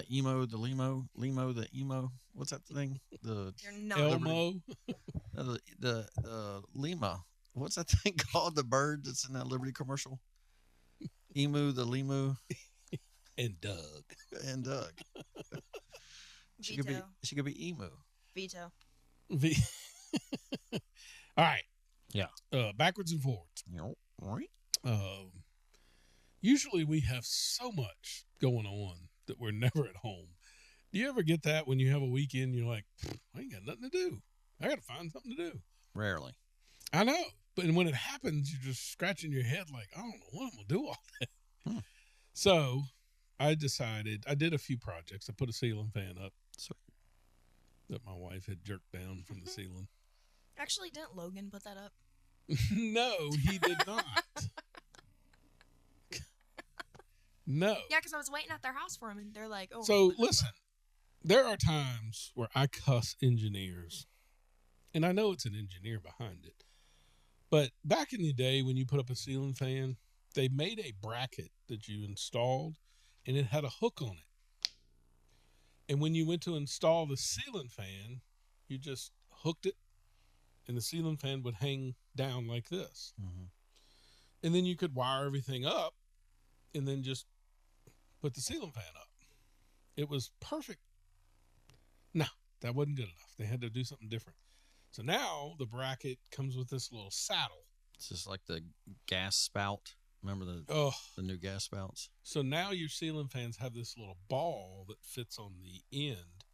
the emo. What's that thing? The You're not. Elmo. the lima. What's that thing called? The bird that's in that Liberty commercial. Emu, the lemu, And Doug. and Doug. She could be. Veto. She could be emu. Veto. V- All right. Yeah. Backwards and forwards. Right. Um, Usually we have so much going on that we're never at home. Do you ever get that when you have a weekend? You're like, I ain't got nothing to do. I got to find something to do. Rarely. I know. But when it happens, you're just scratching your head like, I don't know what I'm going to do all day. Hmm. So I decided, I did a few projects. I put a ceiling fan up Sweet. that my wife had jerked down from the ceiling. Actually, didn't Logan put that up? No, he did not. No. Yeah, because I was waiting at their house for him, and they're like, "Oh." So listen, there are times where I cuss engineers, and I know it's an engineer behind it. But back in the day when you put up a ceiling fan, they made a bracket that you installed, and it had a hook on it. And when you went to install the ceiling fan, you just hooked it, and the ceiling fan would hang down like this. Mm-hmm. And then you could wire everything up, and then just put the ceiling fan up. It was perfect. No, that wasn't good enough. They had to do something different. So now the bracket comes with this little saddle. It's just like the gas spout. Remember Oh, the new gas spouts? so now your ceiling fans have this little ball that fits on the end,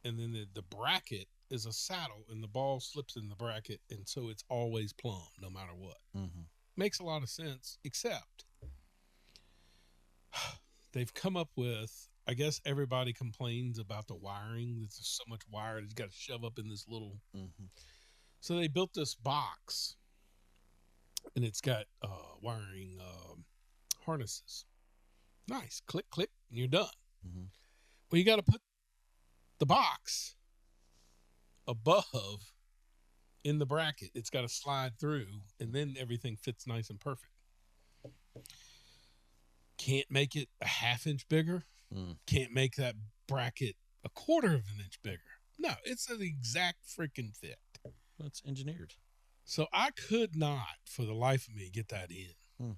and then the bracket is a saddle, and the ball slips in the bracket, and so it's always plumb, no matter what. Mm-hmm. Makes a lot of sense, except they've come up with, I guess everybody complains about the wiring. There's so much wire that you got to shove up in this little. Mm-hmm. So they built this box, and it's got wiring harnesses. Nice. Click, click, and you're done. Mm-hmm. Well, you got to put the box above in the bracket. It's got to slide through, and then everything fits nice and perfect. Can't make it a half-inch bigger. Mm. Can't make that bracket a quarter of an inch bigger. No, it's an exact freaking fit. That's engineered. So I could not, for the life of me, get that in. Hmm.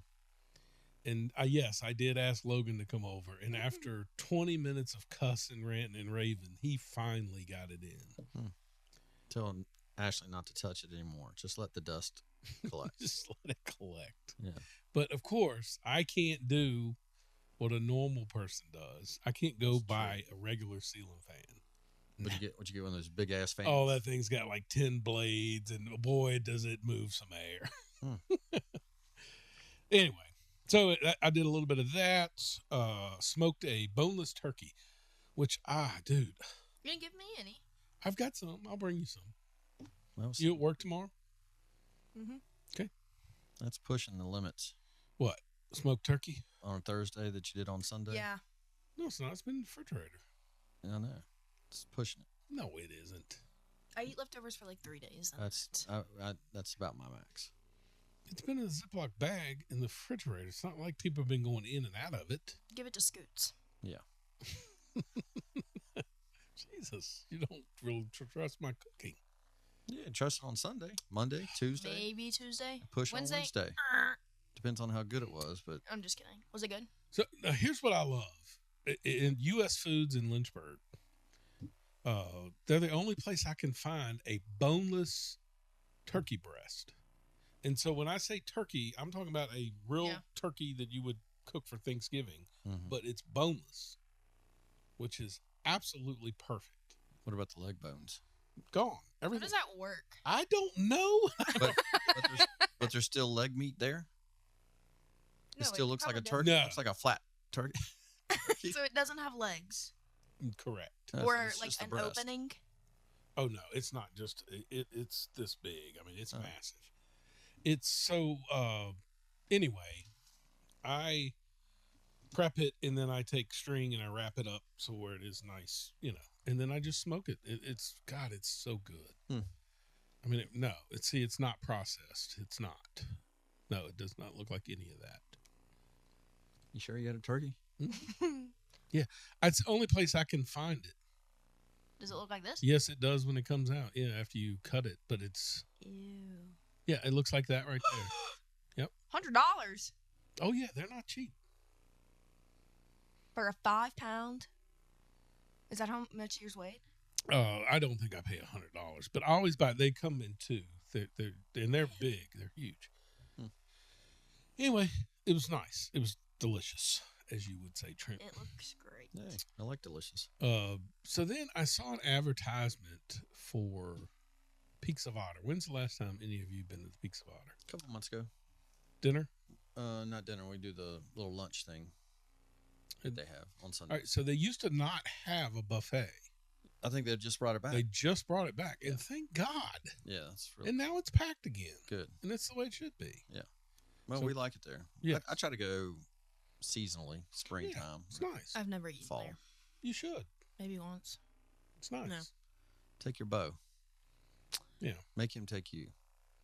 And yes, I did ask Logan to come over. And after 20 minutes of cussing, ranting, and raving, he finally got it in. Tell Ashley not to touch it anymore. Just let the dust collect. Just let it collect. Yeah. But of course, I can't do what a normal person does. I can't go That's buy a regular ceiling fan. What'd you get one of those big ass fans? Oh, that thing's got like 10 blades, and boy, does it move some air. Anyway, so I did a little bit of that. Smoked a boneless turkey, which dude, You didn't give me any. I've got some. I'll bring you some. Well, You at work tomorrow? Mm-hmm. that's pushing the limits What? Smoked turkey? on Thursday that you did on Sunday. Yeah. No, it's not. It's been in the refrigerator. I know. It's pushing it. No, it isn't. I eat leftovers for like 3 days. That's about my max. It's been in a Ziploc bag in the refrigerator. It's not like people have been going in and out of it. Give it to Scoots. Yeah. Jesus, you don't really trust my cooking. Yeah. Trust it on Sunday, Monday, Tuesday. Maybe Tuesday. Push Wednesday. on Wednesday. Depends on how good it was, but I'm just kidding. Was it good? So now here's what I love. In U.S. Foods in Lynchburg, they're the only place I can find a boneless turkey breast. And so when I say turkey, I'm talking about a real turkey that you would cook for Thanksgiving, but it's boneless, which is absolutely perfect. what about the leg bones? Gone. How Everything. does that work? I don't know. But there's still leg meat there. It No, still looks like a probably turkey. No. It looks like a flat turkey. doesn't. So it doesn't have legs Correct. or It's like just the an breast. opening. Oh no, it's not just it's this big. I mean, it's Oh. massive. It's so anyway, I prep it and then I take string and I wrap it up so where it is nice, and then I just smoke it. It's so good. I mean, it's not processed. It's not. No, it does not look like any of that. You sure you had a turkey? It's the only place I can find it. Does it look like this? Yes, it does when it comes out. Yeah, after you cut it, but it's Ew. it looks like that right there. $100 Oh yeah, they're not cheap. for a 5-pound. Is that how much yours weighed? I don't think I pay $100, but I always buy. They come in two. They're big. They're huge. Hmm. Anyway, it was nice. It was delicious, as you would say, Trent. It looks great. Hey, I like delicious. So then I saw an advertisement for Peaks of Otter. When's the last time any of you been to the Peaks of Otter? A couple months ago. Dinner? Not dinner. We do the little lunch thing that they have on Sunday. All right. So they used to not have a buffet. I think they've just brought it back. They just brought it back, and thank God. Yeah, that's really And now it's packed again, good. and that's the way it should be. Well, So- we like it there. Yes. I try to go seasonally, springtime. It's nice. I've never eaten Fall. there. You should. Maybe once. It's nice. No. Take your bow. Yeah. Make him take you.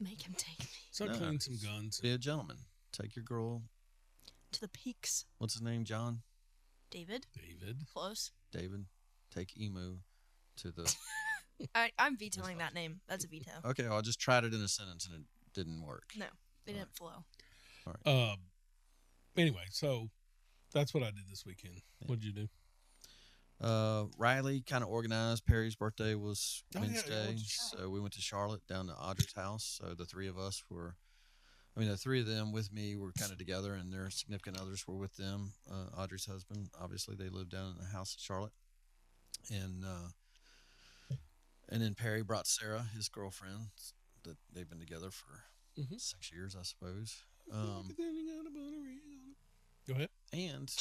Make him take me So No. clean some guns. Be a gentleman. Take your girl. to the peaks. What's his name? John? David? David. Close. David. Take Emu to the. I'm vetoing that name. That's a veto. Okay, well, I just tried it in a sentence and it didn't work. No, it didn't flow. Anyway, so that's what I did this weekend. Yeah. What'd you do? Riley kind of organized. Perry's birthday was Oh, yeah, y'all Wednesday, went to Charlotte. so we went to Charlotte down to Audrey's house. So the three of us were, the three of them with me were kind of together, and their significant others were with them. Audrey's husband, obviously, they lived down in the house in Charlotte, and then Perry brought Sarah, his girlfriend, that they've been together for Mhm. 6 years, I suppose. Go ahead. And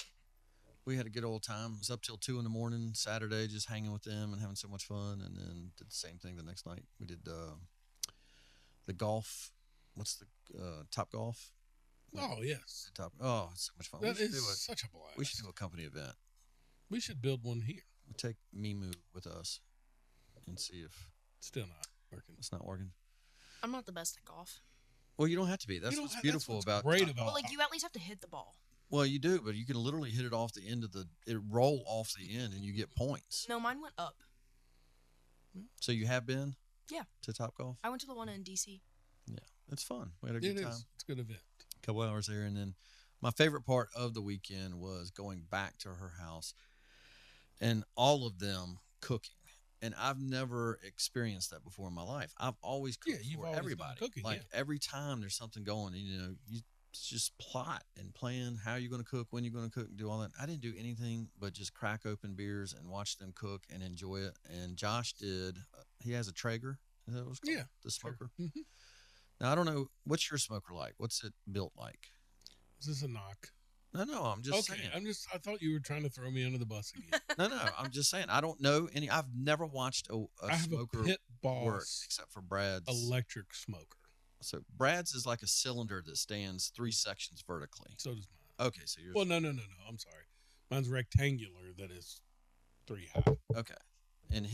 we had a good old time. It was up till 2 a.m. Saturday, just hanging with them and having so much fun. And then did the same thing the next night. We did the golf. What's the Top Golf? Oh yes, Oh, it's so much fun. that we should do is such a blast. we should do a company event. We should build one here. We'll take Mimu with us and see if Still not working. it's not working. I'm not the best at golf. Well, you don't have to be. That's You don't what's have- beautiful what's about great Top about- Golf. But like, you at least have to hit the ball. Well, you do, but you can literally hit it off the end of it roll off the end, and you get points. No, mine went up. So you have been, Yeah. to Top Golf. I went to the one in DC. Yeah, it's fun. We had a It good is. time. It's a good event. Couple hours there, and then my favorite part of the weekend was going back to her house, and all of them cooking. And I've never experienced that before in my life. I've always cooked you've for always done everybody. cooking, like yeah. every time there's something going, you just plot and plan how you're going to cook, when you're going to cook, and do all that. I didn't do anything but just crack open beers and watch them cook and enjoy it. And Josh did. He has a Traeger. Is that what it's called? Yeah, The smoker. Mm-hmm. Now I don't know, what's your smoker like? What's it built like? Is this a knock? No, I'm just Okay, saying. I thought you were trying to throw me under the bus again. No, I'm just saying. I don't know any. I've never watched a I have smoker a Pit work Boss except for Brad's. electric smoker. So Brad's is like a cylinder that stands 3 sections vertically. So does mine. Okay, so yours. Well, no. I'm sorry. Mine's rectangular. That is 3 high. Okay, and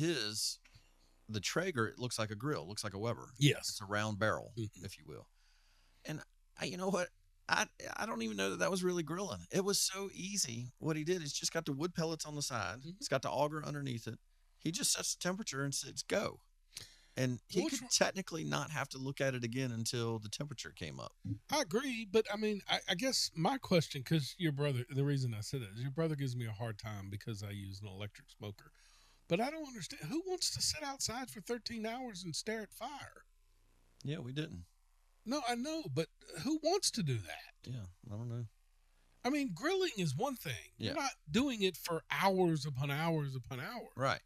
the Traeger, it looks like a grill. It looks like a Weber. Yes. It's a round barrel, Mhm. if you will. And you know what? I don't even know that was really grilling. It was so easy. What he did is just got the wood pellets on the side. Mhm. It's got the auger underneath it. He just sets the temperature and says go. And he What's could wrong- technically not have to look at it again until the temperature came up. I agree, but I mean, I guess my question, because your brother, the reason I said that is your brother gives me a hard time because I use an electric smoker. But I don't understand. Who wants to sit outside for 13 hours and stare at fire? Yeah, we didn't. No, I know, but who wants to do that? Yeah, I don't know. I mean, grilling is one thing. Yeah. You're not doing it for hours upon hours upon hours. Right.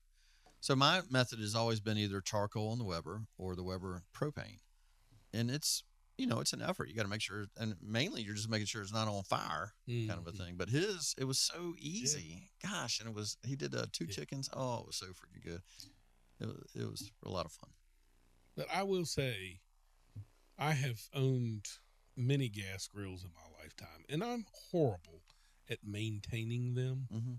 So my method has always been either charcoal on the Weber or the Weber propane. And it's an effort. You got to make sure, and mainly you're just making sure it's not on fire, kind of a Mhm. thing. But it was so easy. Gosh, and he did 2 chickens. Oh, it was so freaking good. It was a lot of fun. But I will say, I have owned many gas grills in my lifetime, and I'm horrible at maintaining them. Mm-hmm.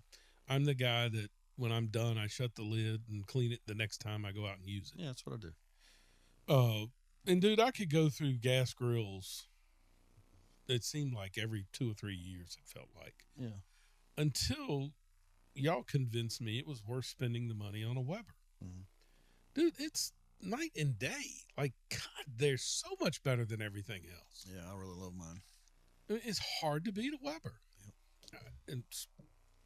I'm the guy that when I'm done, I shut the lid and clean it the next time I go out and use it. Yeah, that's what I do. And dude, I could go through gas grills. It seemed like every 2 or 3 years, it felt like. Yeah. Until y'all convinced me it was worth spending the money on a Weber. Mhm. Dude, it's night and day. Like, God, they're so much better than everything else. Yeah, I really love mine. I mean, it's hard to beat a Weber. It's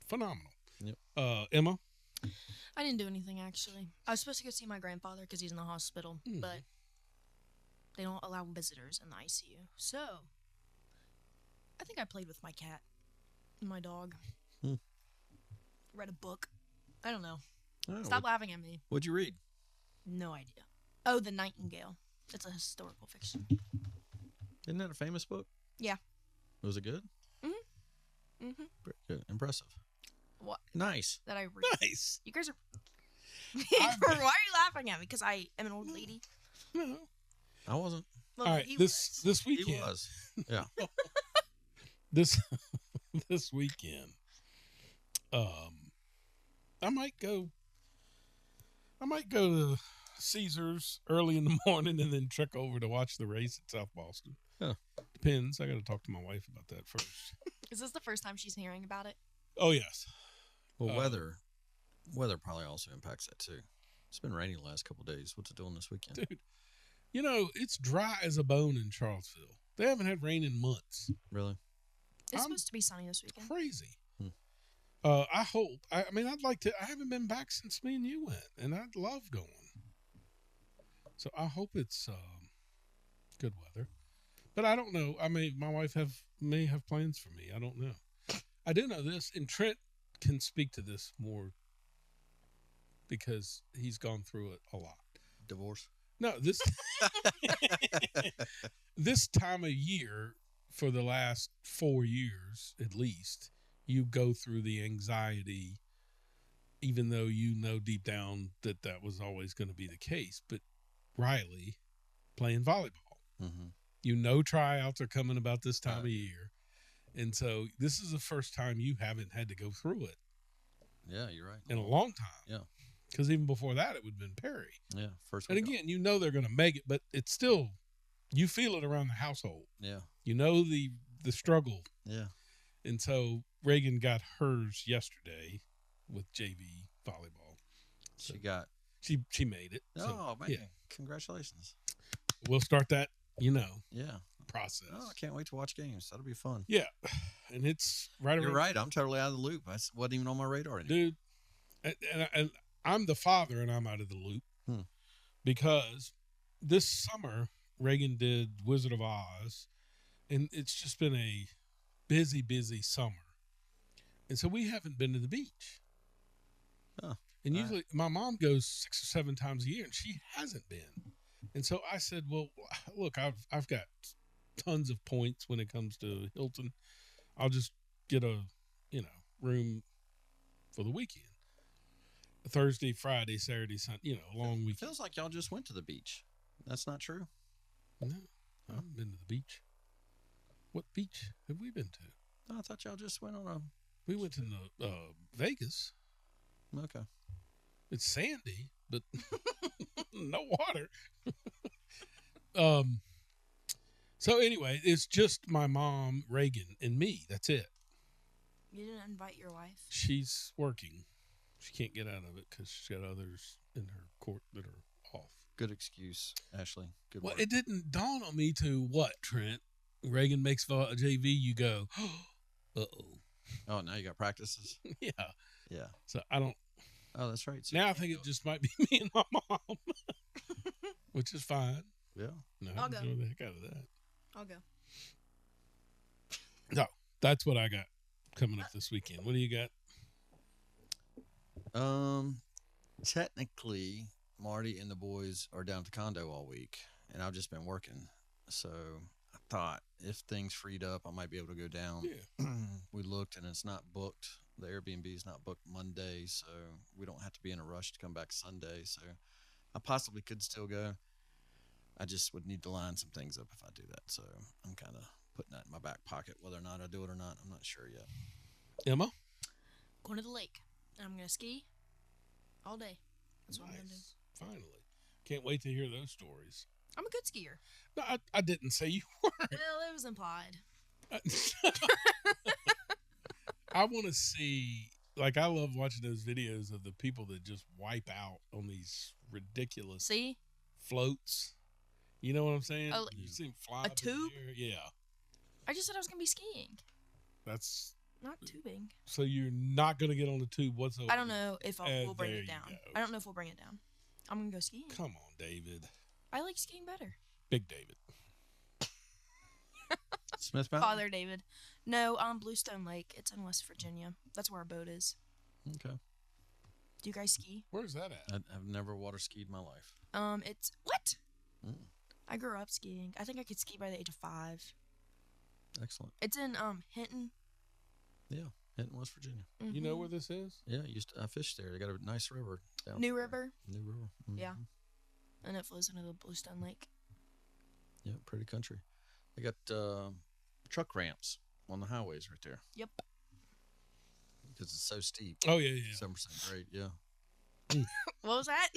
phenomenal. Yep. Emma? I didn't do anything, actually. I was supposed to go see my grandfather because he's in the hospital, but they don't allow visitors in the ICU. So, I think I played with my cat and my dog. Read a book. I don't know. Oh, Stop laughing at me. What'd you read? No idea. Oh, The Nightingale. It's a historical fiction. Isn't that a famous book? Yeah. Was it good? Mm-hmm. Very good. Impressive. What? Nice. That I read. Nice. You guys are... Why are you laughing at me? Because I am an old lady? No. I wasn't. Well, All right, he this He weekend. was. Yeah. This this weekend, I might go to Caesars early in the morning and then trek over to watch the race at South Boston. Huh. Depends. I got to talk to my wife about that first. Is this the first time she's hearing about it? Oh yes. Well, weather probably also impacts that too. It's been raining the last couple of days. What's it doing this weekend? Dude, you know, it's dry as a bone in Charlottesville. They haven't had rain in months. Really? It's I'm supposed to be sunny this weekend. Crazy. Hmm. I hope. I mean, I'd like to. I haven't been back since me and you went, and I'd love going. So I hope it's good weather. But I don't know. I mean, my wife may have plans for me. I don't know. I do know this, and Trent can speak to this more because he's gone through it a lot. Divorce? No, this time of year for the last 4 years at least, you go through the anxiety, even though you know deep down that was always going to be the case. But Riley playing volleyball, you know, tryouts are coming about this time of year. And so this is the first time you haven't had to go through it. Yeah, you're right. In a long time. Yeah. Because even before that, it would have been Perry. Yeah, first. And again, you know they're going to make it, but it's still, you feel it around the household. Yeah. You know the struggle. Yeah. And so Reagan got hers yesterday with JV volleyball. So she made it. Oh, So, man. yeah. Congratulations. We'll start that, Yeah. process. Oh, I can't wait to watch games. That'll be fun. Yeah. And it's right around. You're right. I'm totally out of the loop. I wasn't even on my radar anymore. Dude, and I'm the father and I'm out of the loop because this summer Reagan did Wizard of Oz, and it's just been a busy, busy summer. And so we haven't been to the beach. Oh, and usually my mom goes 6 or 7 times a year and she hasn't been. And so I said, well, look, I've got tons of points when it comes to Hilton. I'll just get a, room for the weekend. Thursday, Friday, Saturday, Sunday, a long weekend. Feels like y'all just went to the beach. That's not true. No, I haven't been to the beach. What beach have we been to? I thought y'all just went on We went to Vegas. Okay. It's sandy, but no water. So anyway, it's just my mom, Reagan, and me. That's it. You didn't invite your wife? She's working. She can't get out of it because she's got others in her court that are off. Good excuse, Ashley. Good Well, work. it didn't dawn on me to what, Trent? Reagan makes JV, you go, uh-oh. Oh, now you got practices? Yeah. Yeah. So I don't. Oh, that's right. So Now I think it just might be me and my mom, which is fine. Yeah. No, I'll I go. enjoy the heck out of that. I'll go. No, that's what I got coming up this weekend. What do you got? Technically, Marty and the boys are down at the condo all week, and I've just been working. So I thought if things freed up, I might be able to go down. Yeah. We looked, and it's not booked. The Airbnb is not booked Monday, so we don't have to be in a rush to come back Sunday. So I possibly could still go. I just would need to line some things up if I do that. So I'm kind of putting that in my back pocket. Whether or not I do it or not, I'm not sure yet. Emma? Going to the lake. And I'm going to ski all day. That's what I'm going to do. Finally. Can't wait to hear those stories. I'm a good skier. No, I didn't say you weren't. Well, it was implied. I want to see, like I love watching those videos of the people that just wipe out on these ridiculous See? floats. You know what I'm saying? Oh, You see them fly a up in the tube? air. Yeah, I just said I was gonna be skiing, that's not tubing. so you're not gonna get on the tube whatsoever. I don't know if we'll bring there it you down. go. I don't know if we'll bring it down. I'm gonna go skiing. Come on, David. I like skiing better. Big David. Smith Mountain. Father David. No, Bluestone Lake. It's in West Virginia. That's where our boat is. Okay. Do you guys ski? Where's that at? I've never water skied in my life. It's what? Mm. I grew up skiing. I think I could ski by the age of 5. Excellent. It's in Hinton. Yeah, Hinton, West Virginia. You know where this is? Yeah, I fished there. They got a nice river down New there. River. New River. Yeah. And it flows into the Bluestone Lake. Yeah, pretty country. They got truck ramps on the highways right there Yep. because it's so steep. Oh yeah, yeah. 7% grade. Yeah. What was that?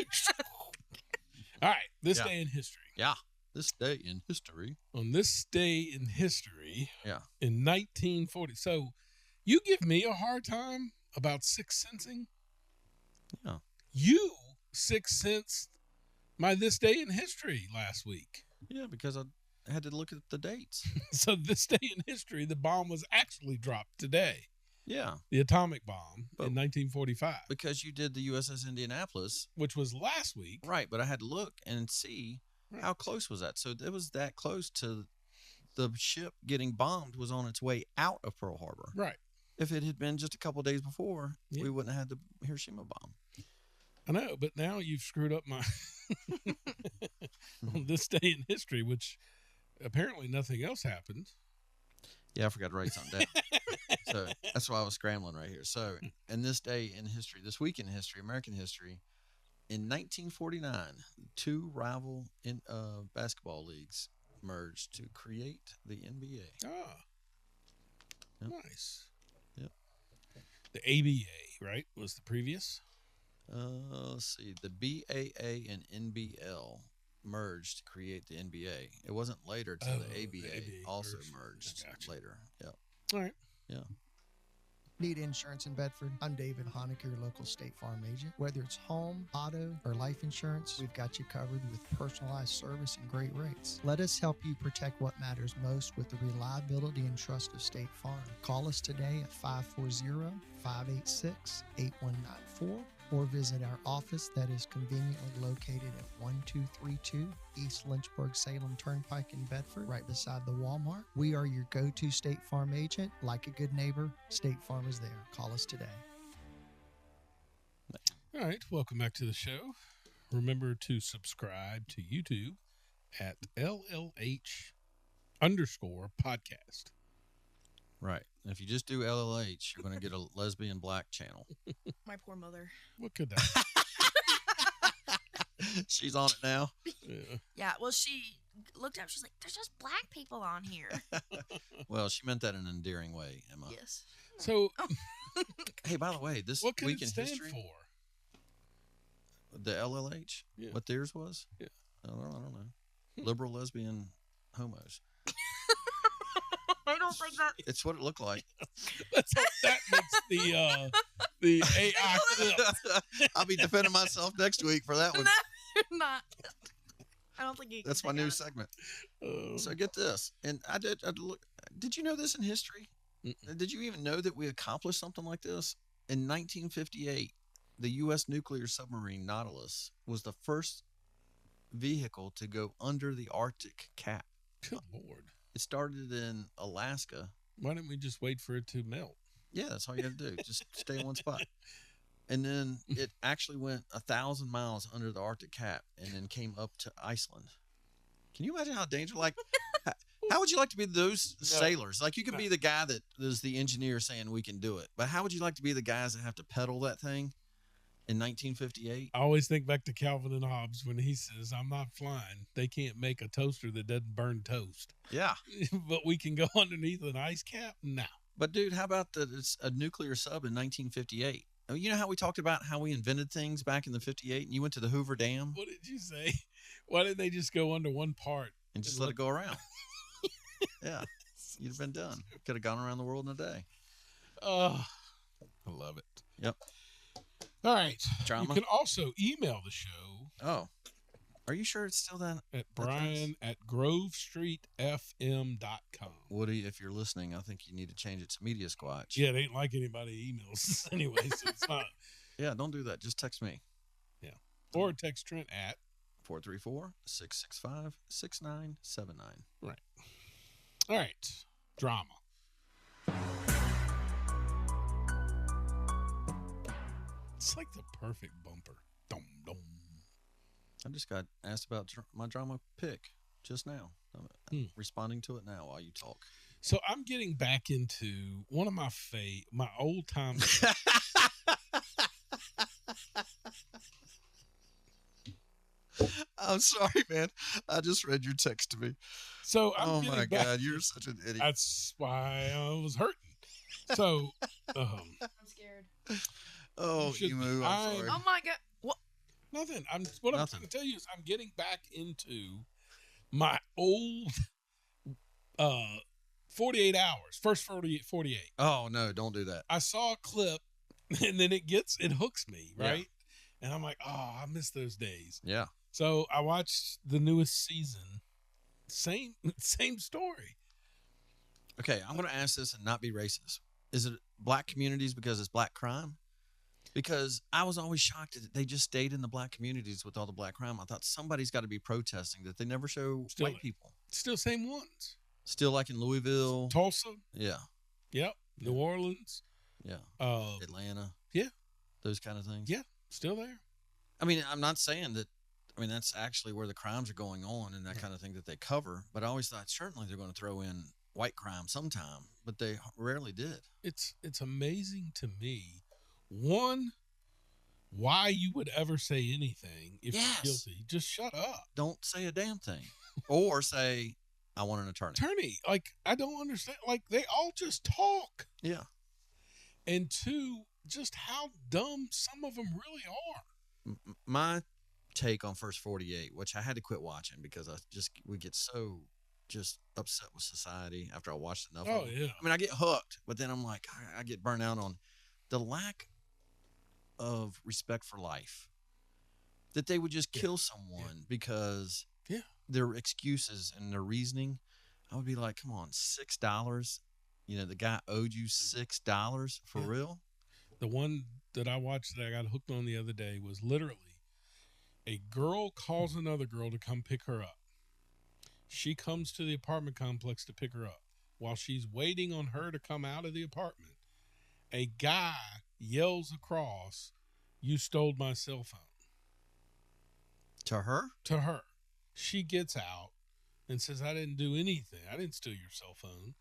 All right, this Yeah. day in history. Yeah. This day in history. On this day in history, Yeah. in 1940. So, you give me a hard time about sixth sensing. Yeah. You sixth sensed my this day in history last week. Yeah, because I had to look at the dates. So this day in history, the bomb was actually dropped today. Yeah. The atomic bomb But- in 1945, Because you did the USS Indianapolis. which was last week. Right. But I had to look and see how close was that. So it was that close to the ship getting bombed was on its way out of Pearl Harbor. Right. If it had been just a couple days before, Yeah. we wouldn't have had the Hiroshima bomb. I know, but now you've screwed up my on this day in history, which apparently nothing else happened. Yeah, I forgot to write something down. So that's why I was scrambling right here. So, in this day in history, this week in history, American history, in 1949, 2 rival basketball leagues merged to create the NBA. Ah, Yep. nice. Yep. The ABA, right, was the previous. Let's see. The BAA and NBL merged to create the NBA. It wasn't later till the ABA ABA also merged. merged Gotcha. later. Yep. All right. Yeah. Need insurance in Bedford? I'm David Honecker, your local State Farm agent. Whether it's home, auto, or life insurance, we've got you covered with personalized service and great rates. Let us help you protect what matters most with the reliability and trust of State Farm. Call us today at 540-586-8194 or visit our office that is conveniently located at 1232 East Lynchburg Salem Turnpike in Bedford, right beside the Walmart. We are your go-to State Farm agent. Like a good neighbor, State Farm is there. Call us today. All right. Welcome back to the show. Remember to subscribe to YouTube at LLH_podcast. Right. If you just do LLH, you're going to get a lesbian black channel. My poor mother. What could that? She's on it now. Yeah. Yeah, well, she looked up. She's like, there's just black people on here. Well, she meant that in an endearing way, Emma. Yes. So, Hey, by the way, this what could week it in stand history, for? the LLH, Yeah. what theirs was? Yeah. I don't know. Liberal lesbian homos. I don't think that. It's what it looked like. Let's hope that makes the AI clip. I'll be defending myself next week for that one. No, you're not. I don't think you can That's my take new out- segment. Oh. So get this, and I did look. Did you know this in history? Did you even know that we accomplished something like this in 1958? The U.S. nuclear submarine Nautilus was the first vehicle to go under the Arctic cap. Good Lord. It started in Alaska. Why didn't we just wait for it to melt? Yeah, that's all you have to do. Just stay in one spot. And then it actually went 1,000 miles under the Arctic cap and then came up to Iceland. Can you imagine how dangerous? Like, how would you like to be those sailors? Like, you could be the guy that is the engineer saying we can do it, but how would you like to be the guys that have to pedal that thing in 1958? I always think back to Calvin and Hobbes when he says, I'm not flying. They can't make a toaster that doesn't burn toast. Yeah. But we can go underneath an ice cap? No. But, dude, how about that it's a nuclear sub in 1958? I mean, you know how we talked about how we invented things back in the 58 and you went to the Hoover Dam What did you say? Why didn't they just go under one part? and just let it go around? Yeah. You'd have been done. Could have gone around the world in a day. Oh, I love it. Yep. All right. Drama. You can also email the show. Oh, are you sure it's still that? At brian@grovestreetfm.com. Woody, if you're listening, I think you need to change it to Media Squatch. Yeah, it ain't like anybody emails anyway, so it's not. Yeah, don't do that. Just text me. Yeah. Or text Trent at 434-665-6979. Right. All right. Drama. It's like the perfect bumper. Dum, dum. I just got asked about my drama pick just now. I'm responding to it now while you talk. So I'm getting back into one of my old time. I'm sorry, man. I just read your text to me. So I'm oh getting my back God, you're such an idiot. That's why I was hurting. So I'm scared. Oh, Emu, I'm sorry. Oh my God. What? Nothing. I'm trying to tell you is I'm getting back into my old 48 hours. First 48. Oh no, don't do that. I saw a clip and then it hooks me, right? Yeah. And I'm like, oh, I miss those days. Yeah. So I watched the newest season. Same story. Okay, I'm going to ask this and not be racist. Is it black communities because it's black crime? Because I was always shocked that they just stayed in the black communities with all the black crime. I thought somebody's got to be protesting that they never show white people. Still same ones. Still like in Louisville. Tulsa. Yeah. Yep. New Orleans. Yeah. Atlanta. Yeah. Those kind of things. Yeah. Still there. I mean, I'm not saying that. I mean, that's actually where the crimes are going on and that kind of thing that they cover. But I always thought certainly they're going to throw in white crime sometime, but they rarely did. It's amazing to me. One, why you would ever say anything if you're guilty. Just shut up. Don't say a damn thing. Or say, I want an attorney. Like, I don't understand. Like, they all just talk. Yeah. And two, just how dumb some of them really are. My take on First 48, which I had to quit watching because we get so just upset with society after I watched enough of it. Yeah. I mean, I get hooked, but then I'm like, I get burnt out on the lack of respect for life. That they would just kill someone because their excuses and their reasoning. I would be like, come on, $6. You know, the guy owed you $6 for real. The one that I watched that I got hooked on the other day was literally a girl calls another girl to come pick her up. She comes to the apartment complex to pick her up. While she's waiting on her to come out of the apartment, a guy yells across, "You stole my cell phone." To her? To her. She gets out and says, "I didn't do anything. I didn't steal your cell phone."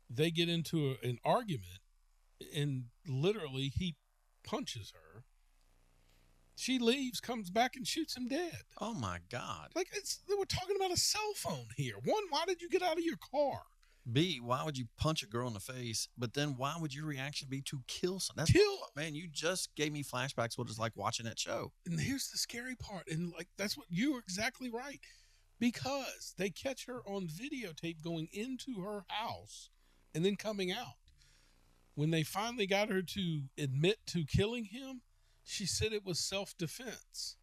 They get into an argument, and literally he punches her. She leaves, comes back, and shoots him dead. Oh, my God. Like, we're talking about a cell phone here. One, why did you get out of your car? B, why would you punch a girl in the face? But then why would your reaction be to kill someone? Man, you just gave me flashbacks what it's like watching that show. And here's the scary part. And, like, that's what you're exactly right. Because they catch her on videotape going into her house and then coming out. When they finally got her to admit to killing him, she said it was self-defense.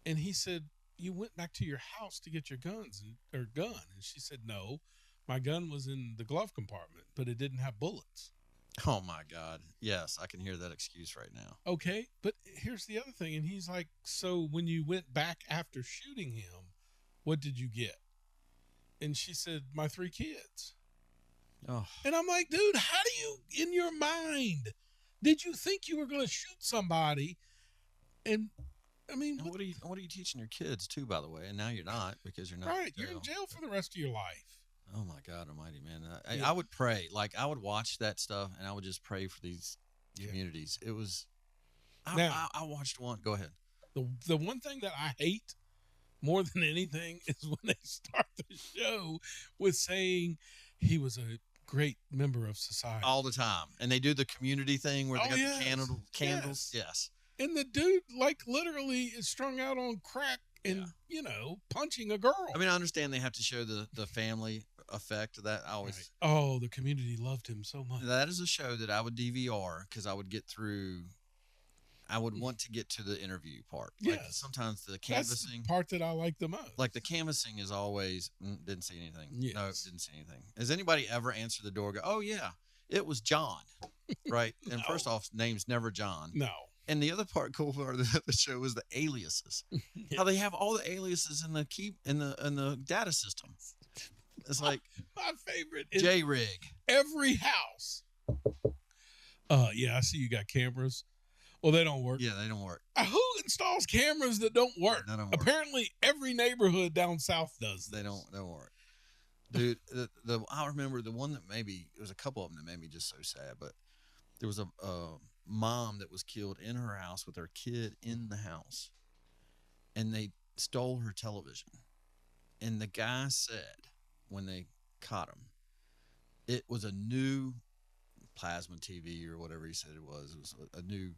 And he said, "You went back to your house to get your gun." And she said, "No, my gun was in the glove compartment, but it didn't have bullets." Oh, my God. Yes, I can hear that excuse right now. Okay, but here's the other thing. And he's like, "So when you went back after shooting him, what did you get?" And she said, "My 3 kids." Oh. And I'm like, dude, how do you, in your mind, did you think you were going to shoot somebody? And I mean, and what are you teaching your kids too, by the way? And now you're not because you're not. Right, you're in jail for the rest of your life. Oh my God Almighty, man! I would pray, like I would watch that stuff, and I would just pray for these communities. It was. I watched one. Go ahead. The one thing that I hate more than anything is when they start the show with saying he was a great member of society all the time, and they do the community thing where they got the candles. Yes. And the dude, like, literally is strung out on crack and, punching a girl. I mean, I understand they have to show the family effect that I always. Right. Oh, the community loved him so much. That is a show that I would DVR because I would get through. I would want to get to the interview part. Like Yes. sometimes the That's canvassing. the part that I like the most. Like the canvassing is always didn't see anything. Yes. No, didn't see anything. Has anybody ever answered the door? And go, oh yeah, it was John, right? And No. first off, name's never John. No. And the other cool part of the show was the aliases. How they have all the aliases in the data system. It's like My favorite is J Rig. every house. Yeah, I see you got cameras. Well, they don't work. Yeah, they don't work. Who installs cameras that don't work? They don't work. Apparently, every neighborhood down south does. They don't work. Dude, I remember the one that maybe it was a couple of them that made me just so sad. But there was a mom that was killed in her house with her kid in the house, and they stole her television. And the guy said when they caught him, it was a new plasma TV or whatever he said it was. It was a new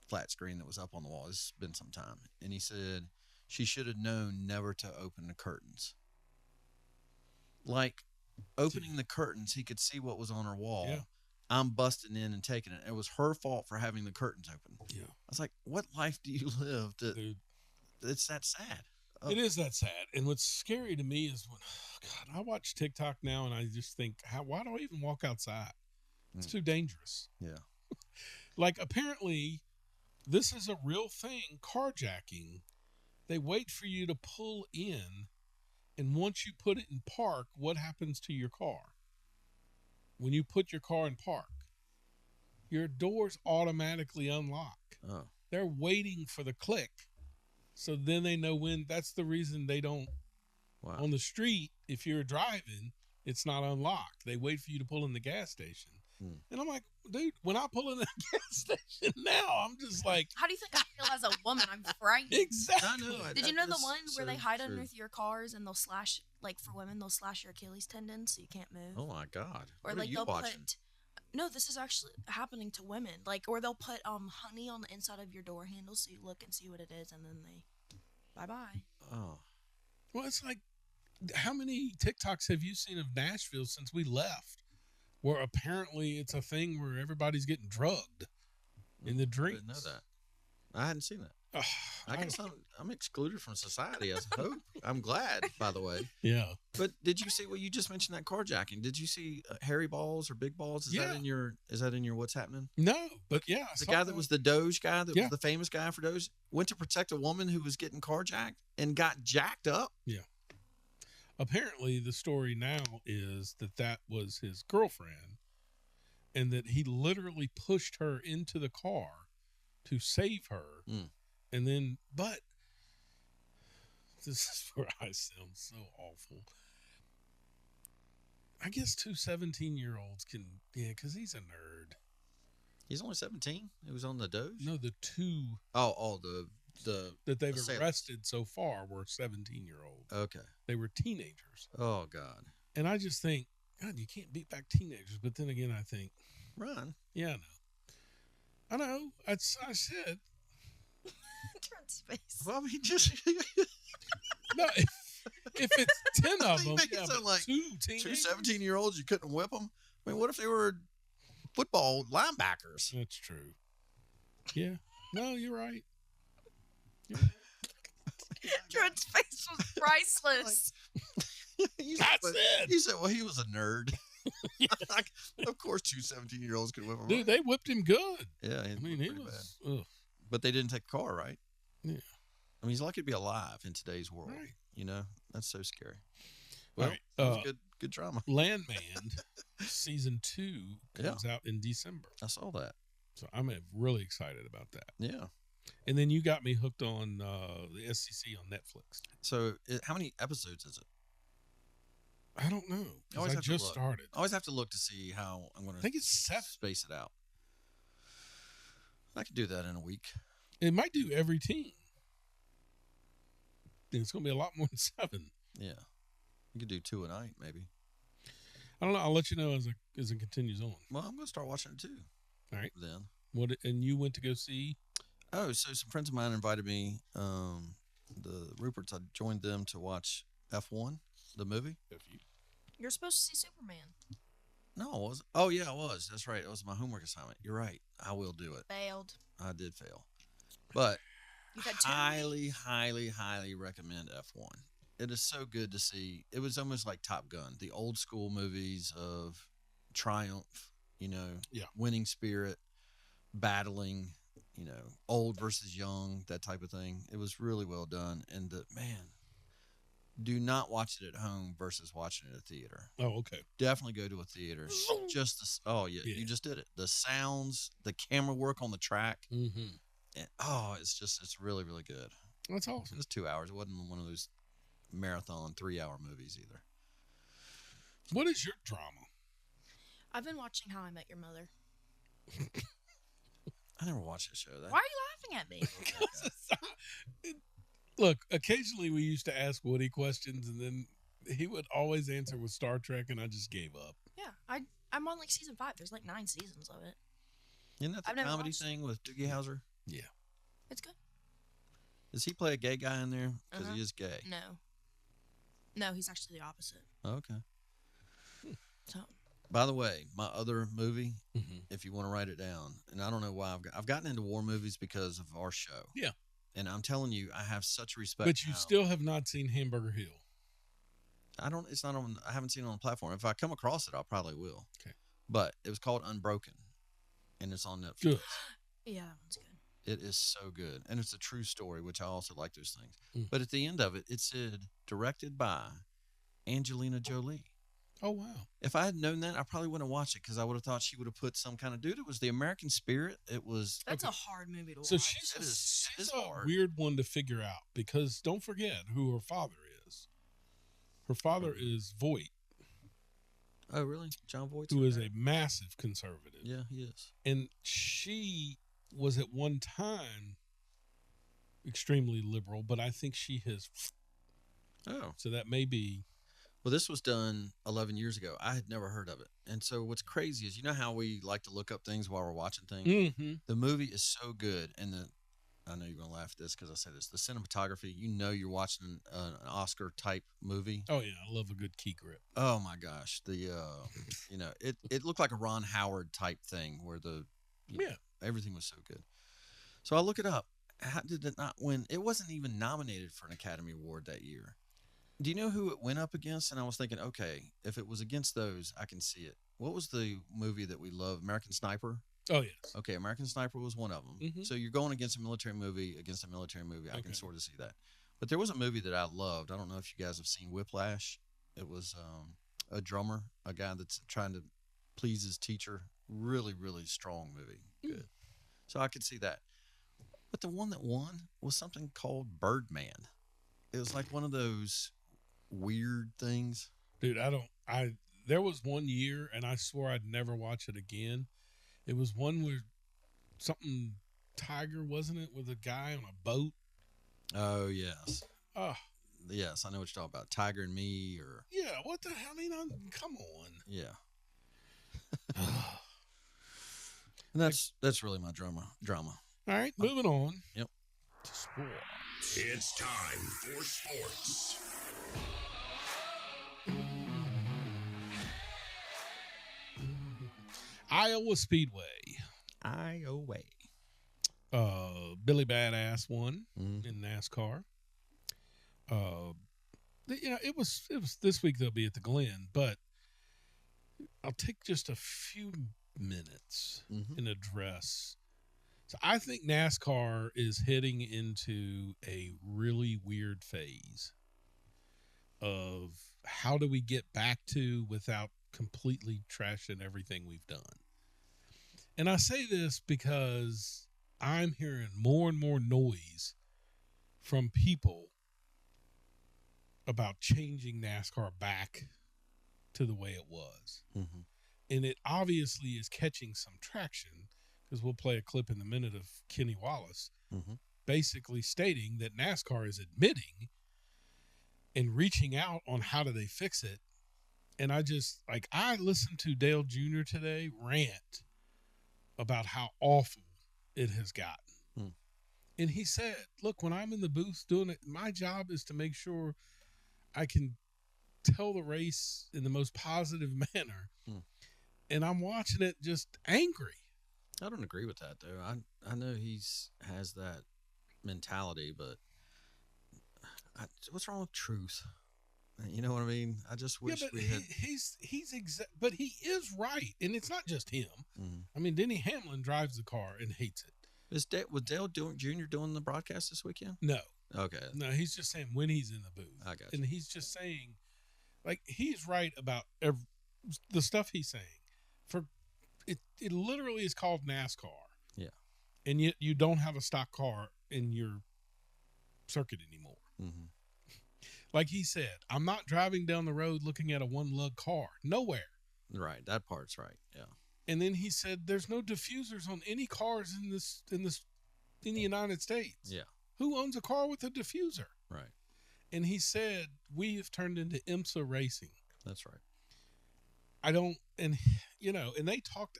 flat screen that was up on the wall. It's been some time. And he said she should have known never to open the curtains. Like opening the curtains, he could see what was on her wall. Yeah. I'm busting in and taking it. It was her fault for having the curtains open. Yeah. I was like, what life do you live that Dude, it's that sad? it is that sad. And what's scary to me is when, God, I watch TikTok now and I just think, why do I even walk outside? It's too dangerous. Yeah. Like, apparently, this is a real thing, carjacking. They wait for you to pull in, and once you put it in park, what happens to your car? When you put your car in park, your doors automatically unlock. Oh. They're waiting for the click. So then they know when. That's the reason they don't. Wow. On the street, if you're driving, it's not unlocked. They wait for you to pull in the gas station. And I'm like, dude, when I pull in the gas station now, I'm just like, How do you think I feel as a woman? I'm frightened. exactly. I know. Did you know the That's one where they so hide true. underneath your cars and they'll slash, like for women, they'll slash your Achilles tendon so you can't move? Oh my God. Or What like are you they'll watching? put. No, this is actually happening to women. Like, or they'll put honey on the inside of your door handle so you look and see what it is, and then they, bye bye. Oh. Well, it's like, how many TikToks have you seen of Nashville since we left? Where apparently it's a thing where everybody's getting drugged in the I drinks. didn't know that. I hadn't seen that. Ugh, I guess I'm excluded from society, I hope. I'm glad, by the way. yeah. But did you see? Well, you just mentioned that carjacking. Did you see Hairy Balls or Big Balls? Is Yeah. that in your? Is that in your What's Happening? No, but yeah. I The saw guy that was the Doge guy, that Yeah. was the famous guy for Doge, went to protect a woman who was getting carjacked and got jacked up. Apparently, the story now is that was his girlfriend and that he literally pushed her into the car to save her. And then, but this is where I sound so awful. I guess 2 17-year-olds can, because he's a nerd. He's only 17. He was on the Doge. No, the two The that they've assailants. arrested so far were 17-year-olds. Okay. They were teenagers. Oh God. And I just think, God, you can't beat back teenagers. But then again, I think, Run. yeah, I know. I said, Trent's face. Well, I mean, just no, if it's 10 of You them, make it yeah, sound but like two two teenagers. 17-year-olds, you couldn't whip them. I mean, what if they were football linebackers? That's true. Yeah. No, you're right. Trent's face was priceless. You That's said, it. You said, well, he was a nerd. Like, of course, two 17-year-olds could whip him. Dude, they whipped him good. Yeah, I mean, he was. Ugh. But they didn't take the car, right? Yeah. I mean, he's lucky to be alive in today's world. Right. You know, that's so scary. All Well, right, that was good drama. Landman season 2 comes out in December. I saw that. So I'm really excited about that. Yeah. And then you got me hooked on the SCC on Netflix. So, how many episodes is it? I don't know. 'Cause always I have to just look. started. I always have to look to see how I'm going I to think it's 7. space it out. I could do that in a week. It might do every team. It's going to be a lot more than 7. Yeah. You could do 2 a night, maybe. I don't know. I'll let you know as it continues on. Well, I'm going to start watching it too. All right. Then. What? And you went to go see? Oh, so some friends of mine invited me, the Ruperts, I joined them to watch F1, the movie. You're supposed to see Superman. No, it wasn't. Oh yeah, I was. That's right. It was my homework assignment. You're right. I will do it. Failed. I did fail, but You've had 2 highly, weeks. highly, highly recommend F1. It is so good to see. It was almost like Top Gun, the old school movies of triumph. Yeah. Winning spirit, battling. Old versus young, that type of thing. It was really well done, and do not watch it at home versus watching it at theater. Oh, okay. Definitely go to a theater. Just the oh yeah, Yeah. you just did it. The sounds, the camera work on the track, Mm-hmm. and, it's really really good. That's It awesome. was 2 hours. It wasn't one of those marathon 3-hour movies either. What is your drama? I've been watching How I Met Your Mother. I never watched the show. Why are you laughing at me? Look, occasionally we used to ask Woody questions, and then he would always answer with Star Trek, and I just gave up. Yeah, I'm on like season 5. There's like 9 seasons of it. Isn't that I've the never comedy watched it. thing with Doogie Howser? Yeah. It's good. Does he play a gay guy in there? Because Uh-huh. he is gay. No, he's actually the opposite. Okay. So By the way, my other movie, Mm-hmm. if you want to write it down, and I don't know why I've gotten into war movies because of our show. Yeah. And I'm telling you, I have such respect. But you now. still have not seen Hamburger Hill. It's not on. I haven't seen it on the platform. If I come across it, I probably will. Okay. But it was called Unbroken, and it's on Netflix. Good. yeah, that one's good. It is so good, and it's a true story, which I also like those things. Mm. But at the end of it, it said directed by Angelina Jolie. Oh, wow. If I had known that, I probably wouldn't have watched it because I would have thought she would have put some kind of dude. It was the American Spirit. It was. That's Okay. a hard movie to watch. So she's, It is- she's it's a hard. weird one to figure out because don't forget who her father is. Her father is Voight, Oh, really? John Voight's who in is there? a massive conservative. Yeah, he is. And she was at one time extremely liberal, but I think she has. Oh. So that may be. Well, this was done 11 years ago. I had never heard of it. And so what's crazy is, you know how we like to look up things while we're watching things? Mm-hmm. The movie is so good. And I know you're going to laugh at this because I said this. The cinematography, you're watching an Oscar type movie. Oh, yeah. I love a good key grip. Oh my gosh. It looked like a Ron Howard type thing where everything was so good. So I look it up. How did it not win? It wasn't even nominated for an Academy Award that year. Do you know who it went up against? And I was thinking, okay, if it was against those, I can see it. What was the movie that we love? American Sniper? Oh, yes. Okay, American Sniper was one of them. Mhm. So you're going against a military movie. I can Okay. sort of see that. But there was a movie that I loved. I don't know if you guys have seen Whiplash. It was a drummer, a guy that's trying to please his teacher. Really, really strong movie. Good. So I could see that. But the one that won was something called Birdman. It was like one of those weird things. Dude, there was one year, and I swore I'd never watch it again. It was one where something tiger, wasn't it, with a guy on a boat? Oh, yes. Oh, Yes, I know what you're talking about. Tiger and Me, or yeah. What the hell? I mean, come on. yeah. And that's really my drama. All right, moving on. Yep. To sports. It's time for sports. Iowa Speedway. Iowa. Billy Badass won Mm. in NASCAR. It was this week they'll be at the Glen, but I'll take just a few minutes Mhm. and address. So I think NASCAR is heading into a really weird phase of how do we get back to without completely trashing everything we've done. And I say this because I'm hearing more and more noise from people about changing NASCAR back to the way it was. Mhm. And it obviously is catching some traction because we'll play a clip in a minute of Kenny Wallace Mhm. basically stating that NASCAR is admitting and reaching out on how do they fix it. And I listened to Dale Jr. today rant about how awful it has gotten. Hmm. And he said, look, when I'm in the booth doing it, my job is to make sure I can tell the race in the most positive manner. And I'm watching it just angry. I don't agree with that though. I know has that mentality, but what's wrong with truth? You know what I mean? I just wish but we had. but he is right, and it's not just him. I mean, Denny Hamlin drives the car and hates it. Was Dale Jr. doing the broadcast this weekend? No. Okay. No, he's just saying when he's in the booth. I got you. And he's just saying, like, he's right about the stuff he's saying. For it literally is called NASCAR. Yeah. And yet you don't have a stock car in your circuit anymore. Mm-hmm. Like he said, I'm not driving down the road looking at a one-lug car. Nowhere. Right. That part's right. Yeah. And then he said there's no diffusers on any cars in the United States. Yeah. Who owns a car with a diffuser? Right. And he said we have turned into IMSA racing. That's right. I don't, and and they talked.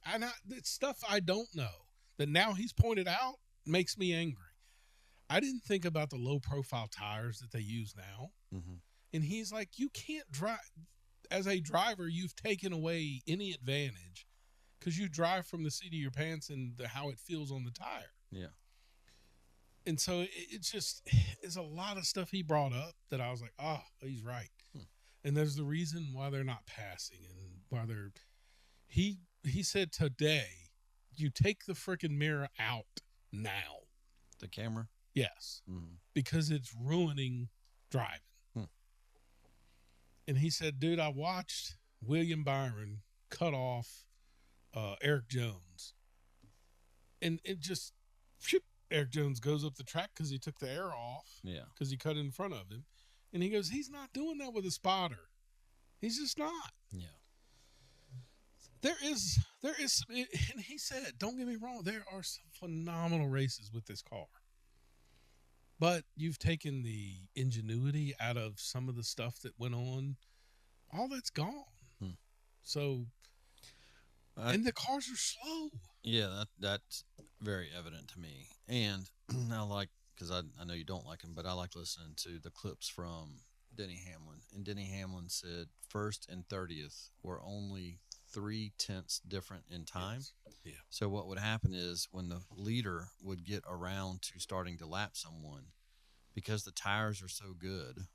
It's stuff I don't know that now he's pointed out makes me angry. I didn't think about the low profile tires that they use now. Mm-hmm. And he's like, you can't drive as a driver. You've taken away any advantage because you drive from the seat of your pants and how it feels on the tire. Yeah. And so it's a lot of stuff he brought up that I was like, oh, he's right. And there's the reason why they're not passing and why he said today, you take the freaking mirror out now. The camera? Yes. Mm-hmm. Because it's ruining driving. And he said, dude, I watched William Byron cut off Eric Jones. And it just, Eric Jones goes up the track because he took the air off. Yeah. Because he cut in front of him. And he goes, he's not doing that with a spotter. He's just not. Yeah. There is, and he said, don't get me wrong, there are some phenomenal races with this car. But you've taken the ingenuity out of some of the stuff that went on. All that's gone. So, and the cars are slow. Yeah, that's very evident to me. And I like, because I know you don't like him, but I like listening to the clips from Denny Hamlin. And Denny Hamlin said 1st and 30th were only 0.3 different in time. Yes. Yeah. So what would happen is when the leader would get around to starting to lap someone, because the tires are so good,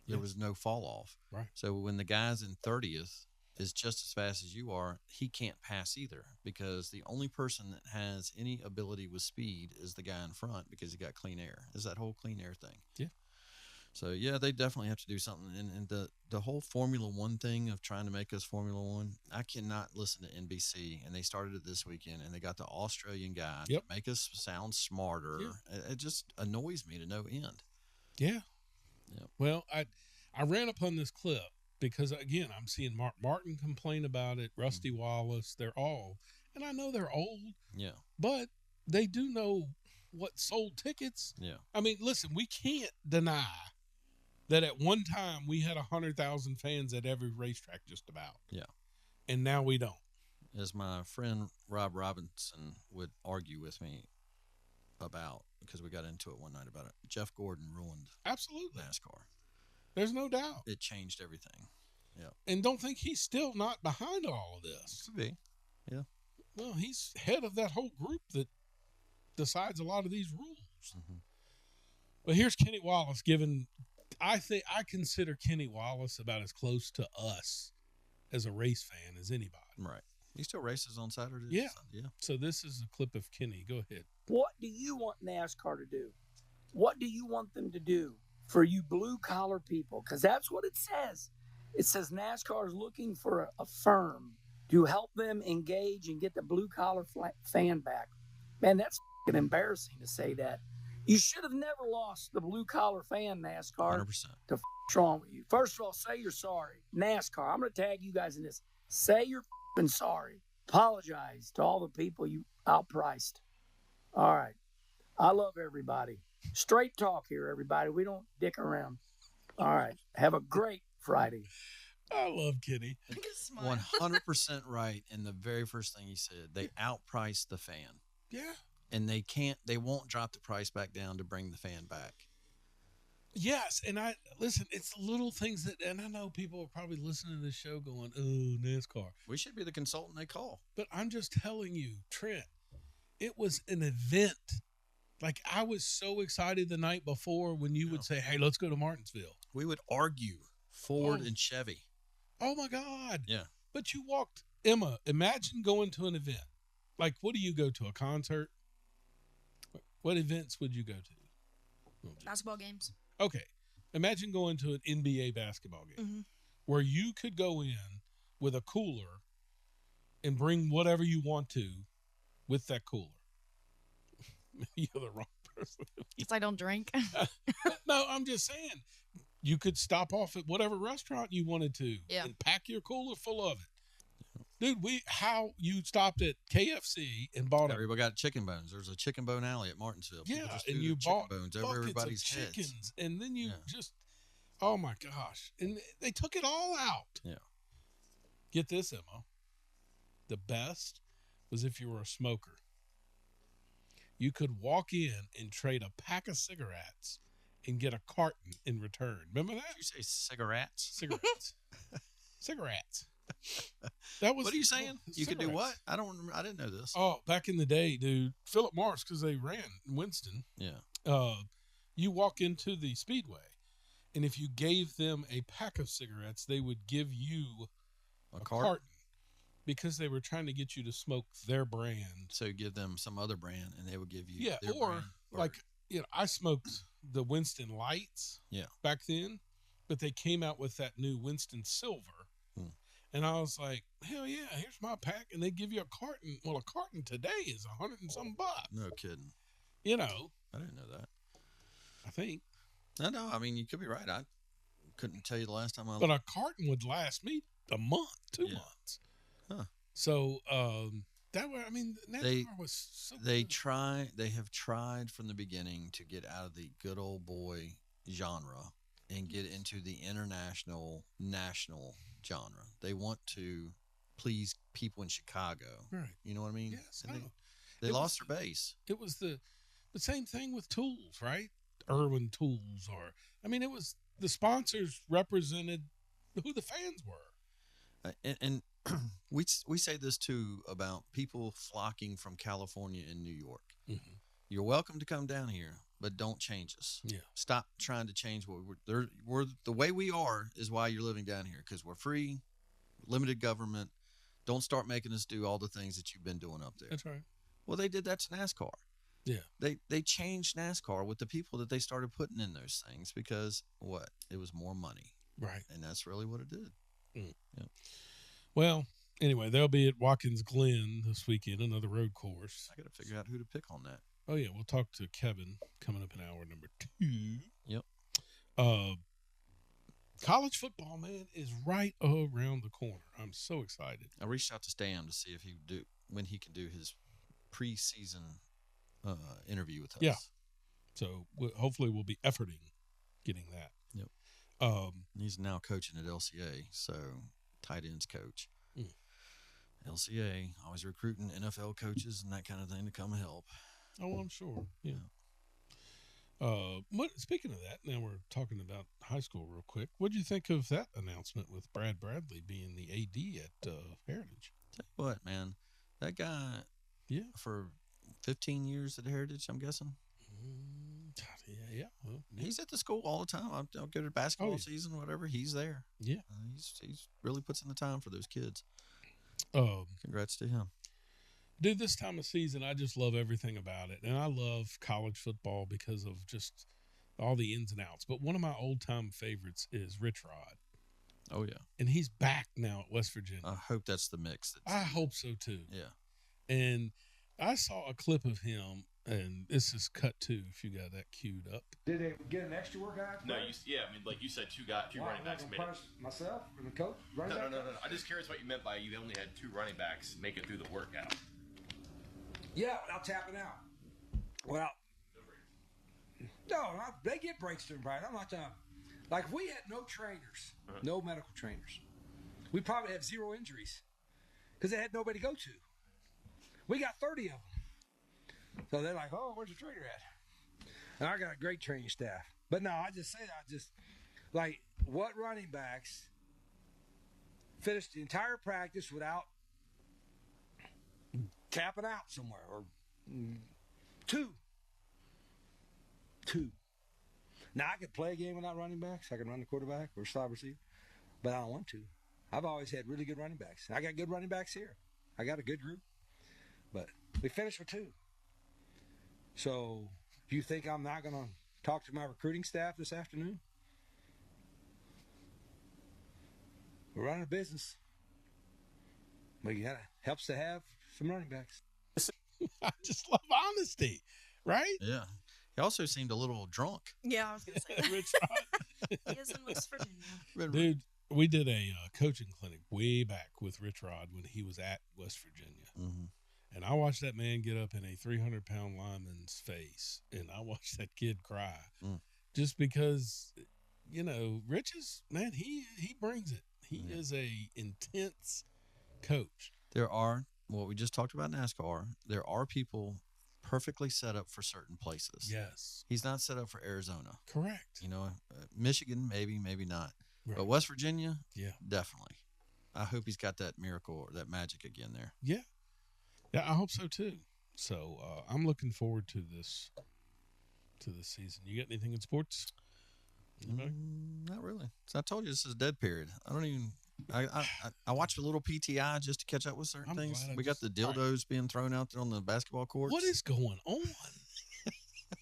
there was no fall off. Right. So when the guy's in 30th is just as fast as you are, he can't pass either, because the only person that has any ability with speed is the guy in front, because he got clean air. Is that whole clean air thing. Yeah. So, yeah, they definitely have to do something. And the whole Formula One thing of trying to make us Formula One, I cannot listen to NBC. And they started it this weekend, and they got the Australian guy to make us sound smarter. Yeah. It just annoys me to no end. Yeah. Yep. Well, I ran upon this clip because, again, I'm seeing Mark Martin complain about it, Rusty Wallace, they're all. And I know they're old. Yeah. But they do know what sold tickets. Yeah. I mean, listen, we can't deny that at one time we had 100,000 fans at every racetrack just about. Yeah. And now we don't. As my friend Rob Robinson would argue with me about, because we got into it one night about it, Jeff Gordon ruined absolutely NASCAR. There's no doubt. It changed everything. Yeah. And don't think he's still not behind all of this. Could be. Yeah. Well, he's head of that whole group that decides a lot of these rules. Mm-hmm. But here's Kenny Wallace giving, I consider Kenny Wallace about as close to us as a race fan as anybody. Right. He still races on Saturdays. Yeah. Yeah. So this is a clip of Kenny. Go ahead. What do you want NASCAR to do? What do you want them to do for you blue-collar people? Because that's what it says. It says NASCAR is looking for a firm to help them engage and get the blue-collar fan back. Man, that's embarrassing to say that. You should have never lost the blue-collar fan, NASCAR. 100%. To what's wrong with you? First of all, say you're sorry. NASCAR, I'm going to tag you guys in this. Say you're sorry. Apologize to all the people you outpriced. All right. I love everybody. Straight talk here, everybody. We don't dick around. All right. Have a great Friday. I love Kenny. 100% right. And the very first thing he said, they outpriced the fan. Yeah. And they won't drop the price back down to bring the fan back. Yes, and I listen. It's little things that, and I know people are probably listening to this show going, "Oh, NASCAR," We should be the consultant they call. but I'm just telling you, Trent, it was an event. Like I was so excited the night before when you would say, "Hey, let's go to Martinsville." We would argue Ford Oh. and Chevy. Oh my God! Yeah. But you walked, Emma. Imagine going to an event. Like, what do you go to? A concert? What events would you go to? Basketball games. Okay. Imagine going to an NBA basketball game Mm-hmm. where you could go in with a cooler and bring whatever you want to with that cooler. You're the wrong person. Because I don't drink. No, I'm just saying you could stop off at whatever restaurant you wanted to Yeah. and pack your cooler full of it. Dude, you stopped at KFC and bought a Everybody got chicken bones. There's a chicken bone alley at Martinsville. People yeah, just and threw you their chicken bought bones over buckets everybody's of heads. chickens, and then you Yeah. just, oh my gosh, and they took it all out. Yeah. Get this, Emma. The best was if you were a smoker. You could walk in and trade a pack of cigarettes and get a carton in return. Remember that? Did you say cigarettes? Cigarettes. Cigarettes. That was. What are you saying? You could do what? cigarettes. I don't remember. I didn't know this. Oh, back in the day, dude, Philip Morris, because they ran in Winston. Yeah. You walk into the Speedway, and if you gave them a pack of cigarettes, they would give you A a carton. carton because they were trying to get you to smoke their brand. So you give them some other brand, and they would give you Yeah, their or brand. like I smoked the Winston Lights. Yeah. Back then, but they came out with that new Winston Silver, and I was like, hell yeah, here's my pack, and they give you a carton. Well, a carton today is $100 and some bucks. No kidding. You know, I didn't know that. I think, No. I mean, you could be right. I couldn't tell you the last time I. but a carton would last me a month, 2 Yeah. months. Huh. So that way, I mean, NASCAR was so. They good. They have tried from the beginning to get out of the good old boy genre and get into the international, national genre. They want to please people in Chicago. Right. You know what I mean? Yes. And No. they It lost was- their base. It was the same thing with tools, right? Irwin Tools, or I mean, it was the sponsors represented who the fans were. And we say this too about people flocking from California and New York. Mm-hmm. You're welcome to come down here, but don't change us. Yeah. Stop trying to change what we're the way we are is why you're living down here, because we're free, limited government. Don't start making us do all the things that you've been doing up there. That's right. Well, they did that to NASCAR. Yeah. They changed NASCAR with the people that they started putting in those things because what? It was more money. Right. And that's really what it did. Well, anyway, they'll be at Watkins Glen this weekend, another road course. I got to figure out who to pick on that. Oh yeah, we'll talk to Kevin coming up in hour number 2. Yep. College football, man, is right around the corner. I'm so excited. I reached out to Stam to see if when he can do his preseason interview with us. Yeah. So hopefully we'll be efforting getting that. Yep. He's now coaching at LCA, so tight ends coach. LCA always recruiting NFL coaches and that kind of thing to come help. Oh, I'm sure. Yeah. Speaking of that, now we're talking about high school real quick. What did you think of that announcement with Brad Bradley being the AD at Heritage? Tell you what, man, that guy, Yeah. for 15 years at Heritage, I'm guessing. Yeah. Well, He's at the school all the time. I'll go to basketball yeah. season, whatever. He's there. Yeah. He's really puts in the time for those kids. Um, Congrats to him. Dude, this time of season, I just love everything about it. And I love college football because of just all the ins and outs. But one of my old-time favorites is Rich Rod. Oh, yeah. And he's back now at West Virginia. I hope that's the mix. I hope so, too. Yeah. And I saw a clip of him, and this is cut two if you got that queued up. Did they get an extra workout? No, I mean, like you said, two running backs made it. Myself and the coach. No. I'm just curious what you meant by you only had 2 running backs make it through the workout. Yeah, without tapping out. Well, no, they get breaks during practice. I'm not talking. Like, if we had no trainers, no medical trainers, we probably have 0 injuries because they had nobody to go to. We got 30 of them. So they're like, oh, where's the trainer at? And I got a great training staff. But no, I just like what running backs finished the entire practice without tapping out somewhere or two. Now I could play a game without running backs. I can run the quarterback or slot receiver, but I don't want to. I've always had really good running backs. I got good running backs here. I got a good group, but we finished with two. So, do you think I'm not going to talk to my recruiting staff this afternoon? We're running a business. But it helps to have some running backs. I just love honesty, right? Yeah. He also seemed a little drunk. Yeah, I was gonna say that. Rich Rod. He is in West Virginia. Dude, we did a coaching clinic way back with Rich Rod when he was at West Virginia. Mm-hmm. And I watched that man get up in a 300-pound lineman's face, and I watched that kid cry just because, Rich is, man, he brings it. He is a intense coach. There are, well, we just talked about NASCAR. There are people perfectly set up for certain places. Yes. He's not set up for Arizona. Correct. Michigan, maybe not. Right. But West Virginia, yeah, definitely. I hope he's got that miracle or that magic again there. Yeah. Yeah, I hope so too. So I'm looking forward to this season. You got anything in sports? Not really. So I told you this is a dead period. I don't even. I watched a little PTI just to catch up with certain things. We got the dildos being thrown out there on the basketball courts. What is going on?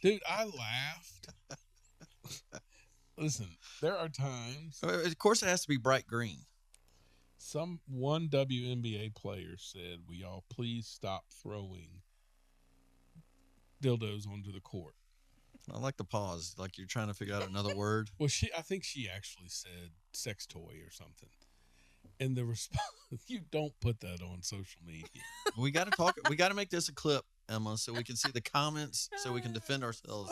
Dude, I laughed. Listen, there are times. Of course, it has to be bright green. One WNBA player said, "Will y'all please stop throwing dildos onto the court?" I like the pause, like you're trying to figure out another word. Well, I think she actually said sex toy or something. And the response, you don't put that on social media. We got to talk. We got to make this a clip, Emma, so we can see the comments, so we can defend ourselves.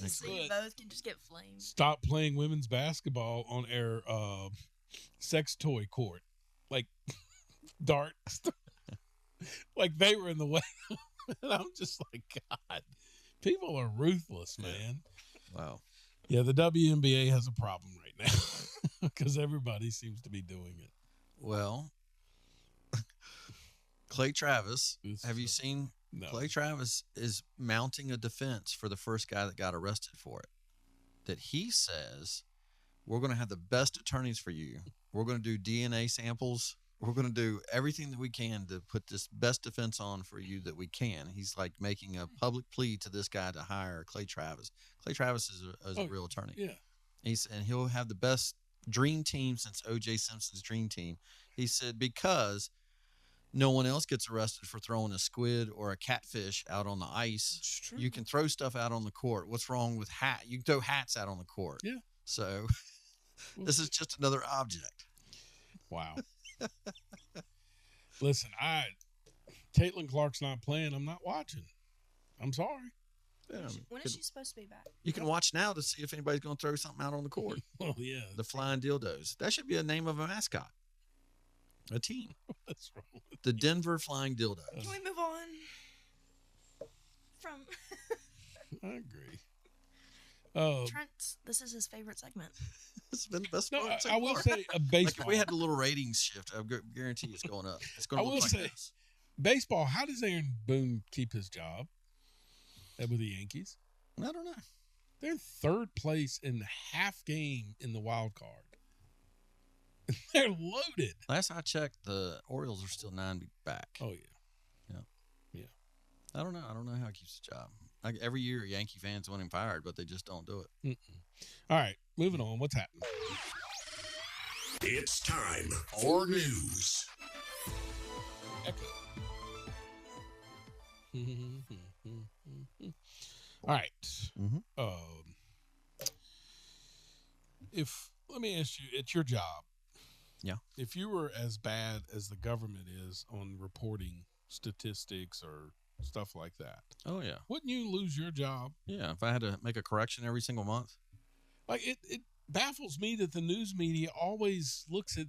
So you both can just get flamed. Stop playing women's basketball on air sex toy court. Like darts. Like they were in the way. And I'm just like, God, people are ruthless, man. Wow. Yeah, the WNBA has a problem right now because everybody seems to be doing it. Well, Clay Travis, have you seen? No. Clay Travis is mounting a defense for the first guy that got arrested for it. That he says, we're going to have the best attorneys for you. We're going to do DNA samples. We're going to do everything that we can to put this best defense on for you that we can. He's like making a public plea to this guy to hire Clay Travis. Clay Travis is a real attorney. Yeah. And he'll have the best dream team since O.J. Simpson's dream team. He said, because no one else gets arrested for throwing a squid or a catfish out on the ice. You can throw stuff out on the court. What's wrong with You can throw hats out on the court. Yeah. So this is just another object. Wow. Listen, Caitlin Clark's not playing. I'm not watching. I'm sorry. Yeah, when is she supposed to be back? You can watch now to see if anybody's going to throw something out on the court. Oh, yeah. The flying dildos. That should be a name of a mascot. A team. What's wrong with the Denver Flying Dildos. Can we move on from I agree. Trent, this is his favorite segment. This has been the best No, part so I will far. say baseball. Like if we had a little ratings shift, I guarantee it's going up. It's going to look like this. Baseball, how does Aaron Boone keep his job with the Yankees? I don't know. They're in third place in the half game in the wild card. They're loaded. Last I checked, the Orioles are still 9 back. Oh, yeah. Yeah. I don't know. I don't know how he keeps the job. Like every year, Yankee fans want him fired, but they just don't do it. All right, moving on. What's happening? It's time for news. Echo. All right. Let me ask you, it's your job. Yeah. If you were as bad as the government is on reporting statistics or stuff like that. Oh, yeah. Wouldn't you lose your job? Yeah, if I had to make a correction every single month. Like, it baffles me that the news media always looks at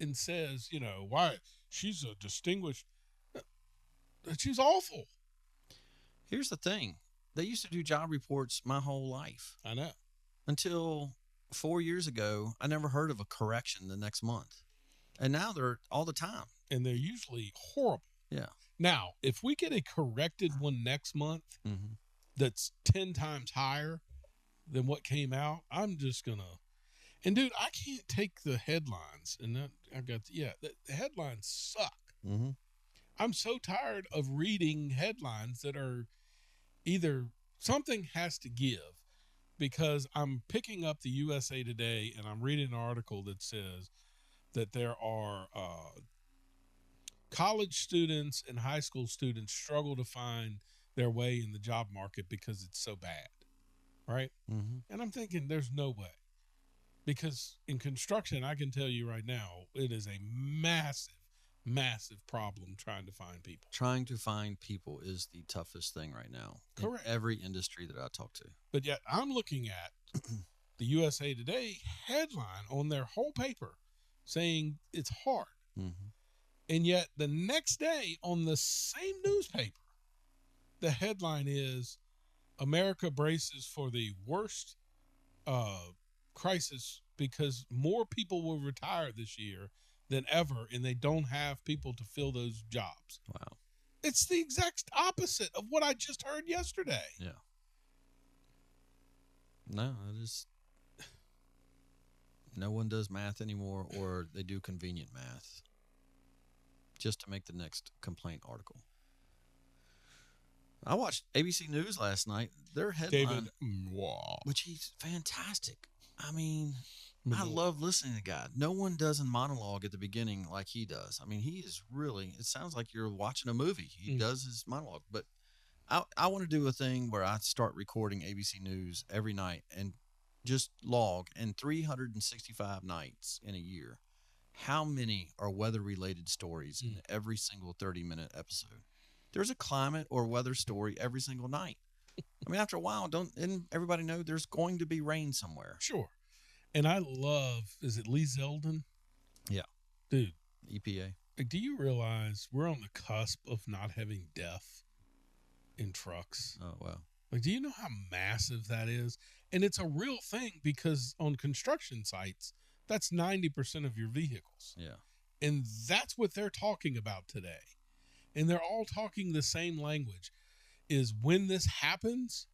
and says, why she's a distinguished. She's awful. Here's the thing. They used to do job reports my whole life. I know. Until 4 years ago, I never heard of a correction the next month. And now they're all the time. And they're usually horrible. Yeah. Now, if we get a corrected one next month Mm-hmm. that's 10 times higher than what came out, I'm just going to. And, dude, I can't take the headlines. And the headlines suck. Mm-hmm. I'm so tired of reading headlines that are either something has to give, because I'm picking up the USA Today and I'm reading an article that says that there are college students and high school students struggle to find their way in the job market because it's so bad, right? Mm-hmm. And I'm thinking there's no way, because in construction, I can tell you right now, it is a massive, massive problem trying to find people. Trying to find people is the toughest thing right now. Correct. In every industry that I talk to. But yet I'm looking at the USA Today headline on their whole paper saying it's hard. Mm-hmm. And yet the next day on the same newspaper, the headline is America braces for the worst crisis because more people will retire this year than ever, and they don't have people to fill those jobs. Wow. It's the exact opposite of what I just heard yesterday. Yeah. No, it is. No one does math anymore, or they do convenient math just to make the next complaint article. I watched ABC News last night. Their headline, David Moore. which he's fantastic. I mean, I love listening to the guy. No one does a monologue at the beginning like he does. I mean, he is really, it sounds like you're watching a movie. He does his monologue. But I want to do a thing where I start recording ABC News every night and just log in 365 nights in a year. How many are weather-related stories in every single 30-minute episode? There's a climate or weather story every single night. I mean, after a while, didn't everybody know there's going to be rain somewhere? Sure. And I love, is it Lee Zeldin? Yeah. Dude, EPA. like, do you realize we're on the cusp of not having death in trucks? Oh, wow. Like, do you know how massive that is? And it's a real thing, because on construction sites, that's 90% of your vehicles. Yeah. And that's what they're talking about today. And they're all talking the same language, is when this happens,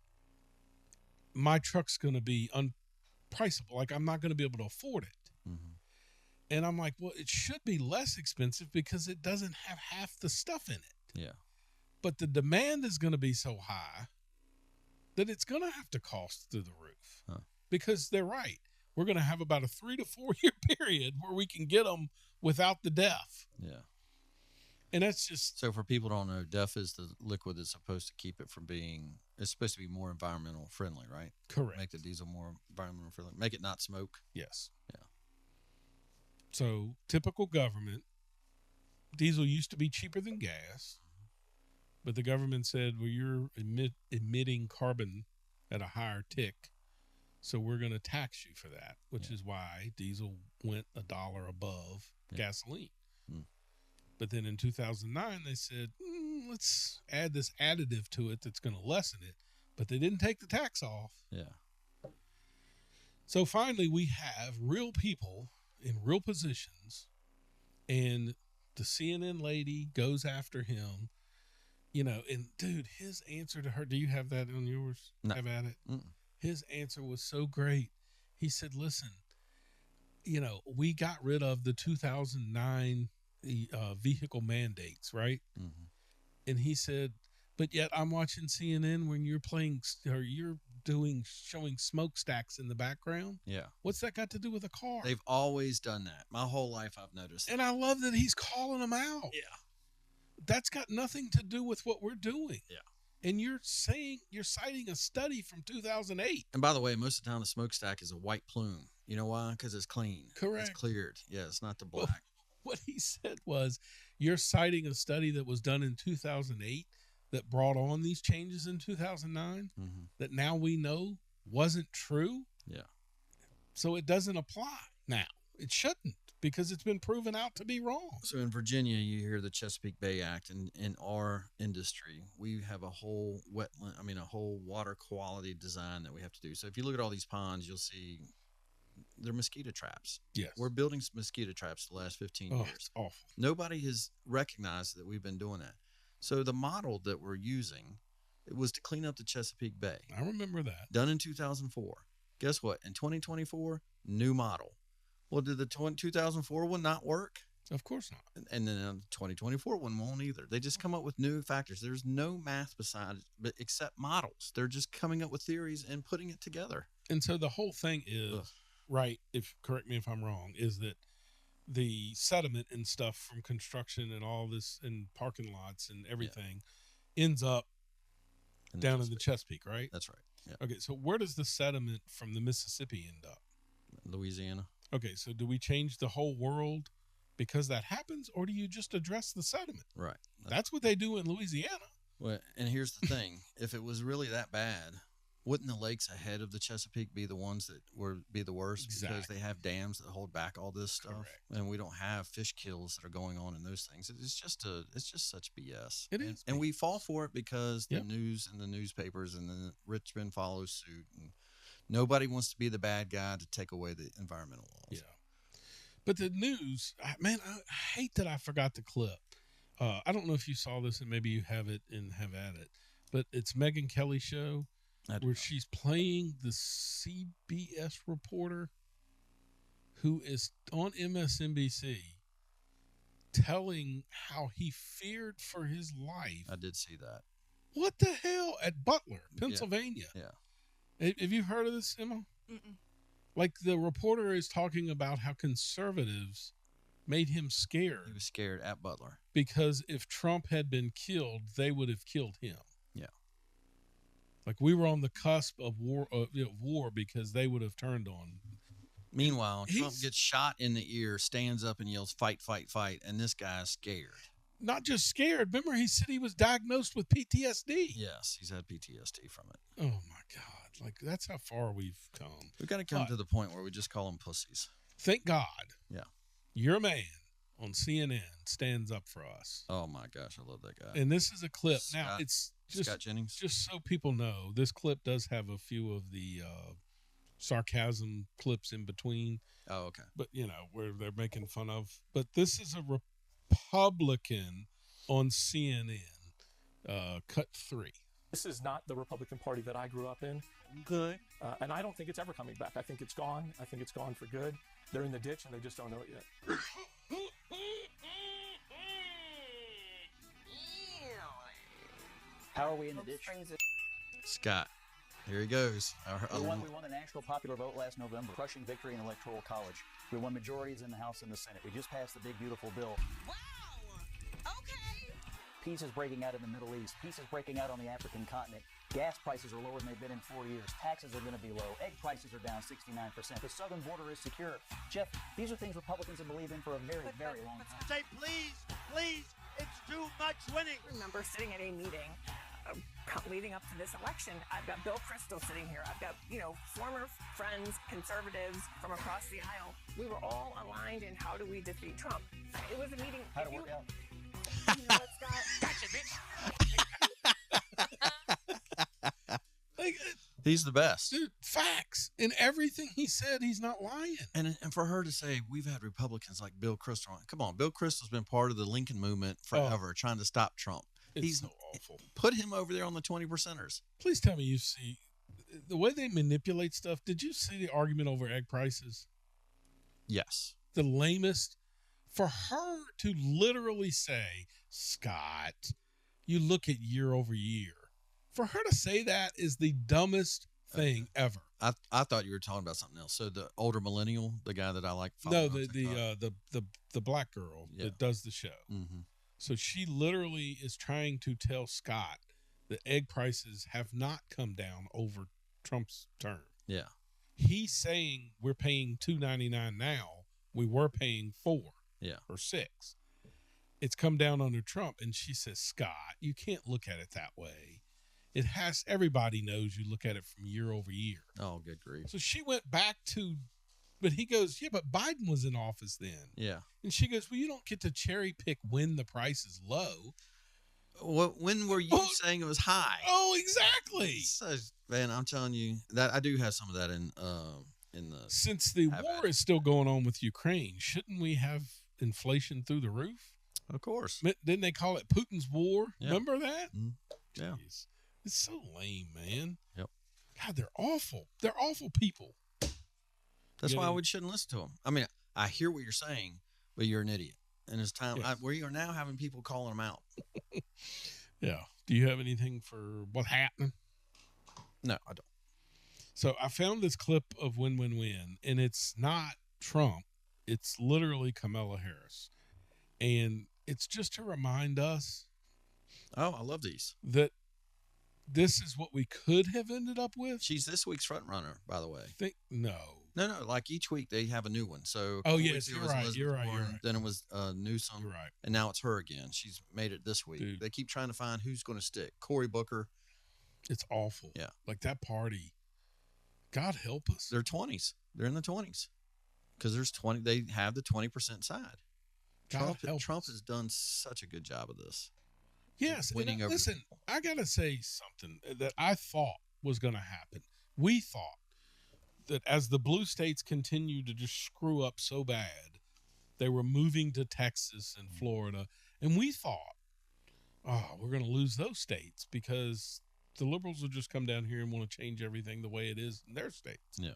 my truck's going to be unpriceable. Like, I'm not going to be able to afford it. Mm-hmm. And I'm like, well, it should be less expensive because it doesn't have half the stuff in it. Yeah. But the demand is going to be so high that it's going to have to cost through the roof. Huh. Because they're right. We're going to have about a 3 to 4 year period where we can get them without the DEF. Yeah. And that's just... So for people who don't know, DEF is the liquid that's supposed to keep it from being, it's supposed to be more environmental friendly, right? Correct. Make the diesel more environmental friendly. Make it not smoke. Yes. Yeah. So typical government, diesel used to be cheaper than gas, but the government said, well, you're emitting carbon at a higher tick, so we're going to tax you for that, which is why diesel went $1 above gasoline. Mm. But then in 2009, they said, let's add this additive to it that's going to lessen it. But they didn't take the tax off. Yeah. So finally, we have real people in real positions, and the CNN lady goes after him, you know, and dude, his answer to her, do you have that on yours? No. Have at it? Mm-mm. His answer was so great. He said, listen, you know, we got rid of the 2009 vehicle mandates, right? Mm-hmm. And he said, but yet I'm watching CNN when you're playing, or you're showing smokestacks in the background. Yeah. What's that got to do with a car? They've always done that. My whole life I've noticed that. And I love that he's calling them out. Yeah. That's got nothing to do with what we're doing. Yeah. And you're citing a study from 2008. And by the way, most of the time the smokestack is a white plume. You know why? Because it's clean. Correct. It's cleared. Yeah, it's not the black. Well, what he said was, you're citing a study that was done in 2008 that brought on these changes in 2009 that now we know wasn't true. Yeah. So it doesn't apply now. It shouldn't. because it's been proven out to be wrong. So in Virginia, you hear the Chesapeake Bay Act, and in our industry, we have a whole a whole water quality design that we have to do. So if you look at all these ponds, you'll see they're mosquito traps. Yes. We're building mosquito traps the last 15 years. It's awful. Nobody has recognized that we've been doing that. So the model that we're using, it was to clean up the Chesapeake Bay. I remember that. Done in 2004. Guess what? In 2024, new model. Well, did the 2004 one not work? Of course not. And then the 2024 one won't either. They just come up with new factors. There's no math except models. They're just coming up with theories and putting it together. And so the whole thing is, right, correct me if I'm wrong, is that the sediment and stuff from construction and all this and parking lots and everything ends up down in the Chesapeake, right? That's right. Yeah. Okay, so where does the sediment from the Mississippi end up? Louisiana. Okay, so do we change the whole world because that happens, or do you just address the sediment? Right. That's what they do in Louisiana. Well, and here's the thing. If it was really that bad, wouldn't the lakes ahead of the Chesapeake be the ones that would be the worst? Exactly. Because they have dams that hold back all this stuff. Correct. And we don't have fish kills that are going on in those things. It's just such BS. It is. And we fall for it because Yep. the news and the newspapers and the Richmond follows suit. And nobody wants to be the bad guy to take away the environmental laws. Yeah. But the news, man, I hate that I forgot the clip. I don't know if you saw this, and maybe you have it and have at it, but it's Megyn Kelly's show where she's playing the CBS reporter who is on MSNBC telling how he feared for his life. I did see that. What the hell? At Butler, Pennsylvania. Yeah. Have you heard of this, Emma? Mm-mm. Like, the reporter is talking about how conservatives made him scared. He was scared at Butler. Because if Trump had been killed, they would have killed him. Yeah. Like, we were on the cusp of war because they would have turned on. Meanwhile, Trump gets shot in the ear, stands up and yells, "Fight, fight, fight," and this guy's scared. Not just scared. Remember, he said he was diagnosed with PTSD. Yes, he's had PTSD from it. Oh, my God. Like, that's how far we've come. We've got to come to the point where we just call them pussies. Thank God. Yeah. Your man on CNN stands up for us. Oh, my gosh. I love that guy. And this is a clip. Now, it's Scott Jennings. Just so people know, this clip does have a few of the sarcasm clips in between. Oh, okay. But, where they're making fun of. But this is a Republican on CNN, cut 3. This is not the Republican Party that I grew up in. Okay. And I don't think it's ever coming back. I think it's gone. I think it's gone for good. They're in the ditch and they just don't know it yet. How are we in the ditch? Scott. Here he goes. We won the national popular vote last November, crushing victory in Electoral College. We won majorities in the House and the Senate. We just passed the big, beautiful bill. Wow! Okay! Peace is breaking out in the Middle East. Peace is breaking out on the African continent. Gas prices are lower than they've been in 4 years. Taxes are going to be low. Egg prices are down 69%. The southern border is secure. Jeff, these are things Republicans have believed in for a very, very long time. Say, please, it's too much winning. I remember sitting at a meeting leading up to this election. I've got Bill Kristol sitting here. I've got, former friends, conservatives from across the aisle. We were all aligned in how do we defeat Trump. It was a meeting. How'd it work out? You know what, Scott? Gotcha, bitch. He's the best. Dude, facts. In everything he said, he's not lying. And for her to say, we've had Republicans like Bill Kristol. Come on, Bill Kristol's been part of the Lincoln movement forever, trying to stop Trump. He's so awful. Put him over there on the 20%ers. Please tell me you see the way they manipulate stuff. Did you see the argument over egg prices? Yes. The lamest. For her to literally say, Scott, you look at year over year. For her to say that is the dumbest thing ever. I thought you were talking about something else. So the older millennial, the guy that I like. No, the black girl that does the show. Mm-hmm. So she literally is trying to tell Scott that egg prices have not come down over Trump's term. Yeah. He's saying we're paying $2.99 now. We were paying $4 or $6. It's come down under Trump. And she says, Scott, you can't look at it that way. It has, everybody knows you look at it from year over year. Oh, good grief. So she went back to But he goes, yeah, but Biden was in office then. Yeah. And she goes, well, you don't get to cherry pick when the price is low. When were you saying it was high? Oh, exactly. So, man, I'm telling you that I do have some of that in the. Since the war is still going on with Ukraine, shouldn't we have inflation through the roof? Of course. Didn't they call it Putin's war? Yeah. Remember that? Mm. Yeah. Jeez. It's so lame, man. Yep. God, they're awful. They're awful people. That's why we shouldn't listen to them. I mean, I hear what you're saying, but you're an idiot. And it's time. Yes. We are now having people calling them out. Yeah. Do you have anything for what's happening? No, I don't. So I found this clip of Win Win Win, and it's not Trump. It's literally Kamala Harris. And it's just to remind us. Oh, I love these. That this is what we could have ended up with. She's this week's front runner, by the way. No. Like each week they have a new one. So yes, you're right. You're right. Then it was Newsom. You're right. And now it's her again. She's made it this week. Dude. They keep trying to find who's going to stick. Cory Booker. It's awful. Yeah. Like that party. God help us. They're 20s. They're in the 20s. Because there's 20. They have the 20% side. Trump has done such a good job of this. Yes. Winning over. Listen, I got to say something that I thought was going to happen. We thought that as the blue states continue to just screw up so bad, they were moving to Texas and Florida. And we thought, we're going to lose those states because the liberals will just come down here and want to change everything the way it is in their states. Yeah.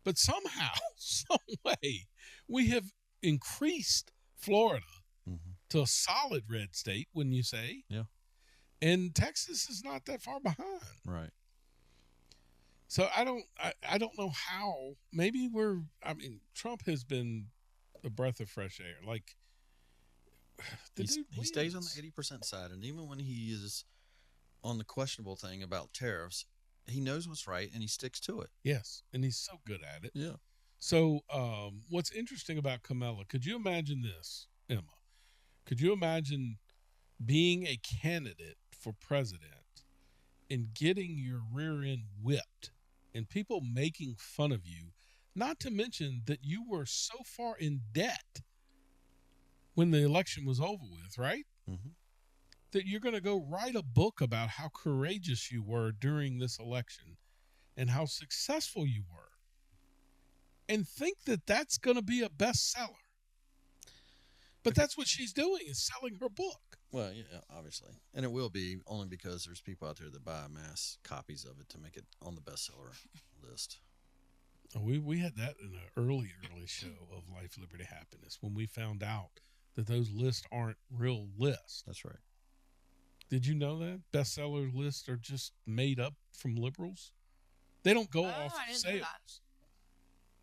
But somehow, some way, we have increased Florida to a solid red state, wouldn't you say? Yeah. And Texas is not that far behind. Right. So I don't know how. Maybe Trump has been a breath of fresh air. Like he stays on the 80% side, and even when he is on the questionable thing about tariffs, he knows what's right and he sticks to it. Yes, and he's so good at it. Yeah. So what's interesting about Kamala, could you imagine this, Emma? Could you imagine being a candidate for president and getting your rear end whipped and people making fun of you, not to mention that you were so far in debt when the election was over with, right? Mm-hmm. That you're going to go write a book about how courageous you were during this election and how successful you were, and think that that's going to be a bestseller. But that's what she's doing, is selling her book. Well, yeah, obviously. And it will be, only because there's people out there that buy mass copies of it to make it on the bestseller list. We had that in an early show of Life, Liberty, Happiness when we found out that those lists aren't real lists. That's right. Did you know that? Bestseller lists are just made up from liberals. They don't go off sales.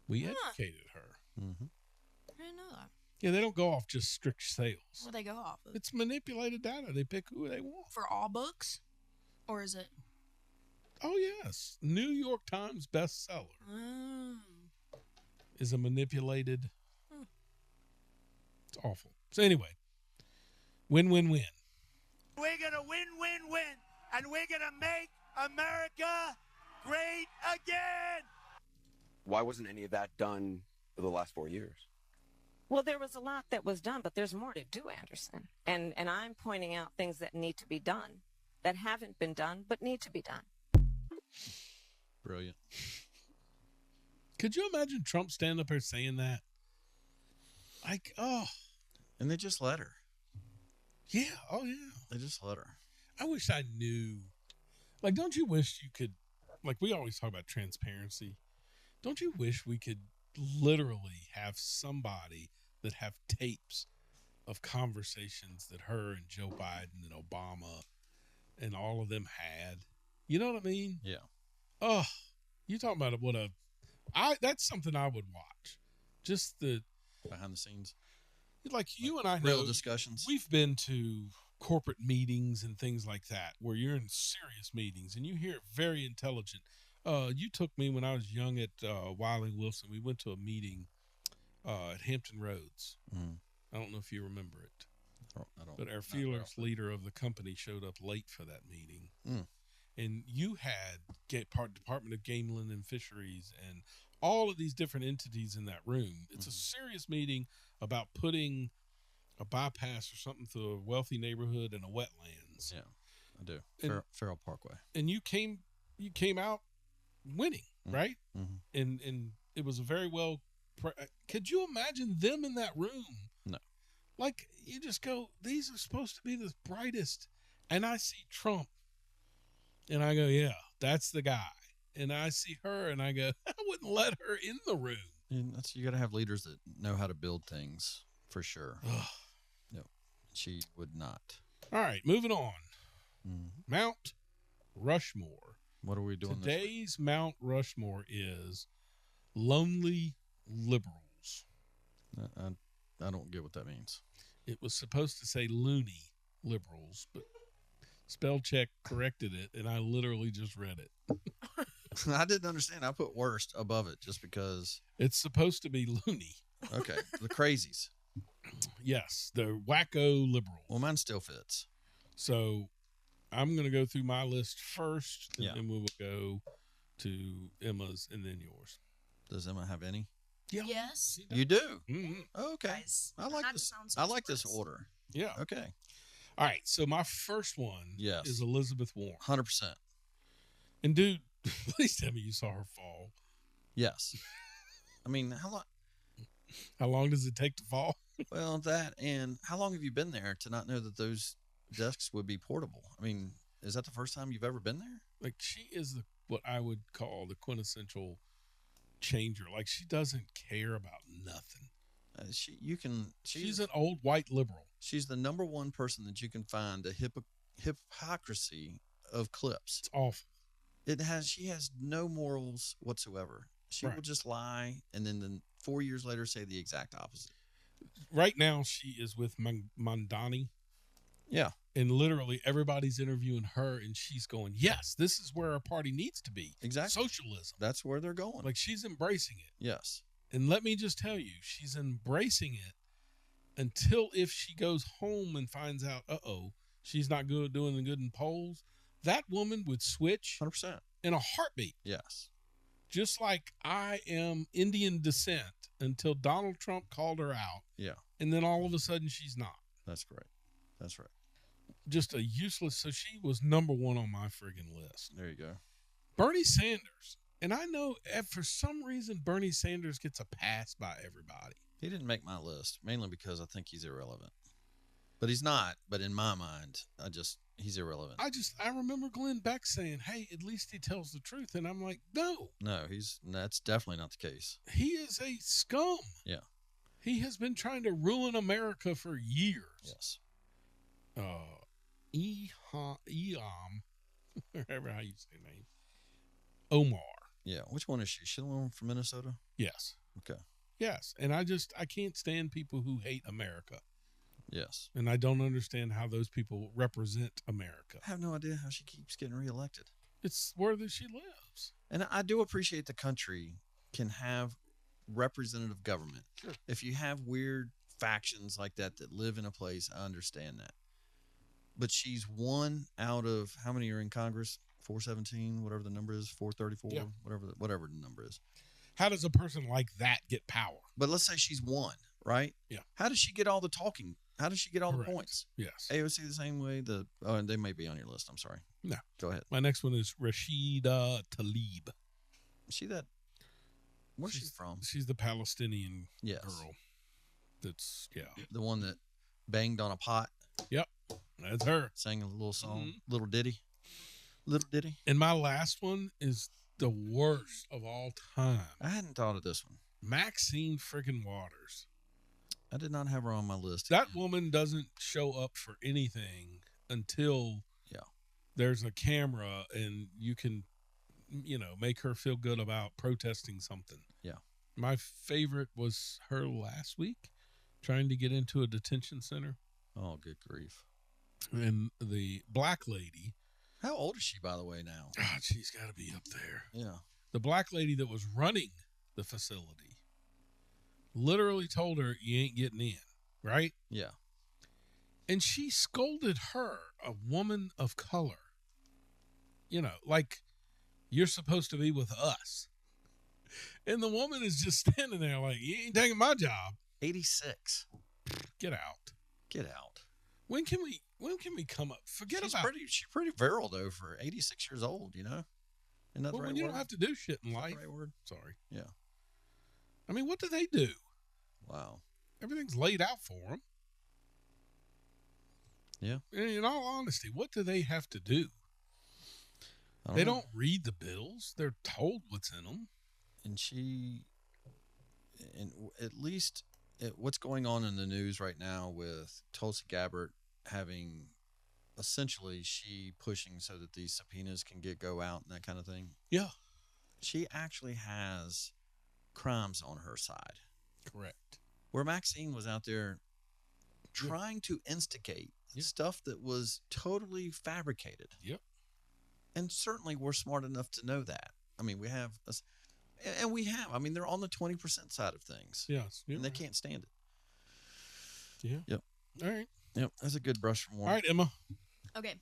We educated her. Mm-hmm. I didn't know that. Yeah, they don't go off just strict sales. What do they go off of? It's manipulated data. They pick who they want. For all books? Or is it? Oh, yes. New York Times bestseller is a manipulated. It's awful. So anyway, win-win-win. We're going to win-win-win, and we're going to make America great again. Why wasn't any of that done for the last 4 years? Well, there was a lot that was done, but there's more to do, Anderson. And I'm pointing out things that need to be done, that haven't been done, but need to be done. Brilliant. Could you imagine Trump standing up here saying that? Like, And they just let her. Yeah, oh yeah. They just let her. I wish I knew. Like, don't you wish you could, like we always talk about transparency. Don't you wish we could literally have somebody that have tapes of conversations that her and Joe Biden and Obama and all of them had? You know what I mean? Yeah. Oh, you talking about that's something I would watch. Just the behind the scenes. Like you and I know, real discussions. We've been to corporate meetings and things like that where you're in serious meetings and you hear very intelligent. You took me when I was young at Wiley Wilson. We went to a meeting at Hampton Roads. Mm. I don't know if you remember it. I don't. But our fearless leader of the company showed up late for that meeting. Mm. And you had Department of Gameland and Fisheries and all of these different entities in that room. It's a serious meeting about putting a bypass or something through a wealthy neighborhood and a wetlands. Yeah, I do. And- Farrell Parkway. And you came out winning, right? Mm-hmm. And it was a very well. Could you imagine them in that room? No. Like, you just go, these are supposed to be the brightest. And I see Trump, and I go, yeah, that's the guy. And I see her, and I go, I wouldn't let her in the room. And you got to have leaders that know how to build things for sure. No, she would not. All right, moving on. Mm-hmm. Mount Rushmore. What are we doing? Today's Mount Rushmore is lonely liberals. I don't get what that means. It was supposed to say loony liberals, but spell check corrected it, and I literally just read it. I didn't understand. I put worst above it just because. It's supposed to be loony. Okay, the crazies. Yes, the wacko liberals. Well, mine still fits. So I'm going to go through my list first, and Yeah. then we will go to Emma's and then yours. Does Emma have any? Yeah. Yes. You do? Mm-hmm. Okay. Guys, I like not to this. sound so I like this express. order. Yeah. Okay. All right. So my first one Yes. is Elizabeth Warren. 100%. And dude, please tell me you saw her fall. Yes. I mean, how long? How long does it take to fall? Well, that and how long have you been there to not know that those desks would be portable? I mean, is that the first time you've ever been there? Like, she is what I would call the quintessential changer. Like, she doesn't care about nothing. She's an old white liberal. She's the number one person that you can find a hypocrisy of clips. It's awful. She has no morals whatsoever. She will just lie and then 4 years later say the exact opposite. Right now, she is with Mandani. Yeah. And literally everybody's interviewing her, and she's going, yes, this is where our party needs to be. Exactly. Socialism. That's where they're going. Like, she's embracing it. Yes. And let me just tell you, she's embracing it until if she goes home and finds out, she's not doing good in polls, that woman would switch 100% in a heartbeat. Yes. Just like I am Indian descent until Donald Trump called her out. Yeah. And then all of a sudden she's not. That's correct. That's right. Just a useless. So she was number one on my friggin' list. There you go. Bernie Sanders. And I know for some reason Bernie Sanders gets a pass by everybody. He didn't make my list, mainly because I think he's irrelevant. But he's not. But in my mind, he's irrelevant. I remember Glenn Beck saying, hey, at least he tells the truth. And I'm like, no. No, that's definitely not the case. He is a scum. Yeah. He has been trying to ruin America for years. Yes. Eam, whatever how you say the name. Omar. Yeah. Which one is she? She the one from Minnesota? Yes. Okay. Yes. And I can't stand people who hate America. Yes. And I don't understand how those people represent America. I have no idea how she keeps getting reelected. It's where she lives. And I do appreciate the country can have representative government. Sure. If you have weird factions like that live in a place, I understand that. But she's one out of how many are in Congress? 417, whatever the number is, 434, yeah. whatever the number is. How does a person like that get power? But let's say she's one, right? Yeah. How does she get all the talking? How does she get all Correct. the points? Yes. AOC the same way. And they may be on your list. I'm sorry. No. Go ahead. My next one is Rashida Tlaib. Is she that? Where's she from? She's the Palestinian yes. girl. That's, the one that banged on a pot. Yep. That's her. Sang a little song, little ditty. And my last one is the worst of all time. I hadn't thought of this one. Maxine friggin' Waters. I did not have her on my list. That woman doesn't show up for anything until there's a camera and you can, make her feel good about protesting something. Yeah. My favorite was her last week trying to get into a detention center. Oh, good grief. And the black lady. How old is she, by the way, now? God, she's got to be up there. Yeah. The black lady that was running the facility literally told her, you ain't getting in, right? Yeah. And she scolded her, a woman of color. Like, you're supposed to be with us. And the woman is just standing there like, you ain't taking my job. 86. Get out. Get out. When can we come up? She's pretty virile though for 86 years old, you know? Isn't that the right you word? don't have to do shit in life. The right word? Sorry. Yeah. I mean, what do they do? Wow. Everything's laid out for them. Yeah. In all honesty, what do they have to do? They don't read the bills. They're told what's in them. And at least what's going on in the news right now with Tulsi Gabbard having essentially she pushing so that these subpoenas can go out and that kind of thing. Yeah. She actually has crimes on her side. Correct. Where Maxine was out there trying to instigate stuff that was totally fabricated. Yep. And certainly we're smart enough to know that. I mean, we have. I mean, they're on the 20% side of things. Yes. And they can't stand it. Yeah. Yep. All right. Yep. That's a good brush from one. All right, Emma. Okay.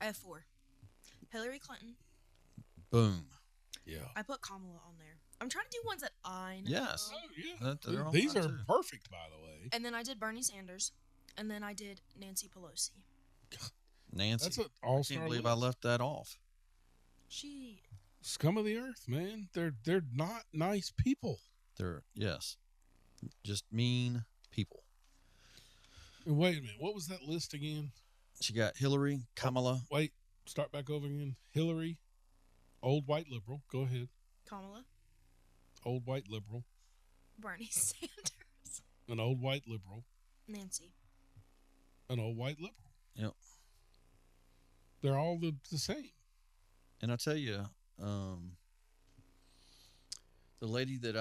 I have 4. Hillary Clinton. Boom. Yeah. I put Kamala on there. I'm trying to do ones that I know. Yes. Oh, yeah. These are perfect, by the way. And then I did Bernie Sanders. And then I did Nancy Pelosi. Nancy. That's an all-star I can't believe list. I left that off. She. Scum of the earth, man. They're not nice people. They're, yes. Just mean people. And wait a minute. What was that list again? She got Hillary, Kamala. Wait. Start back over again. Hillary, old white liberal. Go ahead. Kamala. Old white liberal. Bernie Sanders. An old white liberal. Nancy. An old white liberal. Yep. They're all the same. And I'll tell you, the lady that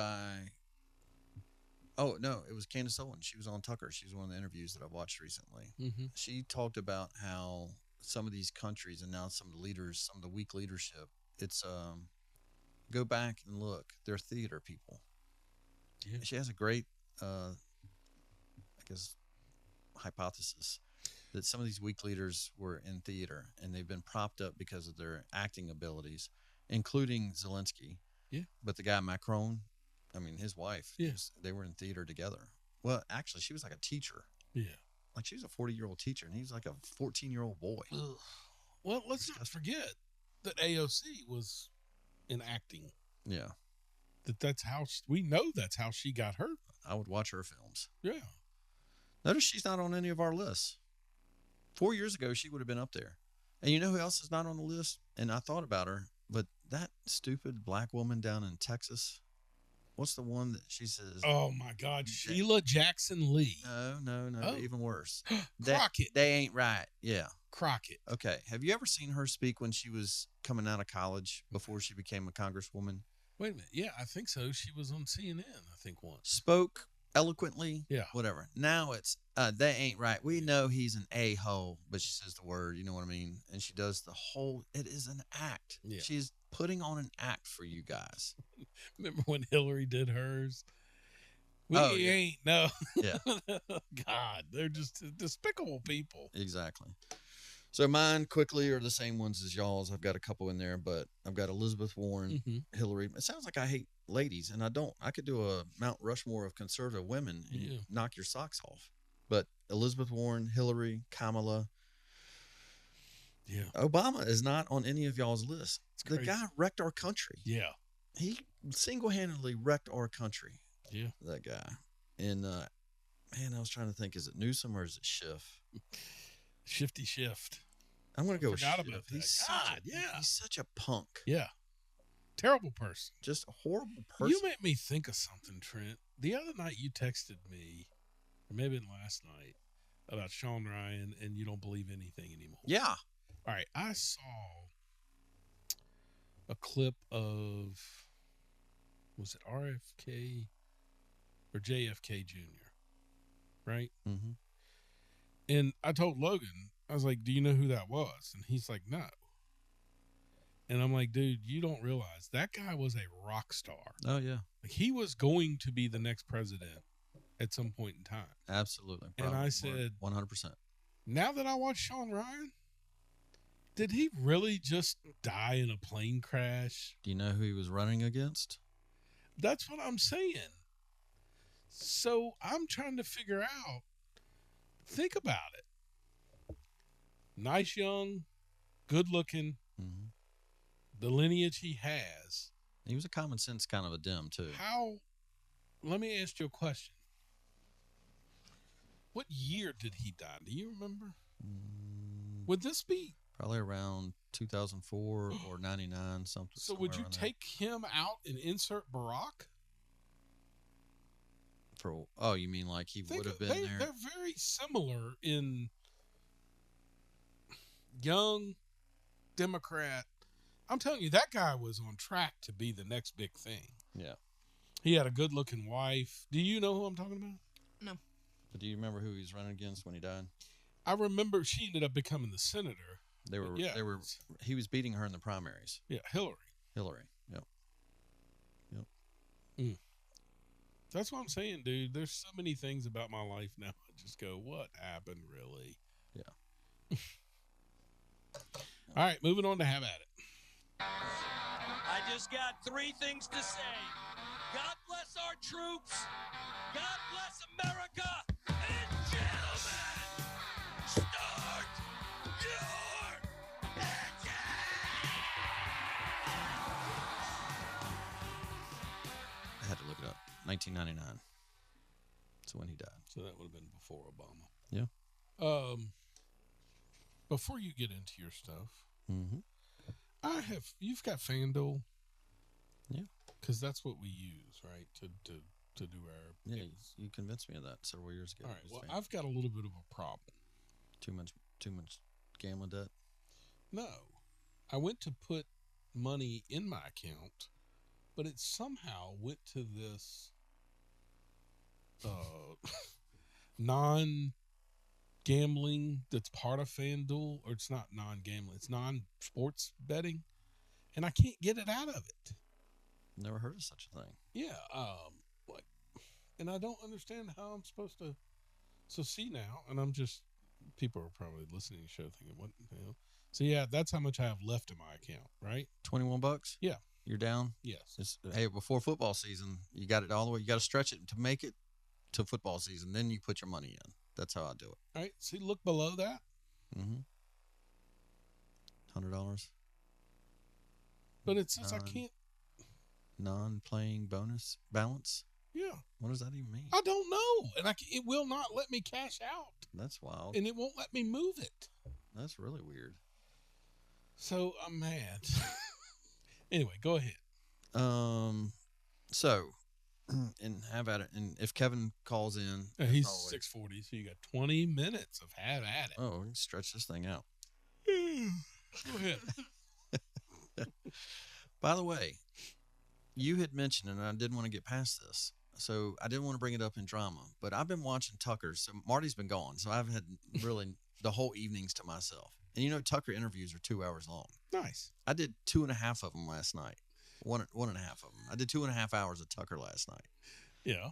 it was Candace Owens. She was on Tucker. She was one of the interviews that I watched recently. Mm-hmm. She talked about how some of these countries and now some of the leaders, some of the weak leadership, it's go back and look. They're theater people. Yeah. She has a great, I guess, hypothesis that some of these weak leaders were in theater and they've been propped up because of their acting abilities, including Zelensky. Yeah. But the guy Macron, I mean, his wife, yes, they were in theater together. Well, actually, she was like a teacher. Yeah. Like she was a 40-year-old teacher and he was like a 14-year-old boy. Ugh. Well, let's not forget that AOC was in acting. Yeah. That's how we know that's how she got hurt. I would watch her films. Yeah. Notice she's not on any of our lists. 4 years ago, she would have been up there. And you know who else is not on the list? And I thought about her, but that stupid black woman down in Texas. What's the one that she says? Oh, my God. Sheila Jackson Lee. No. Oh. Even worse. Crockett. They ain't right. Yeah. Crockett. Okay. Have you ever seen her speak when she was coming out of college before she became a congresswoman? Wait a minute. Yeah, I think so. She was on CNN, I think, once. Spoke eloquently. Yeah. Whatever. Now it's, they ain't right. We know he's an a-hole, but she says the word, you know what I mean? And she does the whole, it is an act. Yeah. She's putting on an act for you guys. Remember when Hillary did hers? Yeah. Ain't, no. Yeah. God, they're just despicable people. Exactly. So mine quickly are the same ones as y'all's. I've got a couple in there, but I've got Elizabeth Warren, Hillary. It sounds like I hate ladies, and I don't. I could do a Mount Rushmore of conservative women and knock your socks off. But Elizabeth Warren, Hillary, Kamala. Yeah. Obama is not on any of y'all's lists. The guy wrecked our country. Yeah. He single-handedly wrecked our country. Yeah. That guy. And, man, I was trying to think, is it Newsom or is it Schiff? Shifty Shift. I'm going to go with Forgot Schiff. about that. He's such a punk. Yeah. Terrible person. Just a horrible person. You made me think of something, Trent. The other night you texted me, or maybe last night, about Sean Ryan and you don't believe anything anymore. Yeah. All right. I saw a clip of, was it RFK or JFK Jr., right? Mm-hmm. And I told Logan, I was like, do you know who that was? And he's like, no. And I'm like, dude, you don't realize that guy was a rock star. Oh, yeah. Like, he was going to be the next president at some point in time. Absolutely. And I said, 100%. Now that I watch Sean Ryan, did he really just die in a plane crash? Do you know who he was running against? That's what I'm saying. So I'm trying to figure out, think about it. Nice, young, good looking, the lineage he has. He was a common sense kind of a dim, too. Let me ask you a question. What year did he die? Do you remember? Would this be? Probably around 2004 or 99, something. So would you take him out and insert Barack? You mean like he would have been there? They're very similar in young Democrat. I'm telling you, that guy was on track to be the next big thing. Yeah. He had a good-looking wife. Do you know who I'm talking about? No. But do you remember who he was running against when he died? I remember she ended up becoming the senator. He was beating her in the primaries. Yeah, Hillary. Yep. That's what I'm saying, dude. There's so many things about my life now. I just go, what happened, really? Yeah. All right, moving on to have at it. I just got 3 things to say. God bless our troops. God bless America. And gentlemen, start your engine. I had to look it up. 1999. That's when he died. So that would have been before Obama. Yeah. Before you get into your stuff, Mm-hmm. You've got FanDuel. Yeah. Because that's what we use, right? To do our. Yeah, you convinced me of that several years ago. All right. Well, I've got a little bit of a problem. Too much gambling debt? No. I went to put money in my account, but it somehow went to this non-gambling that's part of FanDuel, or it's not non-gambling, it's non-sports betting, and I can't get it out of it. Never heard of such a thing. Yeah, and I don't understand how I'm supposed to. So see now, and I'm just, people are probably listening to the show thinking, what, So yeah, that's how much I have left in my account, right? $21? Yeah. You're down? Yes. Hey, before football season, you got it all the way. You got to stretch it to make it to football season. Then you put your money in. That's how I do it. All right. See, look below that. Mm-hmm. $100. But it says I can't. Non-playing bonus balance? Yeah. What does that even mean? I don't know. And it will not let me cash out. That's wild. And it won't let me move it. That's really weird. So I'm mad. Anyway, go ahead. So, and have at it. And if Kevin calls in, he's 6:40, so you got 20 minutes of have at it. Oh, we can stretch this thing out. Go ahead. By the way, you had mentioned, and I didn't want to get past this, so I didn't want to bring it up in drama, but I've been watching Tucker. So Marty's been gone, so I've had really the whole evenings to myself. And Tucker interviews are 2 hours long. Nice. I did 2.5 of them last night. One and a half of them. I did 2.5 hours of Tucker last night. Yeah.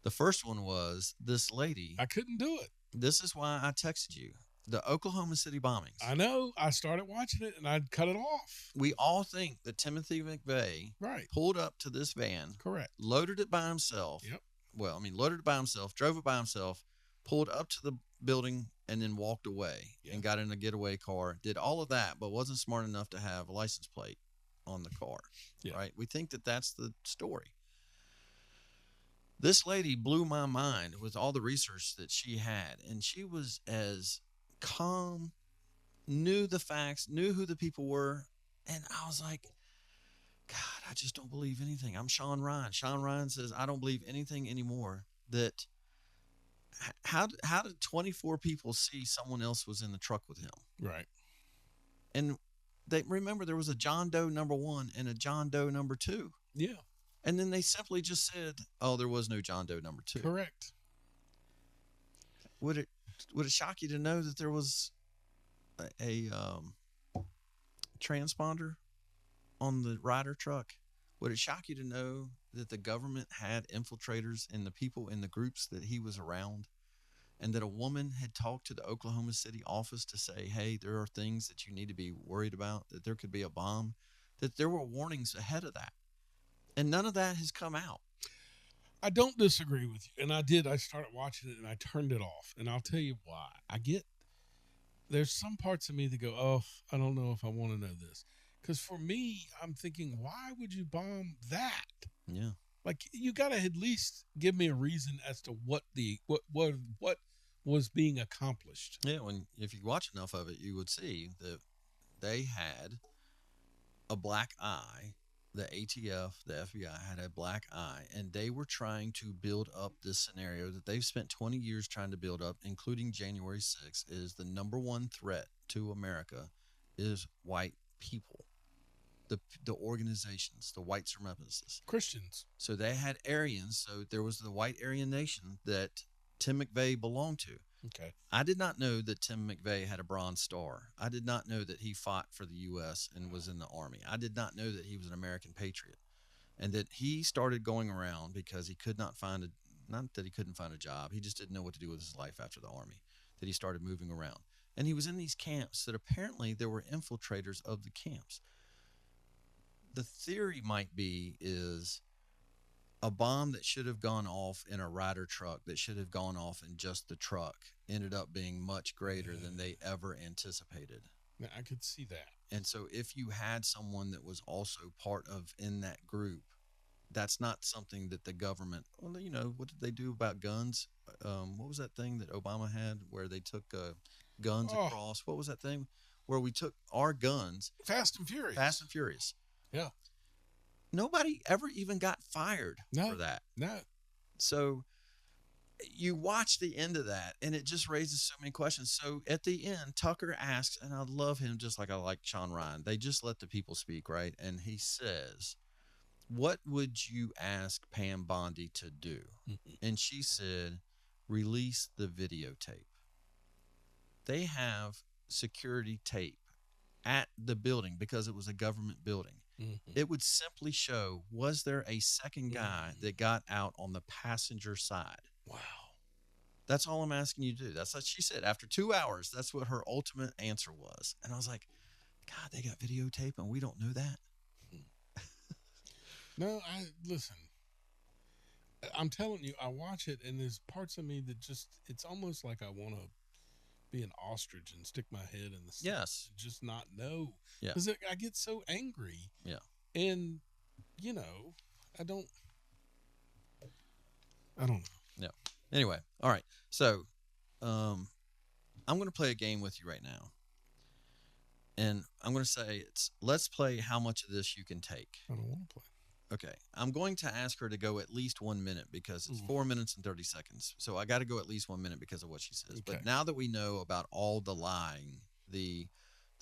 The first one was this lady. I couldn't do it. This is why I texted you. The Oklahoma City bombings. I know. I started watching it and I'd cut it off. We all think that Timothy McVeigh pulled up to this van. Correct. Loaded it by himself. Yep. Well, loaded it by himself, drove it by himself, pulled up to the building, and then walked away and got in a getaway car. Did all of that, but wasn't smart enough to have a license plate on the car. Yeah. Right? We think that that's the story. This lady blew my mind with all the research that she had, and she was as calm, knew the facts, knew who the people were, and I was like, God, I just don't believe anything. I'm Sean Ryan. Sean Ryan says, I don't believe anything anymore. That how did 24 people see someone else was in the truck with him? Right. And they remember there was a John Doe number 1 and a John Doe number 2. Yeah. And then they simply just said, oh, there was no John Doe number 2. Correct. Would it shock you to know that there was a transponder on the Ryder truck? Would it shock you to know that the government had infiltrators in the people in the groups that he was around, and that a woman had talked to the Oklahoma City office to say, hey, there are things that you need to be worried about, that there could be a bomb, that there were warnings ahead of that? And none of that has come out. I don't disagree with you. And I started watching it and I turned it off. And I'll tell you why. There's some parts of me that go, oh, I don't know if I want to know this. Because for me, I'm thinking, why would you bomb that? Yeah. Like, you got to at least give me a reason as to what was being accomplished. Yeah, if you watch enough of it, you would see that they had a black eye. The ATF, the FBI had a black eye, and they were trying to build up this scenario that they've spent 20 years trying to build up, including January 6th, is the number one threat to America is white people, the organizations, the white supremacists. Christians. So they had Aryans. So there was the white Aryan nation that Tim McVeigh belonged to. Okay. I did not know that Tim McVeigh had a Bronze Star. I did not know that he fought for the U.S. and was in the Army. I did not know that he was an American patriot, and that he started going around because he could not find not that he couldn't find a job. He just didn't know what to do with his life after the Army, that he started moving around. And he was in these camps that apparently there were infiltrators of the camps. The theory might be is a bomb that should have gone off in a Ryder truck, that should have gone off in just the truck, ended up being much greater than they ever anticipated. Yeah, I could see that. And so if you had someone that was also part of in that group, that's not something that the government, well, you know, what did they do about guns? What was that thing that Obama had where they took guns across? What was that thing where we took our guns? Fast and Furious. Fast and Furious. Yeah. Nobody ever even got fired for that. No. So you watch the end of that, and it just raises so many questions. So at the end, Tucker asks, and I love him just like I like Sean Ryan. They just let the people speak, right? And he says, what would you ask Pam Bondi to do? And she said, release the videotape. They have security tape at the building because it was a government building. It would simply show, was there a second guy that got out on the passenger side? Wow. That's all I'm asking you to do. That's what she said. After 2 hours, that's what her ultimate answer was. And I was like, God, they got videotape and we don't know that? No, listen. I'm telling you, I watch it and there's parts of me that just, it's almost like I want to be an ostrich and stick my head in the sand. Yes. Just not know. Yeah. Because I get so angry. Yeah. And, you know, I don't know. Yeah. Anyway, all right. So, I'm going to play a game with you right now. And I'm going to say let's play how much of this you can take. I don't want to play. Okay. I'm going to ask her to go at least 1 minute because it's 4 minutes and 30 seconds. So I got to go at least 1 minute because of what she says. Okay. But now that we know about all the lying, the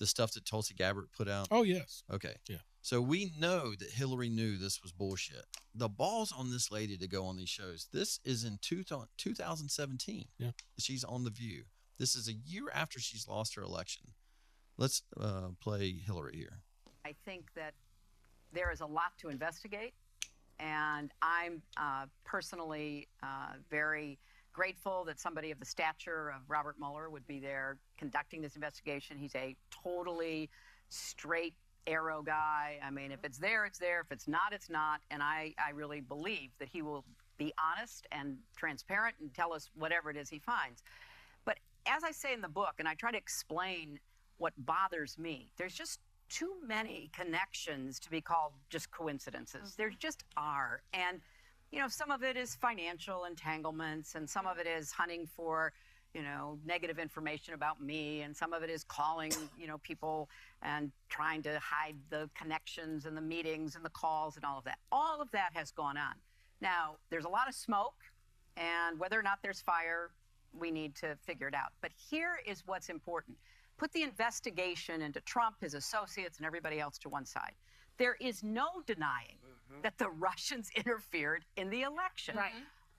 stuff that Tulsi Gabbard put out. Oh, yes. Okay. Yeah. So we know that Hillary knew this was bullshit. The ball's on this lady to go on these shows. This is in 2017. Yeah. She's on The View. This is a year after she's lost her election. Let's play Hillary here. I think that there is a lot to investigate, and I'm personally very grateful that somebody of the stature of Robert Mueller would be there conducting this investigation. He's a totally straight arrow guy. I mean, if it's there, it's there. If it's not, it's not. And I really believe that he will be honest and transparent and tell us whatever it is he finds. But as I say in the book, and I try to explain what bothers me, there's just too many connections to be called just coincidences. There just are. And, you know, some of it is financial entanglements, and some of it is hunting for, you know, negative information about me, and some of it is calling, you know, people and trying to hide the connections and the meetings and the calls and all of that. All of that has gone on. Now, there's a lot of smoke, and whether or not there's fire, we need to figure it out. But here is what's important. Put the investigation into Trump, his associates, and everybody else to one side. There is no denying that the Russians interfered in the election. Right.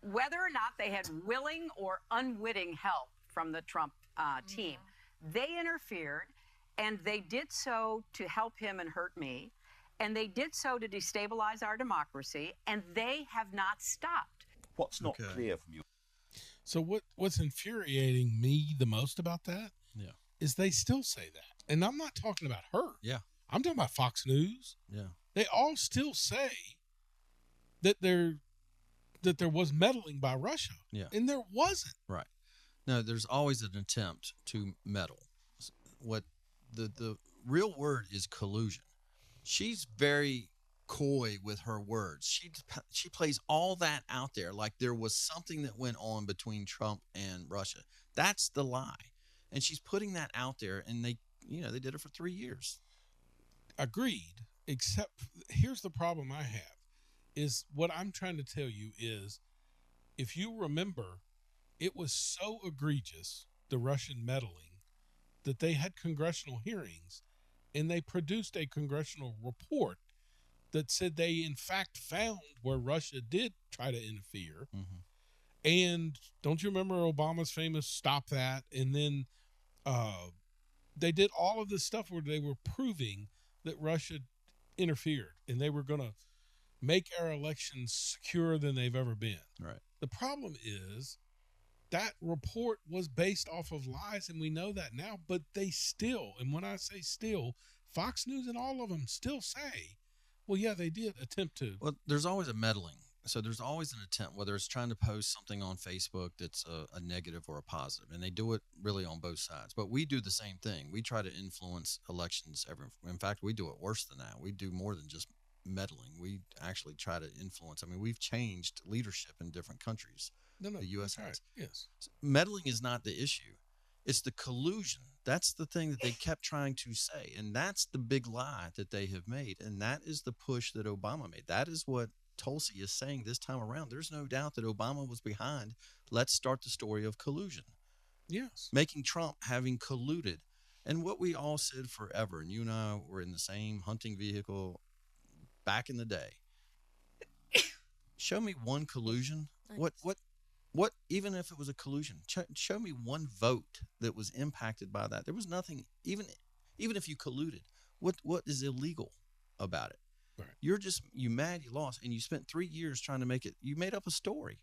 Whether or not they had willing or unwitting help from the Trump team, they interfered, and they did so to help him and hurt me, and they did so to destabilize our democracy, and they have not stopped. What's not clear from you? So what's infuriating me the most about that is they still say that. And I'm not talking about her. Yeah. I'm talking about Fox News. Yeah. They all still say that there was meddling by Russia. Yeah. And there wasn't. Right. No, there's always an attempt to meddle. What the real word is collusion. She's very coy with her words. She plays all that out there like there was something that went on between Trump and Russia. That's the lie. And she's putting that out there, and they did it for 3 years. Agreed. Except here's the problem I have is what I'm trying to tell you is, if you remember, it was so egregious, the Russian meddling, that they had congressional hearings and they produced a congressional report that said they in fact found where Russia did try to interfere. Mm-hmm. And don't you remember Obama's famous stop that? And then they did all of this stuff where they were proving that Russia interfered and they were going to make our elections secure than they've ever been. Right. The problem is that report was based off of lies, and we know that now, but they still, and when I say still, Fox News and all of them still say, well, yeah, they did attempt to. Well, there's always a meddling. So there's always an attempt, whether it's trying to post something on Facebook that's a negative or a positive, and they do it really on both sides. But we do the same thing. We try to influence elections. In fact, we do it worse than that. We do more than just meddling. We actually try to influence. I mean, we've changed leadership in different countries. No, the U.S. has. Right. Yes. Meddling is not the issue. It's the collusion. That's the thing that they kept trying to say, and that's the big lie that they have made, and that is the push that Obama made. That is what Tulsi is saying this time around. There's no doubt that Obama was behind. Let's start the story of collusion. Yes. Making Trump having colluded. And what we all said forever, and you and I were in the same hunting vehicle back in the day. Show me one collusion. What, even if it was a collusion, show me one vote that was impacted by that. There was nothing, even if you colluded, what is illegal about it? Right. You're just, you mad, you lost, and you spent 3 years trying to make it, you made up a story.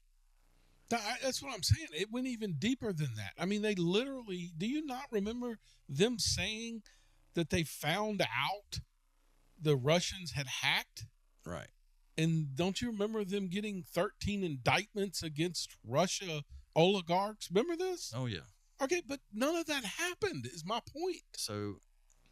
That's what I'm saying. It went even deeper than that. I mean, they literally, do you not remember them saying that they found out the Russians had hacked? Right. And don't you remember them getting 13 indictments against Russia oligarchs? Remember this? Oh, yeah. Okay, but none of that happened is my point. So,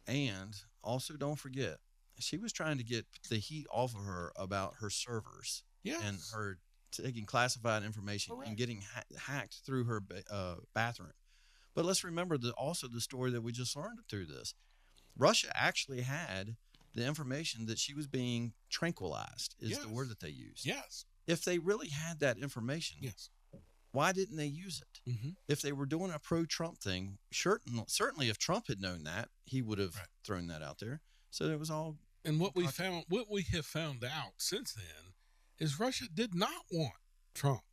and also don't forget, she was trying to get the heat off of her about her servers. Yes. And her taking classified information Correct. and getting hacked through her bathroom. But let's remember also the story that we just learned through this. Russia actually had the information that she was being tranquilized is the word that they used. Yes. If they really had that information, yes, why didn't they use it? Mm-hmm. If they were doing a pro-Trump thing, certainly if Trump had known that, he would have thrown that out there. So it was all. And what we have found out since then is Russia did not want Trump.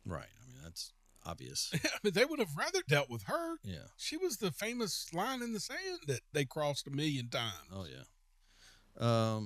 Right. I mean, that's obvious. I mean, they would have rather dealt with her. Yeah. She was the famous line in the sand that they crossed 1,000,000 times. Oh, yeah.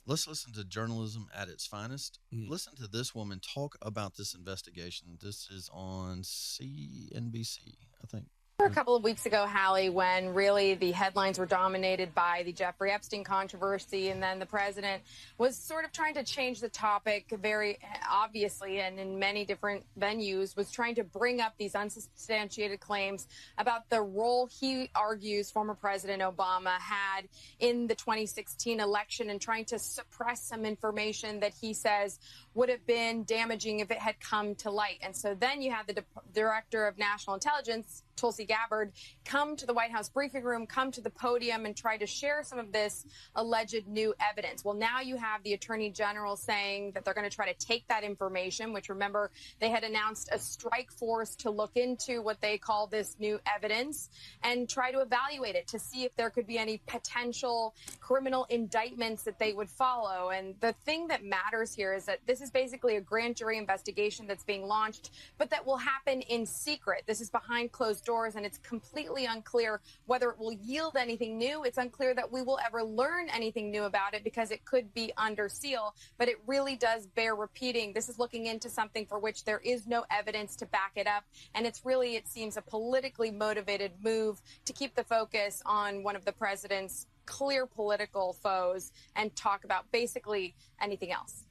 Let's listen to journalism at its finest. Listen to this woman talk about this investigation. This is on CNBC, I think. A couple of weeks ago, Hallie, when really the headlines were dominated by the Jeffrey Epstein controversy, and then the president was sort of trying to change the topic very obviously, and in many different venues, was trying to bring up these unsubstantiated claims about the role he argues former President Obama had in the 2016 election and trying to suppress some information that he says would have been damaging if it had come to light. And so then you have the Director of National Intelligence, Tulsi Gabbard, come to the White House briefing room, come to the podium and try to share some of this alleged new evidence. Well, now you have the Attorney General saying that they're going to try to take that information, which, remember, they had announced a strike force to look into what they call this new evidence and try to evaluate it to see if there could be any potential criminal indictments that they would follow. And the thing that matters here is that this is basically a grand jury investigation that's being launched, but that will happen in secret. This is behind closed doors, and it's completely unclear whether it will yield anything new. It's unclear that we will ever learn anything new about it because it could be under seal, but it really does bear repeating. This is looking into something for which there is no evidence to back it up, and it's really, it seems, a politically motivated move to keep the focus on one of the president's clear political foes and talk about basically anything else.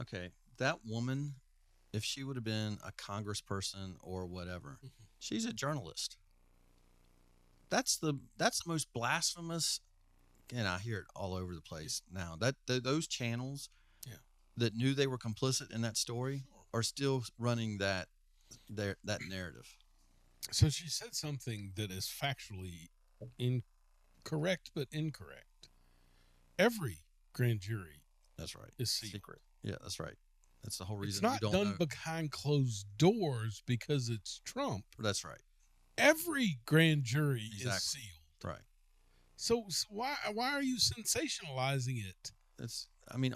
Okay, that woman, if she would have been a congressperson or whatever, she's a journalist. That's the most blasphemous, and I hear it all over the place now. Those channels that knew they were complicit in that story are still running that narrative. So she said something that is factually incorrect, but incorrect. Every grand jury, that's right, is secret. Yeah, that's right. That's the whole reason. It's not you don't done know. behind closed doors because it's Trump. That's right. Every grand jury is sealed. Right. So why are you sensationalizing it?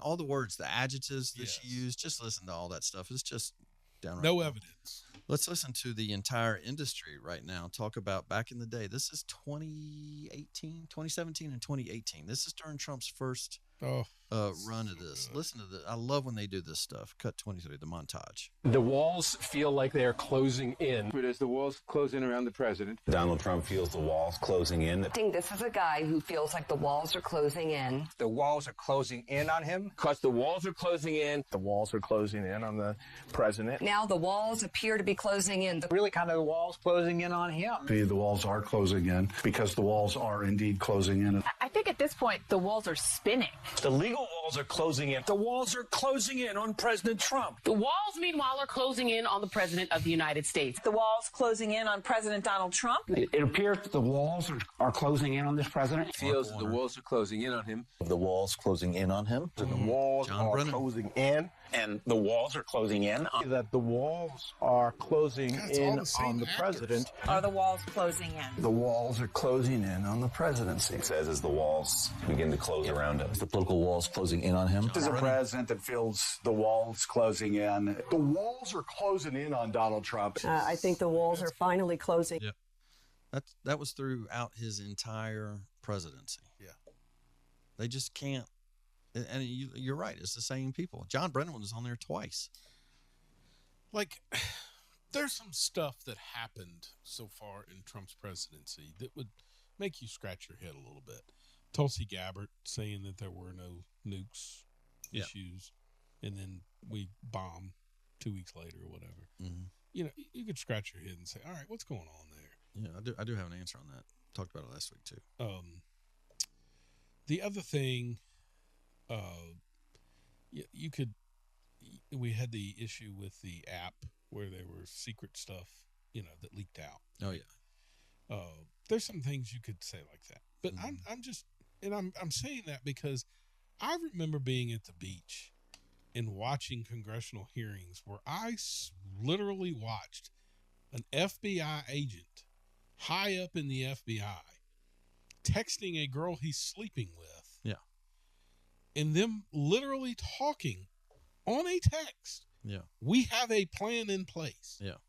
All the words, the adjectives that she used, just listen to all that stuff. It's just downright no wrong. evidence. Let's listen to the entire industry right now talk about back in the day. This is 2017 and 2018. This is during Trump's first run of this. Listen to this. I love when they do this stuff. Cut 23, the montage. The walls feel like they are closing in. But as the walls close in around the president, Donald Trump feels the walls closing in. I think this is a guy who feels like the walls are closing in. The walls are closing in on him? Because the walls are closing in. The walls are closing in on the president. Now the walls appear to be closing in. Really kind of the walls closing in on him. The walls are closing in because the walls are indeed closing in. I think at this point, the walls are spinning. The legal walls are closing in. The walls are closing in on President Trump. The walls, meanwhile, are closing in on the President of the United States. The walls closing in on President Donald Trump. It appears that the walls are closing in on this president. It feels that the walls are closing in on him. The walls closing in on him. The walls are closing in. And the walls are closing in. That the walls are closing in on the president. Are the walls closing in? The walls are closing in on the presidency. He says as the walls begin to close around him. The political walls closing in on him. This is a president that feels the walls closing in. The walls are closing in on Donald Trump. I think the walls are finally closing. Yep. That was throughout his entire presidency. Yeah. They just can't. And you're right. It's the same people. John Brennan was on there twice. Like, there's some stuff that happened so far in Trump's presidency that would make you scratch your head a little bit. Tulsi Gabbard saying that there were no nukes issues, and then we bomb 2 weeks later or whatever. Mm-hmm. You could scratch your head and say, all right, what's going on there? Yeah, I do have an answer on that. Talked about it last week, too. The other thing... we had the issue with the app where there were secret stuff, that leaked out. Oh yeah. There's some things you could say like that, but I'm saying that because I remember being at the beach and watching congressional hearings where I literally watched an FBI agent high up in the FBI texting a girl he's sleeping with. Yeah. And them literally talking on a text. Yeah. We have a plan in place. Yeah.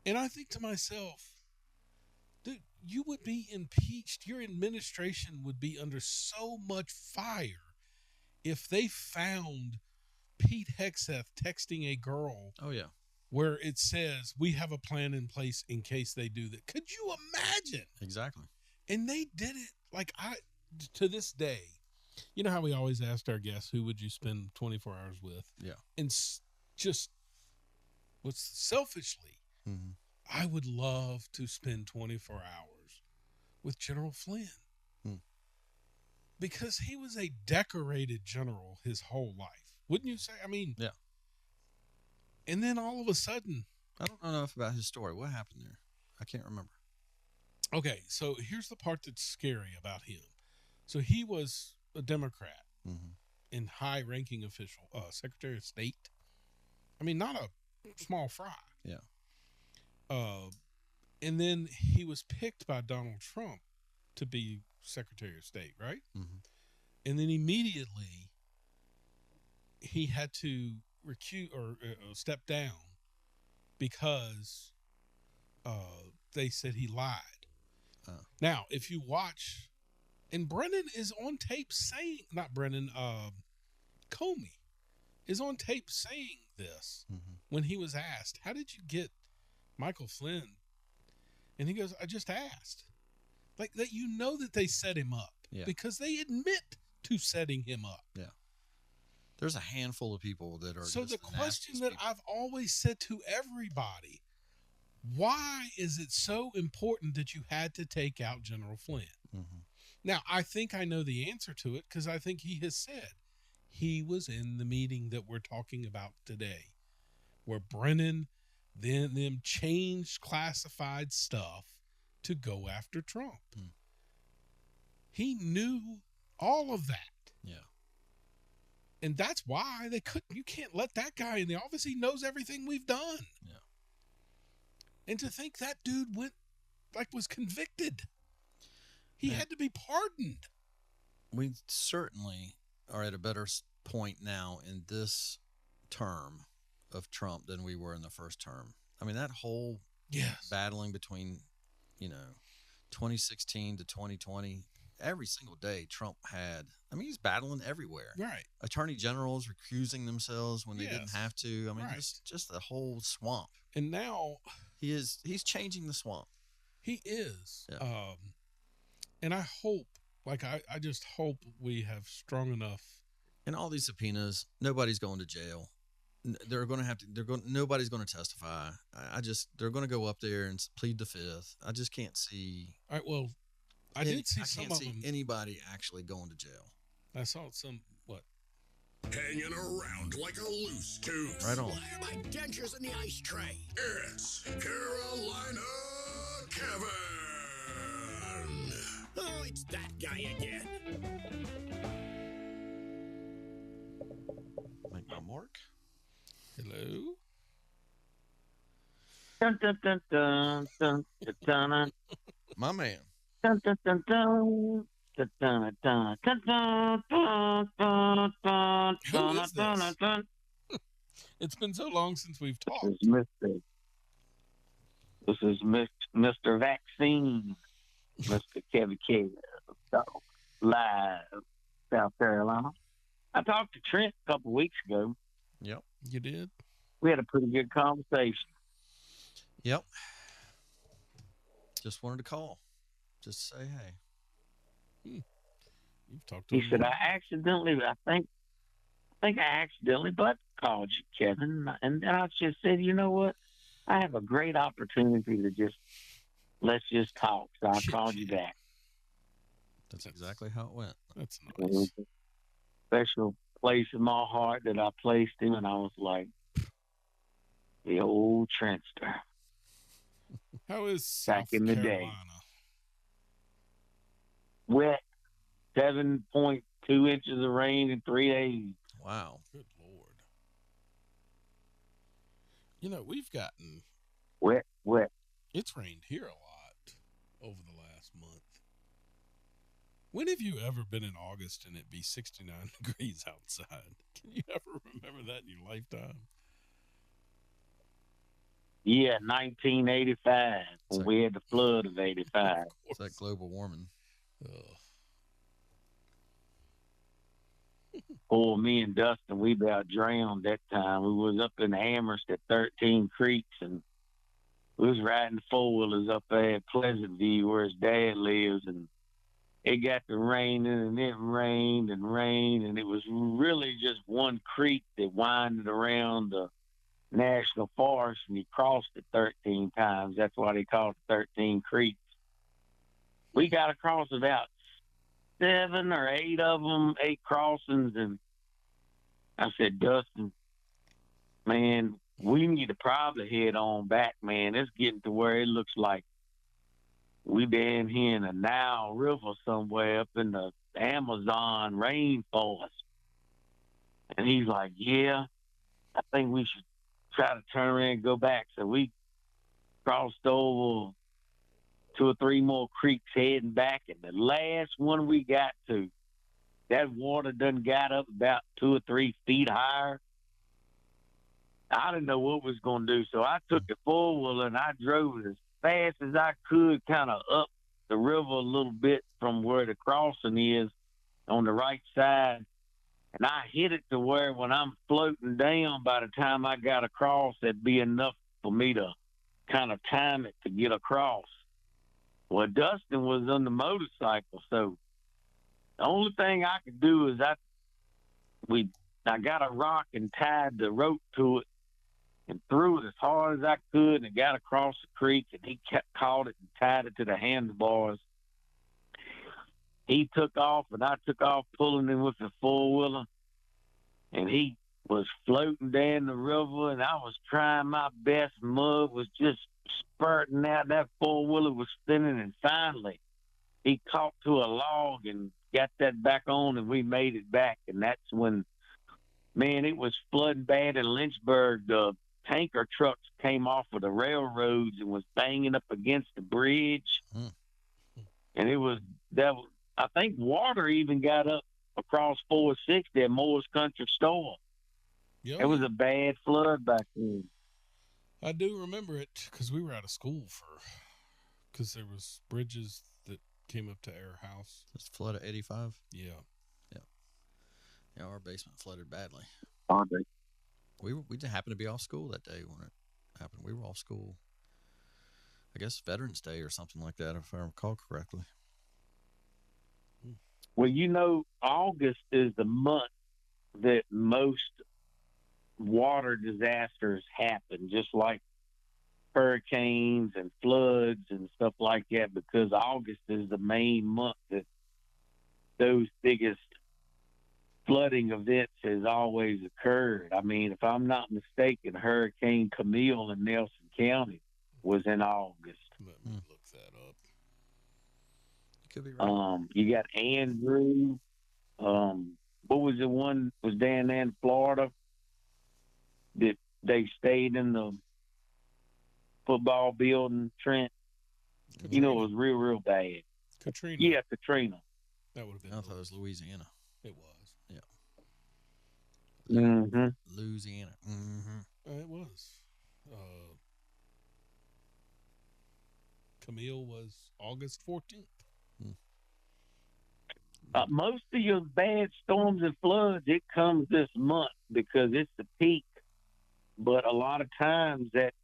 And I think to myself, dude, you would be impeached. Your administration would be under so much fire if they found Pete Hegseth texting a girl. Oh, yeah. Where it says, we have a plan in place in case they do that. Could you imagine? Exactly. And they did it. Like, to this day, you know how we always asked our guests, who would you spend 24 hours with? Yeah. And just selfishly, I would love to spend 24 hours with General Flynn. Because he was a decorated general his whole life. Wouldn't you say? I mean, yeah. And then all of a sudden, I don't know enough about his story. What happened there? I can't remember. Okay, so here's the part that's scary about him. So he was a Democrat and high-ranking official, Secretary of State. I mean, not a small fry. Yeah. And then he was picked by Donald Trump to be Secretary of State, right? Mm-hmm. And then immediately he had to recuse or step down because they said he lied. Now, if you watch, and Brennan is on tape saying, not Brennan, Comey is on tape saying this when he was asked, how did you get Michael Flynn? And he goes, I just asked. Like that, that they set him up because they admit to setting him up. Yeah. There's a handful of people that are. So just the question that I've always said to everybody, why is it so important that you had to take out General Flynn? Mm-hmm. Now, I think I know the answer to it because I think he has said he was in the meeting that we're talking about today, where Brennan then them changed classified stuff to go after Trump. He knew all of that. Yeah. And that's why they couldn't. You can't let that guy in the office. He knows everything we've done. Yeah. And to think that dude was convicted. He had to be pardoned. We certainly are at a better point now in this term of Trump than we were in the first term. I mean, that whole battling between, 2016 to 2020, every single day Trump had, he's battling everywhere. Right. Attorney generals recusing themselves when they didn't have to. Just the whole swamp. And now he's changing the swamp. He is. Yeah. And I hope, I just hope we have strong enough. And all these subpoenas, nobody's going to jail. They're going to have to. Nobody's going to testify. They're going to go up there and plead the fifth. I just can't see. All right. Well, I did see some of them. Anybody actually going to jail. I saw some. What? Hanging around like a loose tooth. Right on. Why are my dentures in the ice tray? It's Carolina Kevin. Oh, it's that guy again. Make my mark. Hello. Dun, dun, dun, dun, dun, dun, dun, dun. My man. Dun, dun, dun, dun. Dun, dun, dun, dun, dun, dun, dun, dun, Who is dun, this? dun. It's been so long since we've talked. This is Mr. Vaccine, Mr. Kevin K. Live, South Carolina. I talked to Trent a couple weeks ago. Yep. You did? We had a pretty good conversation. Yep. Just wanted to call. Just say hey. You've talked to He him said, more. I think I accidentally butt called you, Kevin. And then I just said, you know what? I have a great opportunity to let's just talk. So I called you back. That's exactly how it went. That's It was a special place in my heart that I placed him, and I was like, the old Trentster. How is back South in the Carolina? day? Wet, 7.2 inches of rain in 3 days. Wow. Good Lord. We've gotten wet. It's rained here a lot over the last month. When have you ever been in August and it be 69 degrees outside? Can you ever remember that in your lifetime? Yeah, 1985, when we had the flood of 85. It's that global warming. Poor me and Dustin, we about drowned that time. We was up in Amherst at 13 Creeks, and we was riding the four-wheelers up there at Pleasant View where his dad lives, and it got to raining, and it rained and rained, and it was really just one creek that winded around the National Forest, and he crossed it 13 times. That's why they called it 13 Creeks. We got across about 7 or 8 of them, 8 crossings, and I said, Dustin, man, we need to probably head on back, man. It's getting to where it looks like we been here in the Nile River somewhere up in the Amazon rainforest. And he's like, yeah, I think we should try to turn around and go back. So we crossed over 2 or 3 more creeks heading back, and the last one we got to, that water done got up about 2 or 3 feet higher. I didn't know what was going to do, so I took the four-wheeler and I drove it as fast as I could, kind of up the river a little bit from where the crossing is on the right side. And I hit it to where when I'm floating down, by the time I got across, that'd be enough for me to kind of time it to get across. Well, Dustin was on the motorcycle, so the only thing I could do is we I got a rock and tied the rope to it and threw it as hard as I could, and it got across the creek, and he caught it and tied it to the handlebars. He took off, and I took off pulling him with the four-wheeler, and he was floating down the river, and I was trying my best. Mud was just spurting out. That four-wheeler was spinning, and finally he caught to a log and got that back on, and we made it back. And that's when, man, it was flooding bad in Lynchburg. The tanker trucks came off of the railroads and was banging up against the bridge. And it was that. I think water even got up across 460 at Moore's Country Store. It was a bad flood back then. I do remember it because we were out of school because there was bridges that came up to our house. Just flood at 85? Yeah. Yeah, our basement flooded badly. Okay. We just happened to be off school that day when it happened. We were off school, I guess Veterans Day or something like that, if I recall correctly. Well, August is the month that most water disasters happen, just like hurricanes and floods and stuff like that, because August is the main month that those biggest flooding events has always occurred. I mean, if I'm not mistaken, Hurricane Camille in Nelson County was in August. Let me look that up. You could be right. You got Andrew. What was the one was down there in Florida that they stayed in the football building, Trent? Katrina. It was real, real bad. Katrina. Yeah, Katrina. That would have been. I thought it was Louisiana. It was. Yeah. Mm-hmm. Louisiana. Mm-hmm. It was. Camille was August 14th. Most of your bad storms and floods, it comes this month because it's the peak. But a lot of times that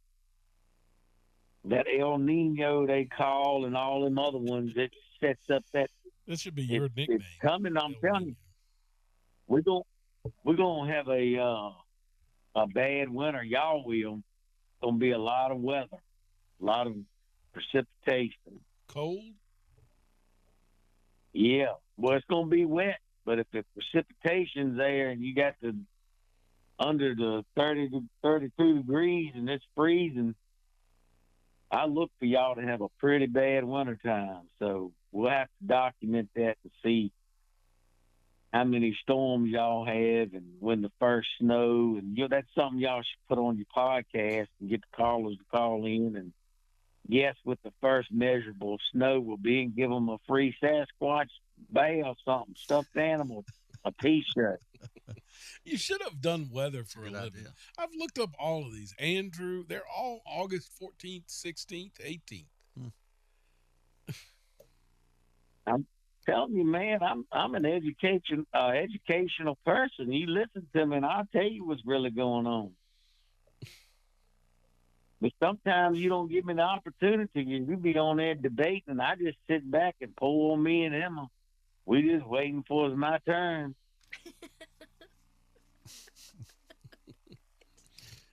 El Nino they call and all them other ones, it sets up that. That should be your nickname. It's coming. I'm telling you, we're gonna have a bad winter. Y'all will. It's gonna be a lot of weather, a lot of precipitation. Cold. Yeah, well, it's going to be wet, but if the precipitation's there and you got under the 30 to 32 degrees and it's freezing, I look for y'all to have a pretty bad winter time. So we'll have to document that to see how many storms y'all have and when the first snow. And that's something y'all should put on your podcast and get the callers to call in and guess what the first measurable snow will be and give them a free Sasquatch bale, something, stuffed animal, a T-shirt. You should have done weather for a living. Idea. I've looked up all of these. Andrew, they're all August 14th, 16th, 18th. I'm telling you, man, I'm an educational person. You listen to me, and I'll tell you what's really going on. But sometimes you don't give me the opportunity. You be on there debating, and I just sit back and pull on me and Emma. We just waiting for it's my turn.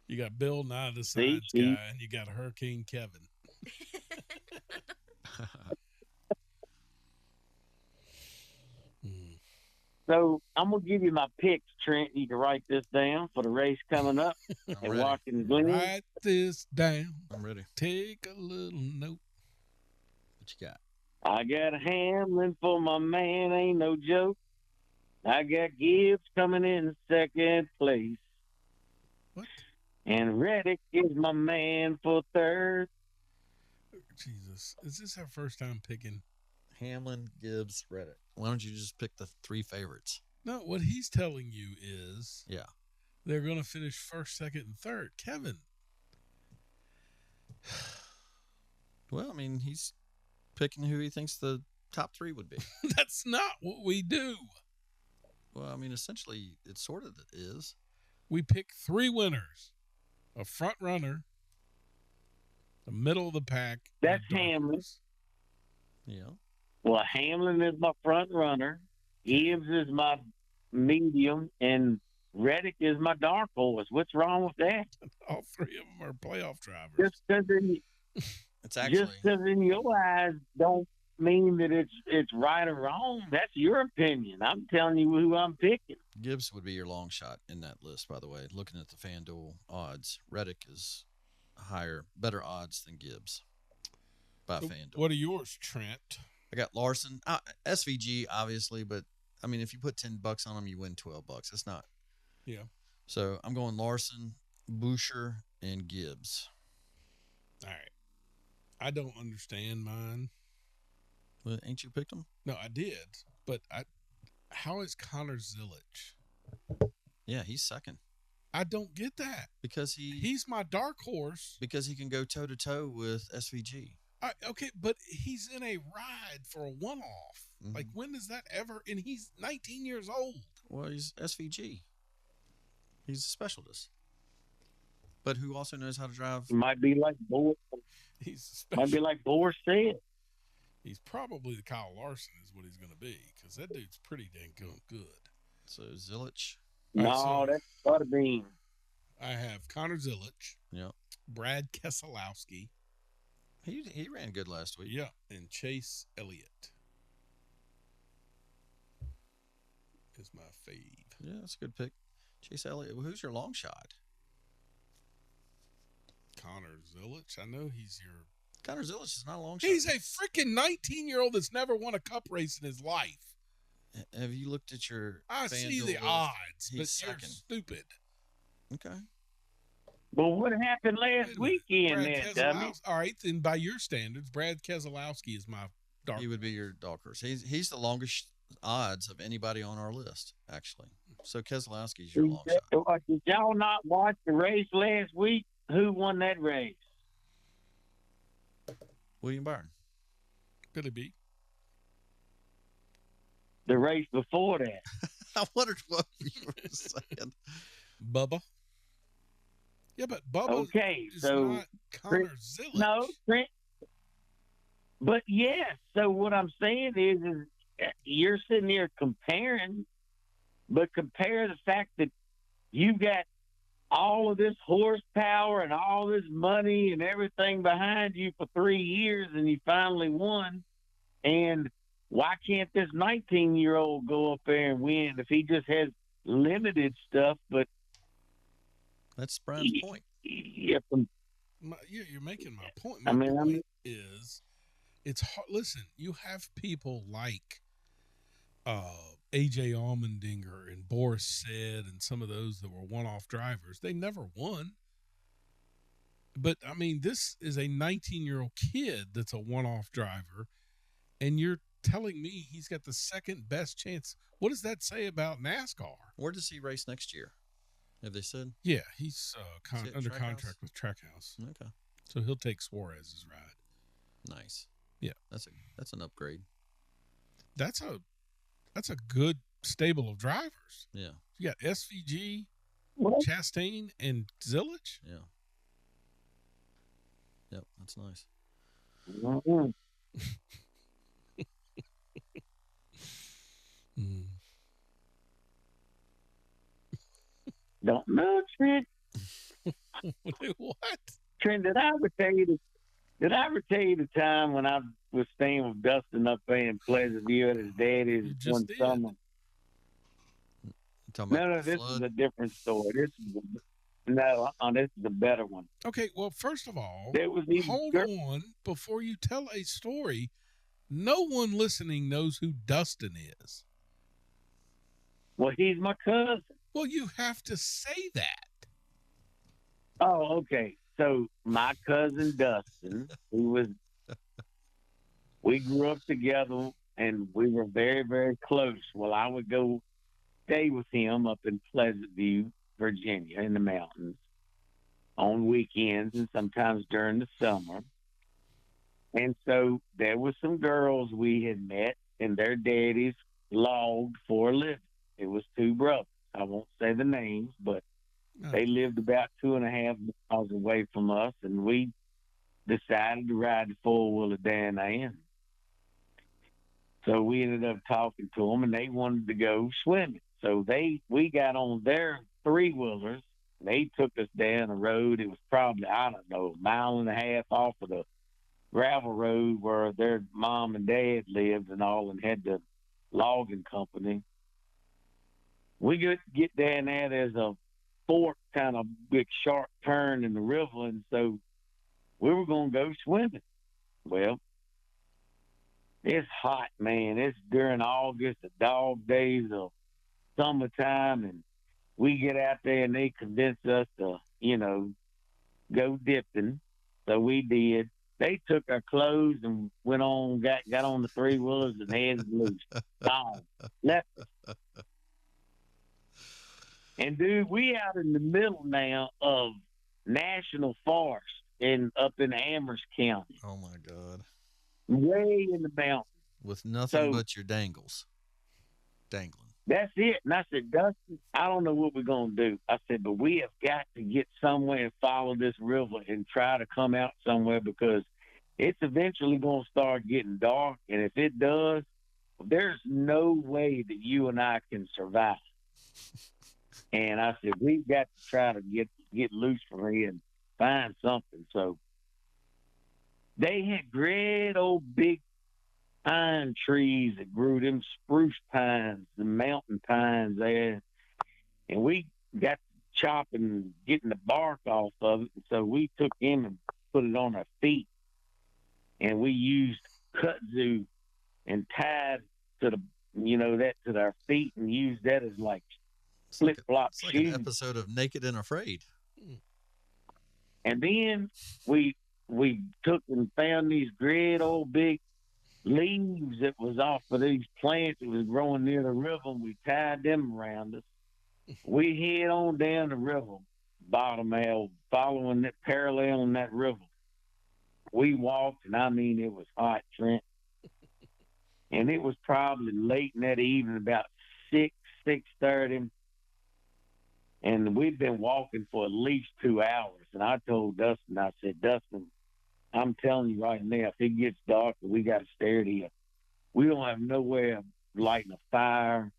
You got Bill Nye the Science Guy, and you got Hurricane Kevin. So I'm going to give you my picks, Trent. You can write this down for the race coming up at Watkins Glen. Write this down. I'm ready. Take a little note. What you got? I got Hamlin for my man, ain't no joke. I got Gibbs coming in second place. What? And Reddick is my man for third. Jesus. Is this our first time picking? Hamlin, Gibbs, Reddick. Why don't you just pick the three favorites? No, what he's telling you is they're going to finish first, second, and third. Kevin. Well, I mean, he's picking who he thinks the top three would be. That's not what we do. Well, I mean, essentially, it sort of is. We pick three winners. A front runner, the middle of the pack. That's Hamlin. Yeah. Well, Hamlin is my front runner. Gibbs is my medium, and Reddick is my dark horse. What's wrong with that? All three of them are playoff drivers. Just because in your eyes don't mean that it's right or wrong. That's your opinion. I'm telling you who I'm picking. Gibbs would be your long shot in that list, by the way. Looking at the FanDuel odds, Reddick is better odds than Gibbs by FanDuel. What are yours, Trent? I got Larson, SVG, obviously, but I mean, if you put $10 on him, you win $12. It's not. Yeah. So I'm going Larson, Boucher, and Gibbs. All right. I don't understand mine. Well, ain't you picked them? No, I did. But how is Connor Zilic? Yeah, he's second. I don't get that. Because he's my dark horse. Because he can go toe-to-toe with SVG. Okay, but he's in a ride for a one-off. Mm-hmm. Like, when does that ever... And he's 19 years old. Well, he's SVG. He's a specialist. But who also knows how to drive... Might be like Boer. Might be like Boer said. He's probably the Kyle Larson is what he's going to be, because that dude's pretty dang good. So, Zilic? No, that's Butterbean. I have Connor Zilic. Yep. Brad Keselowski. He ran good last week. Yeah, and Chase Elliott is my fave. Yeah, that's a good pick. Chase Elliott. Well, who's your long shot? Connor Zilic. I know he's your... Connor Zilic is not a long shot. He's a freaking 19-year-old that's never won a cup race in his life. Have you looked at your... I see the odds, but you're stupid. Okay. Well, what happened last weekend then, dummy? All right, then by your standards, Brad Keselowski is my dark horse. He would be your dark horse. He's the longest odds of anybody on our list, actually. So Keselowski's your long shot. Did y'all not watch the race last week? Who won that race? William Byron. Could it be? The race before that. I wondered what you were saying. Bubba. Yeah, but Bubba is not Connor Zilic. No, Trent. But yes, so what I'm saying is you're sitting there comparing, but compare the fact that you got all of this horsepower and all this money and everything behind you for 3 years and you finally won. And why can't this 19-year-old go up there and win if he just has limited stuff? But that's Brian's point. Yeah, you're making my point. My point is, it's hard. Listen, you have people like A.J. Allmendinger and Boris Said and some of those that were one-off drivers. They never won. But, I mean, this is a 19-year-old kid that's a one-off driver, and you're telling me he's got the second best chance. What does that say about NASCAR? Where does he race next year? Have they said? Yeah, he's under contract with Trackhouse. Okay. So he'll take Suarez's ride. Nice. Yeah. That's an upgrade. That's a good stable of drivers. Yeah. You got SVG, Chastain, and Zilic. Yeah. Yep, that's nice. Don't know, Trent. What? Trent, did I ever tell you the time when I was staying with Dustin up there in Pleasant View at his daddy's one summer? No, this is a different story. This is a better one. Okay, well, first of all, hold on before you tell a story. No one listening knows who Dustin is. Well, he's my cousin. Well, you have to say that. Oh, okay. So my cousin Dustin, we grew up together and we were very, very close. Well, I would go stay with him up in Pleasant View, Virginia, in the mountains on weekends and sometimes during the summer. And so there were some girls we had met and their daddies logged for a living. It was two brothers. I won't say the names, but they lived about 2.5 miles away from us, and we decided to ride the four-wheeler down there. So we ended up talking to them, and they wanted to go swimming. So we got on their 3-wheelers. They took us down the road. It was probably, I don't know, a mile and a half off of the gravel road where their mom and dad lived and all, and had the logging company. We get down there. There's a fork, kind of big sharp turn in the river, and so we were going to go swimming. Well, it's hot, man. It's during August, the dog days of summertime, and we get out there and they convince us to, go dipping. So we did. They took our clothes and went on, got on the 3-wheelers and headed loose. Gone. Left us. And dude, we out in the middle now of national forest up in Amherst County. Oh my God. Way in the mountains. With nothing but your dangling. That's it. And I said, Dustin, I don't know what we're going to do. I said, but we have got to get somewhere and follow this river and try to come out somewhere, because it's eventually going to start getting dark. And if it does, there's no way that you and I can survive. And I said, we've got to try to get loose from here and find something. So they had great old big pine trees that grew, them spruce pines, the mountain pines there. And we got chopping, getting the bark off of it. And so we took them and put it on our feet. And we used kudzu and tied to that to our feet, and used that as like flip-flop shoes. It's like an episode of Naked and Afraid. And then we took and found these great old big leaves that was off of these plants that was growing near the river, and we tied them around us. We head on down the river, bottom out, following that, paralleling that river. We walked, and I mean, it was hot, Trent. And it was probably late in that evening, about 6:30. And we'd been walking for at least 2 hours. And I told Dustin, I said, Dustin, I'm telling you right now, if it gets dark, we got to stare at here. We don't have nowhere lighting a fire.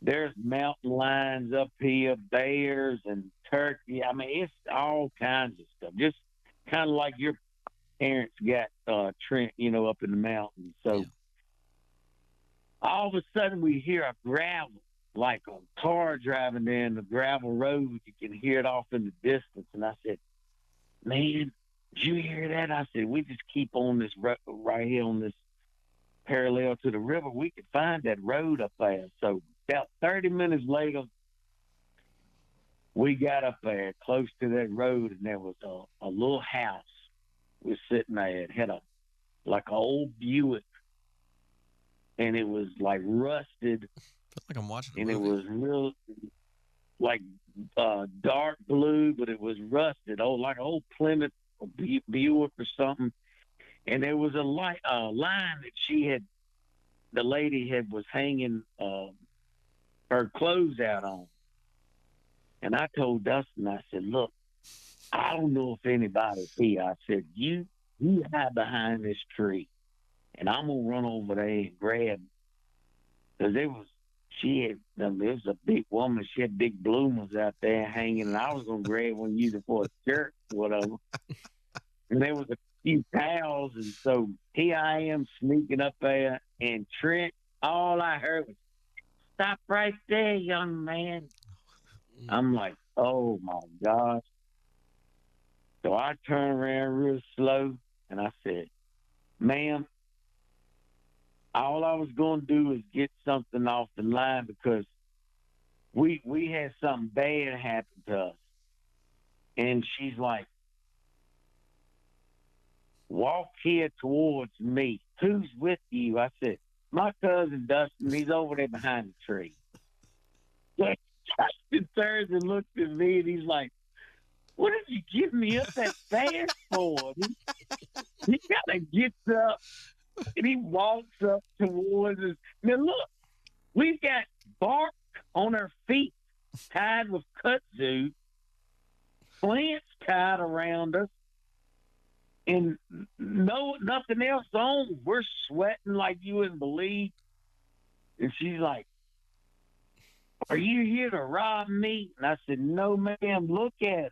There's mountain lions up here, bears and turkey. I mean, it's all kinds of stuff. Just kind of like your parents got, Trent, up in the mountains. So all of a sudden we hear a gravel, like a car driving down the gravel road. You can hear it off in the distance. And I said, man, did you hear that? I said, we just keep on this right here on this parallel to the river. We could find that road up there. So about 30 minutes later, we got up there close to that road, and there was a little house was sitting there. It had like an old Buick, and it was like rusted. Feels like I'm watching a and movie. It was real, like dark blue, but it was rusted. Oh, like an old Plymouth Buick or something. And there was a line that the lady was hanging her clothes out on. And I told Dustin, I said, look, I don't know if anybody's here. I said, you hide behind this tree, and I'm going to run over there and grab. Because it was a big woman. She had big bloomers out there hanging, and I was going to grab one, use it for a shirt or whatever. And there was a few towels, and so here I am sneaking up there, and Trent, all I heard was, stop right there, young man. I'm like, oh, my gosh. So I turned around real slow, and I said, ma'am, all I was going to do is get something off the line, because we had something bad happen to us. And she's like, walk here towards me. Who's with you? I said, my cousin Dustin. He's over there behind the tree. Dustin turns and looks at me, and he's like, what did you give me up that fast for? He kind of gets up, and he walks up towards us. Now, look, we've got bark on our feet tied with kudzu, plants tied around us, and nothing else on. We're sweating like you wouldn't believe. And she's like, "Are you here to rob me?" And I said, "No, ma'am, look at it.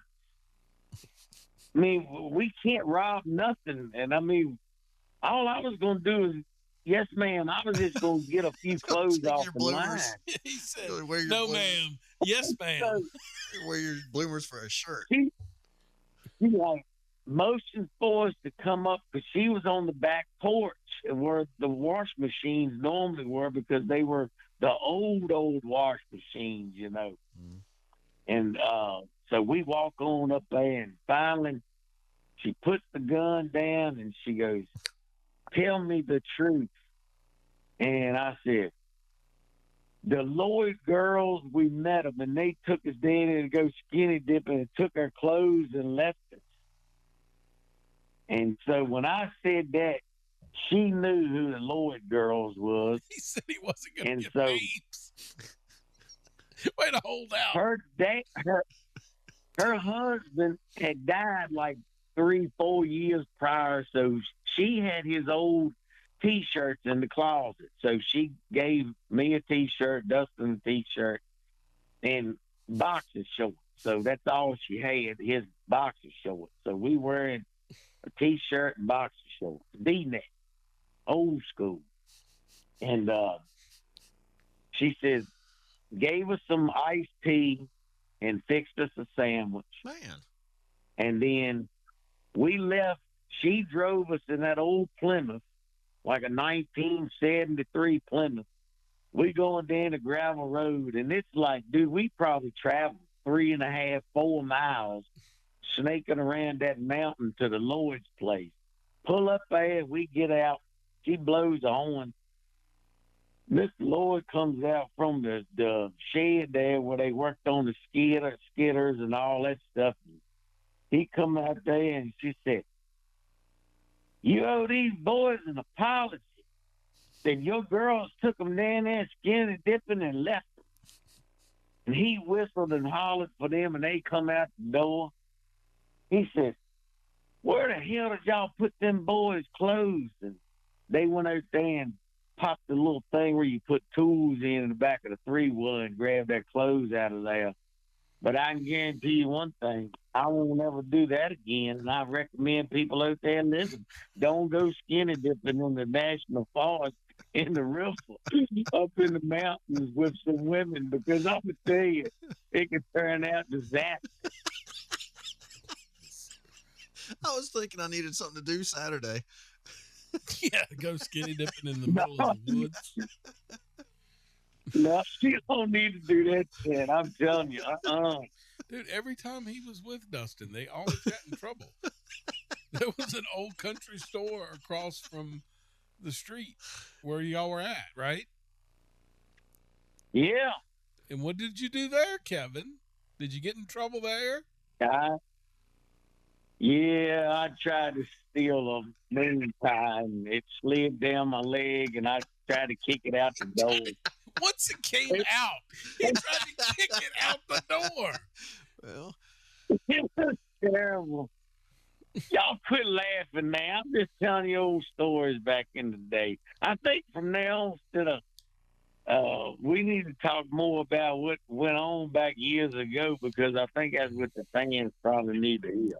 I mean, we can't rob nothing." And I mean, all I was going to do is, "Yes, ma'am." I was just going to get a few clothes Take off your the bloomers. line. He said, Wear your "No, bloomers. ma'am. Yes, ma'am." So Wear your bloomers for a shirt. she like motioned for us to come up because she was on the back porch where the wash machines normally were, because they were the old wash machines, you know. And so we walk on up there, and finally she puts the gun down and she goes, "Tell me the truth." And I said, "The Lloyd girls, we met them, and they took us down to go skinny dipping and took our clothes and left us." And so when I said that, she knew who the Lloyd girls was. He said he wasn't going to And get so names. Way to hold out. Her husband had died like 3-4 years prior, so she had his old T-shirts in the closet. So she gave me a T-shirt, Dustin a T-shirt, and boxer shorts. So that's all she had, his boxer shorts. So we wearing a T-shirt and boxer shorts, V-neck, old school. And she says, gave us some iced tea and fixed us a sandwich. Man. And then we left. She drove us in that old Plymouth, like a 1973 Plymouth. We going down the gravel road, and it's like, dude, we probably traveled 3.5, 4 miles snaking around that mountain to the Lloyd's place. Pull up there, we get out. She blows a horn. Mr. Lloyd comes out from the shed there where they worked on the skidders and all that stuff. He come out there and she said, "You owe these boys an apology. Said your girls took them down there skinny dipping and left them." And he whistled and hollered for them, and they come out the door. He said, "Where the hell did y'all put them boys' clothes?" And they went out there and popped the little thing where you put tools in the back of the 3-wheeler and grabbed their clothes out of there. But I can guarantee you one thing, I won't ever do that again. And I recommend people out there listen, don't go skinny dipping in the national forest in the river up in the mountains with some women, because I'm going to tell you, it can turn out disaster. I was thinking I needed something to do Saturday. Yeah, go skinny dipping in the middle of the woods. No, you don't need to do that shit. I'm telling you. Dude, every time he was with Dustin, they always got in trouble. There was an old country store across from the street where y'all were at, right? Yeah. And what did you do there, Kevin? Did you get in trouble there? Yeah, I tried to steal a moon pie, and it slid down my leg, and I tried to kick it out the door. Once it came out, he tried to kick it out the door. Well, it was terrible. Y'all quit laughing now. I'm just telling you old stories back in the day. I think from now on, instead of we need to talk more about what went on back years ago, because I think that's what the fans probably need to hear.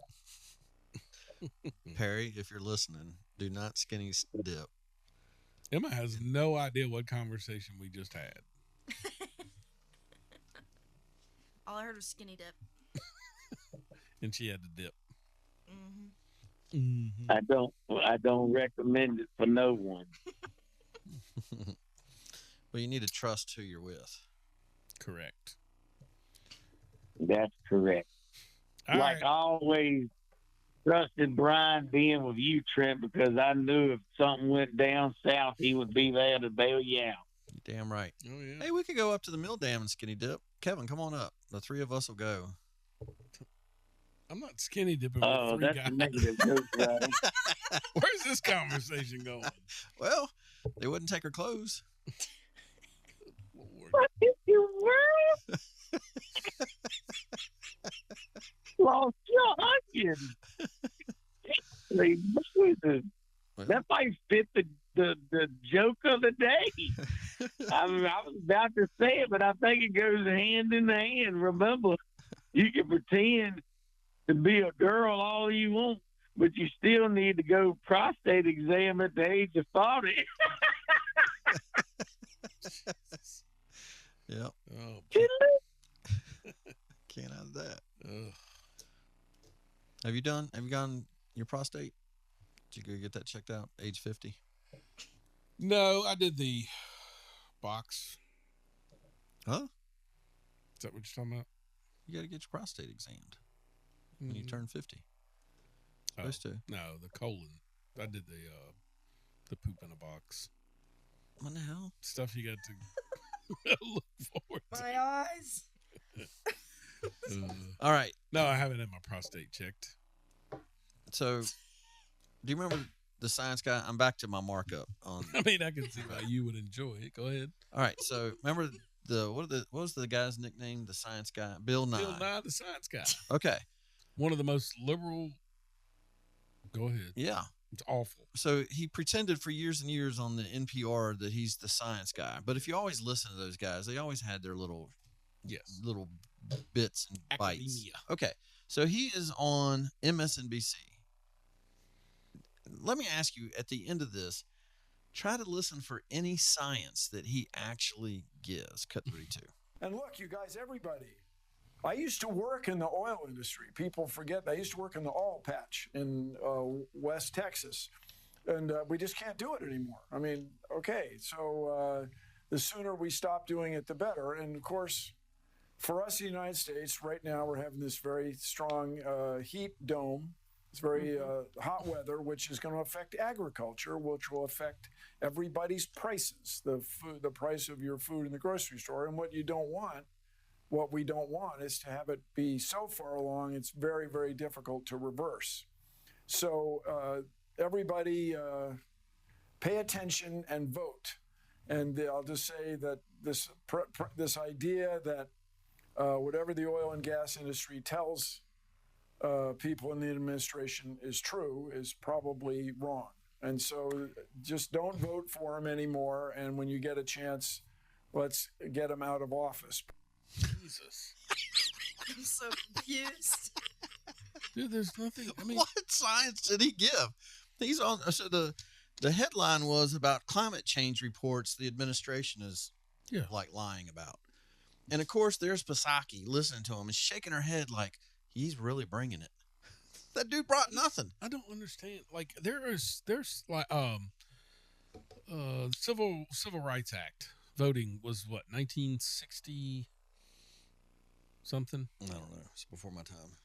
Perry, if you're listening, do not skinny dip. Emma has no idea what conversation we just had. All I heard was skinny dip. And she had to dip. Mm-hmm. Mm-hmm. I don't recommend it for no one. Well, you need to trust who you're with. Correct. That's correct. All like right. I always trusted Brian being with you, Trent, because I knew if something went down south, he would be there to bail you out. You're damn right. Oh, yeah. Hey, we could go up to the mill dam and skinny dip. Kevin, come on up. The three of us will go. I'm not skinny dipping with three that's guys. a negative joke, right? Where's this conversation going? Well, they wouldn't take her clothes. Lord. What is your world? Lost your onion. That might fit the joke of the day. I was about to say it, but I think it goes hand in hand. Remember, you can pretend to be a girl all you want, but you still need to go prostate exam at the age of 40. Yep. Oh, Can't have that. ugh. Have you gotten your prostate? Did you go get that checked out? Age 50? No, I did the box. Huh? Is that what you're talking about? You got to get your prostate examined when you turn 50. Supposed to. No, the colon. I did the poop in a box. What the hell? Stuff you got to look forward to. My eyes. All right. No, I haven't had my prostate checked. So, do you remember the science guy? I'm back to my markup on. I mean, I can see why you would enjoy it. Go ahead. All right. So, remember what was the guy's nickname? The science guy, Bill Nye. Bill Nye, the science guy. Okay. One of the most liberal. Go ahead. Yeah. It's awful. So he pretended for years and years on the NPR that he's the science guy. But if you always listen to those guys, they always had their little bits and bites. Academia. Okay. So he is on MSNBC. Let me ask you, at the end of this, try to listen for any science that he actually gives. Cut 32. And look, you guys, everybody, I used to work in the oil industry. People forget I used to work in the oil patch in West Texas. And we just can't do it anymore. I mean, okay, so the sooner we stop doing it, the better. And, of course, for us in the United States, right now we're having this very strong heat dome. It's very hot weather, which is going to affect agriculture, which will affect everybody's prices, the price of your food in the grocery store. And what we don't want is to have it be so far along, it's very, very difficult to reverse. So everybody pay attention and vote. And I'll just say that this idea that whatever the oil and gas industry tells people in the administration is true is probably wrong. And so just don't vote for them anymore. And when you get a chance, let's get them out of office. Jesus. I'm so confused. Dude, there's nothing. I mean, what science did he give? He's on. So the headline was about climate change reports the administration is like lying about. And of course, there's Psaki listening to him and shaking her head like he's really bringing it. That dude brought nothing. I don't understand. Like there's like Civil Rights Act voting was what 1960 something. I don't know. It's before my time.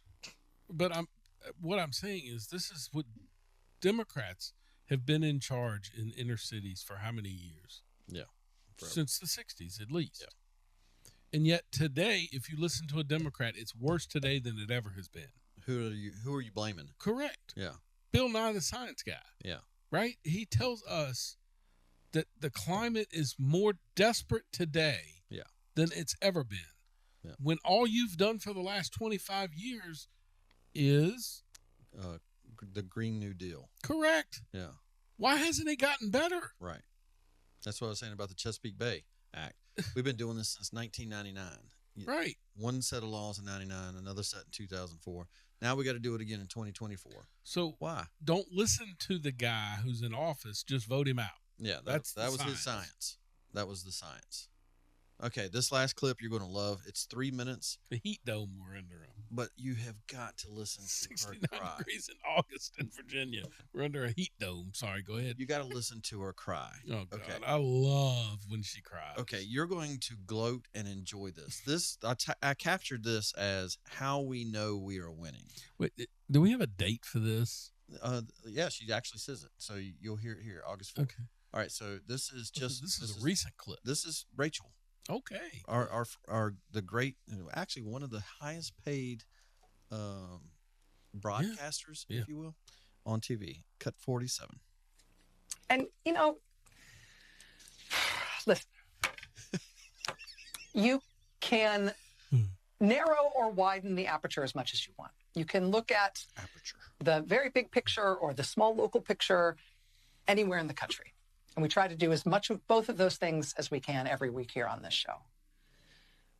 But what I'm saying is this is what Democrats have been in charge in inner cities for how many years? Yeah. Forever. Since the 60s at least. Yeah. And yet today, if you listen to a Democrat, it's worse today than it ever has been. Who are you blaming? Correct. Yeah. Bill Nye, the science guy. Yeah. Right? He tells us that the climate is more desperate today than it's ever been. Yeah. When all you've done for the last 25 years is the Green New Deal. Correct. Yeah. Why hasn't it gotten better? Right. That's what I was saying about the Chesapeake Bay Act. We've been doing this since 1999. Right. One set of laws in 99, another set in 2004. Now we got to do it again in 2024. So why? Don't listen to the guy who's in office. Just vote him out. Yeah, that was his science. That was the science. Okay, this last clip you're going to love. It's 3 minutes. The heat dome we're under them. But you have got to listen to 69 her cry. degrees in August in Virginia. We're under a heat dome. Sorry, go ahead. You got to listen to her cry. Oh, God. Okay. I love when she cries. Okay, you're going to gloat and enjoy this. I captured this as how we know we are winning. Wait, do we have a date for this? Yeah, she actually says it. So you'll hear it here, August 4th. Okay. All right, so this is this is a recent clip. This is Rachel. Okay. Our the great, actually one of the highest paid broadcasters, if you will, on TV. Cut 47. And listen, you can narrow or widen the aperture as much as you want. You can look at the very big picture or the small local picture anywhere in the country. And we try to do as much of both of those things as we can every week here on this show.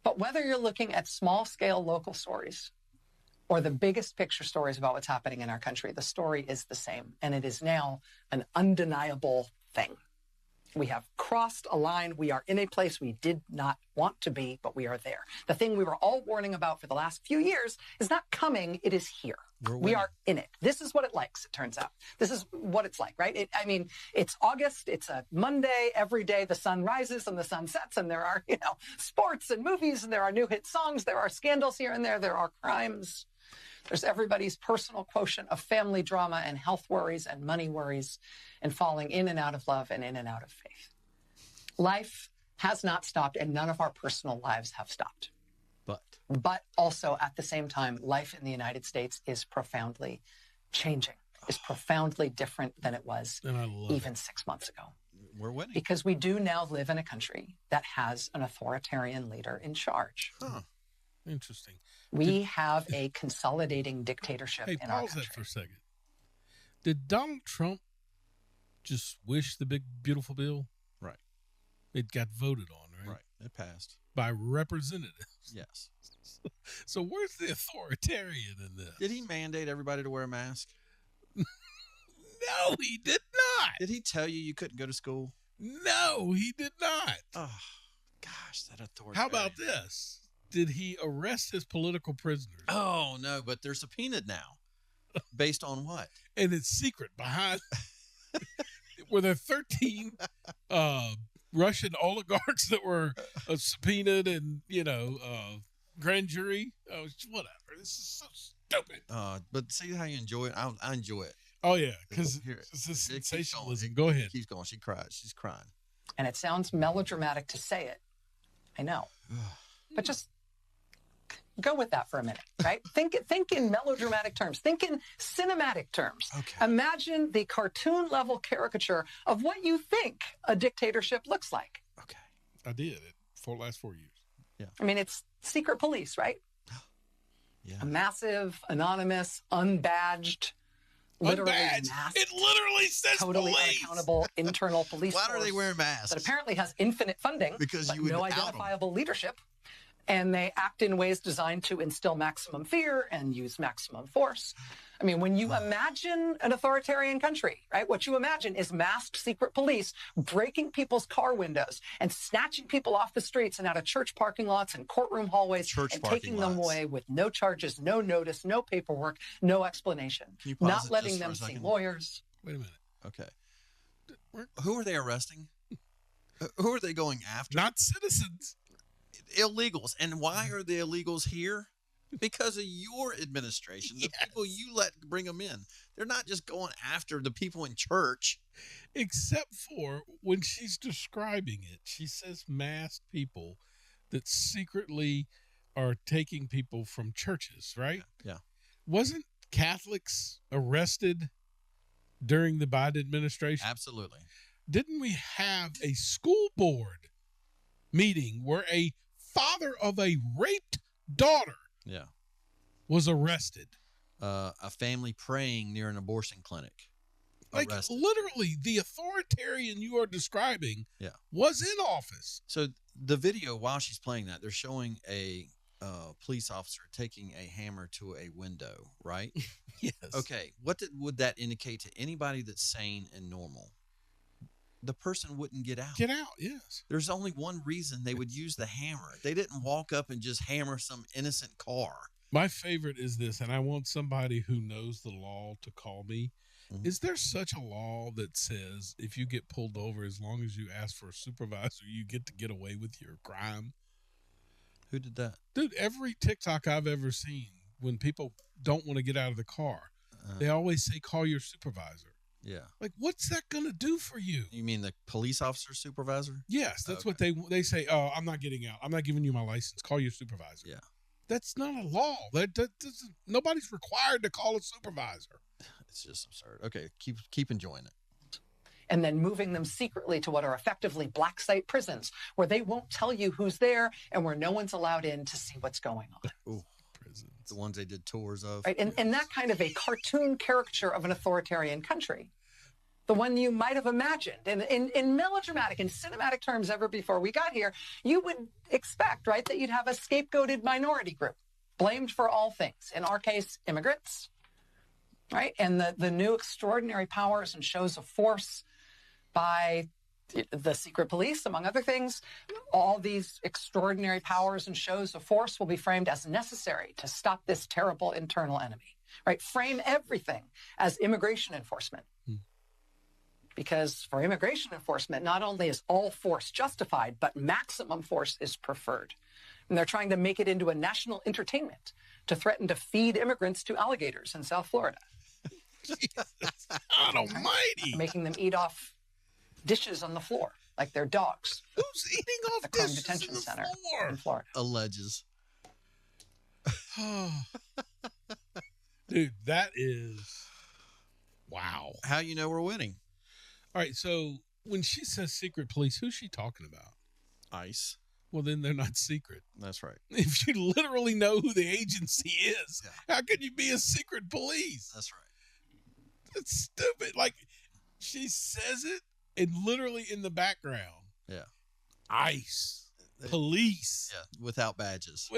But whether you're looking at small-scale local stories or the biggest picture stories about what's happening in our country, the story is the same. And it is now an undeniable thing. We have crossed a line. We are in a place we did not want to be, but we are there. The thing we were all warning about for the last few years is not coming. It is here. We are in it. This is what it likes, it turns out. This is what it's like, right? It's August. It's a Monday. Every day the sun rises and the sun sets, and there are, sports and movies, and there are new hit songs. There are scandals here and there. There are crimes. There's everybody's personal quotient of family drama and health worries and money worries and falling in and out of love and in and out of faith. Life has not stopped, and none of our personal lives have stopped. But also at the same time, life in the United States is profoundly changing, is profoundly different than it was even 6 months ago. We're winning. Because we do now live in a country that has an authoritarian leader in charge. Huh. Interesting. We have a consolidating dictatorship in our country. Pause that for a second. Did Donald Trump just wish the big, beautiful bill? Right. It got voted on, right? Right. It passed. By representatives. Yes. So where's the authoritarian in this? Did he mandate everybody to wear a mask? No, he did not. Did he tell you couldn't go to school? No, he did not. Oh, gosh, that authoritarian. How about this? Did he arrest his political prisoners? Oh, no, but they're subpoenaed now. Based on what? And it's secret behind. Were there 13 Russian oligarchs that were subpoenaed and, grand jury? Oh, whatever. This is so stupid. But see how you enjoy it? I enjoy it. Oh, yeah, because it's a sensationalism. Go ahead. Keeps going. She cries. She's crying. And it sounds melodramatic to say it. I know. But just go with that for a minute, right? Think in melodramatic terms. Think in cinematic terms. Okay. Imagine the cartoon level caricature of what you think a dictatorship looks like. Okay. I did it for the last 4 years. Yeah. I mean, it's secret police, right? Yeah. A massive, anonymous, unbadged, literally masked, it literally says totally police. unaccountable internal police Why force are they wearing masks? that apparently has infinite funding, Because but you would no out 'em. identifiable leadership. And they act in ways designed to instill maximum fear and use maximum force. I mean, when you imagine an authoritarian country, right, what you imagine is masked secret police breaking people's car windows and snatching people off the streets and out of church parking lots and courtroom hallways and taking them away with no charges, no notice, no paperwork, no explanation. Not letting them see lawyers. Wait a minute. Okay. Who are they arresting? Who are they going after? Not citizens. Illegals. And why are the illegals here? Because of your administration. The people you let bring them in. They're not just going after the people in church. Except for when she's describing it, she says masked people that secretly are taking people from churches, right? Yeah. Wasn't Catholics arrested during the Biden administration? Absolutely. Didn't we have a school board meeting where a father of a raped daughter was arrested? A family praying near an abortion clinic. Like arrested. Literally, the authoritarian you are describing was in office. So the video, while she's playing that, they're showing a police officer taking a hammer to a window, right? Yes. Okay. What would that indicate to anybody that's sane and normal? The person wouldn't get out. Get out, yes. There's only one reason they would use the hammer. They didn't walk up and just hammer some innocent car. My favorite is this, and I want somebody who knows the law to call me. Mm-hmm. Is there such a law that says if you get pulled over, as long as you ask for a supervisor, you get to get away with your crime? Who did that? Dude, every TikTok I've ever seen, when people don't want to get out of the car, they always say, call your supervisor. Yeah. Like, what's that going to do for you? You mean the police officer supervisor? Yes, that's what they say. Oh, I'm not getting out. I'm not giving you my license. Call your supervisor. Yeah. That's not a law. Nobody's required to call a supervisor. It's just absurd. Okay, keep enjoying it. And then moving them secretly to what are effectively black site prisons, where they won't tell you who's there and where no one's allowed in to see what's going on. Ooh, prisons. The ones they did tours of. Right, and that kind of a cartoon caricature of an authoritarian country the one you might have imagined. And in melodramatic and cinematic terms ever before we got here, you would expect, right, that you'd have a scapegoated minority group blamed for all things. In our case, immigrants, right? And the new extraordinary powers and shows of force by the secret police, among other things. All these extraordinary powers and shows of force will be framed as necessary to stop this terrible internal enemy, right? Frame everything as immigration enforcement. Because for immigration enforcement, not only is all force justified, but maximum force is preferred. And they're trying to make it into a national entertainment to threaten to feed immigrants to alligators in South Florida. God almighty. Making them eat off dishes on the floor like they're dogs. Who's eating off the Crime dishes Detention in the Center floor? in Florida. Alleges. Dude, that is wow. How you know we're winning? All right, so when she says secret police, who's she talking about? ICE. Well, then they're not secret. That's right. If you literally know who the agency is, how could you be a secret police? That's right. That's stupid. Like, she says it, and literally in the background, ICE, police. Yeah, without badges.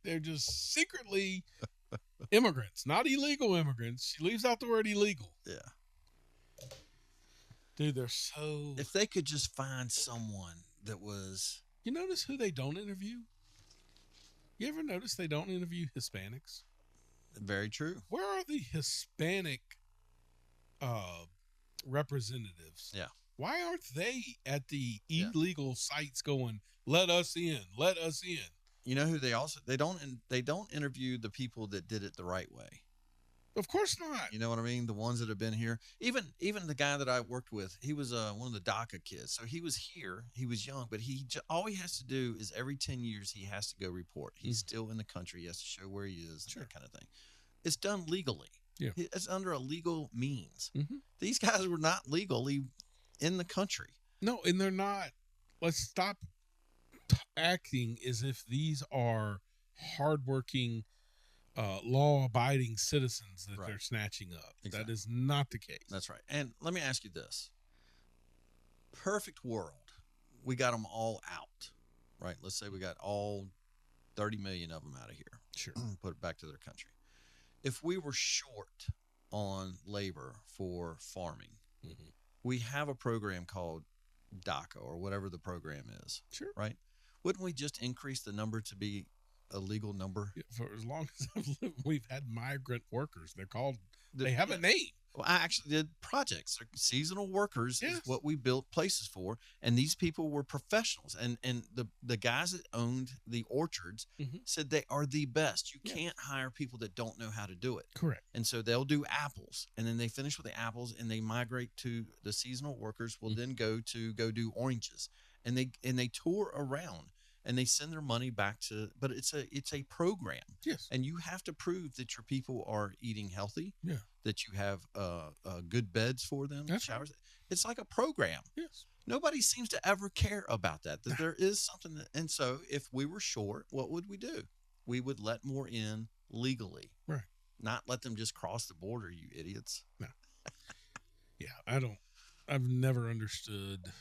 They're just secretly immigrants, not illegal immigrants. She leaves out the word illegal. Yeah. Dude, they're so... If they could just find someone that was... You notice who they don't interview? You ever notice they don't interview Hispanics? Very true. Where are the Hispanic representatives? Yeah. Why aren't they at the illegal sites going, let us in, let us in? You know who they also... They don't interview the people that did it the right way. Of course not. You know what I mean? The ones that have been here. Even the guy that I worked with, he was one of the DACA kids. So he was here. He was young, but all he has to do is every 10 years he has to go report. He's still in the country. He has to show where he is, that kind of thing. It's done legally. Yeah. It's under a legal means. These guys were not legally in the country. No, and they're not. Let's stop acting as if these are hardworking, law-abiding citizens that they're snatching up. Exactly. That is not the case. That's right. And let me ask you this. Perfect world. We got them all out, right? Let's say we got all 30 million of them out of here. Sure. Put it back to their country. If we were short on labor for farming, we have a program called DACA or whatever the program is. Sure. Right? Wouldn't we just increase the number to be a legal number? Yeah, for as long as I've lived, we've had migrant workers. They're called, they have a name. Well, I actually did projects. Seasonal workers is what we built places for. And these people were professionals. And the guys that owned the orchards said they are the best. You can't hire people that don't know how to do it. Correct. And so they'll do apples. And then they finish with the apples and they migrate to the seasonal workers will then go do oranges. And they tour around. And they send their money back to, but it's a program. Yes. And you have to prove that your people are eating healthy. Yeah. That you have good beds for them. That's showers. Right. It's like a program. Yes. Nobody seems to ever care about that there is something that, and so if we were short, what would we do? We would let more in legally. Right. Not let them just cross the border, you idiots. No. Yeah, I've never understood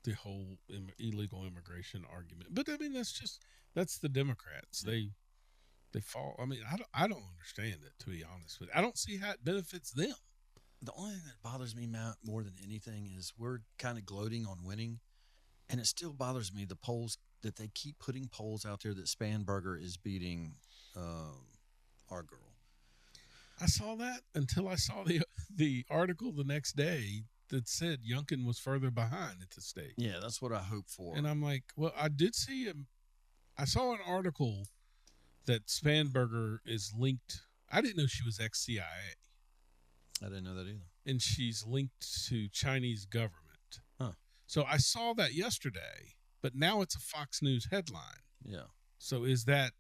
the whole illegal immigration argument. But I mean, that's the Democrats. They fall. I mean, I don't understand it, to be honest with you. I don't see how it benefits them. The only thing that bothers me more than anything is we're kind of gloating on winning, and it still bothers me the polls that they keep putting polls out there that Spanberger is beating our girl. I saw that until I saw the article the next day that said Youngkin was further behind at the state. Yeah, that's what I hope for. And I'm like, well, I did see him. I saw an article that Spanberger is linked. I didn't know she was ex-CIA. I didn't know that either. And she's linked to Chinese government. Huh. So I saw that yesterday, but now it's a Fox News headline. Yeah. So is that...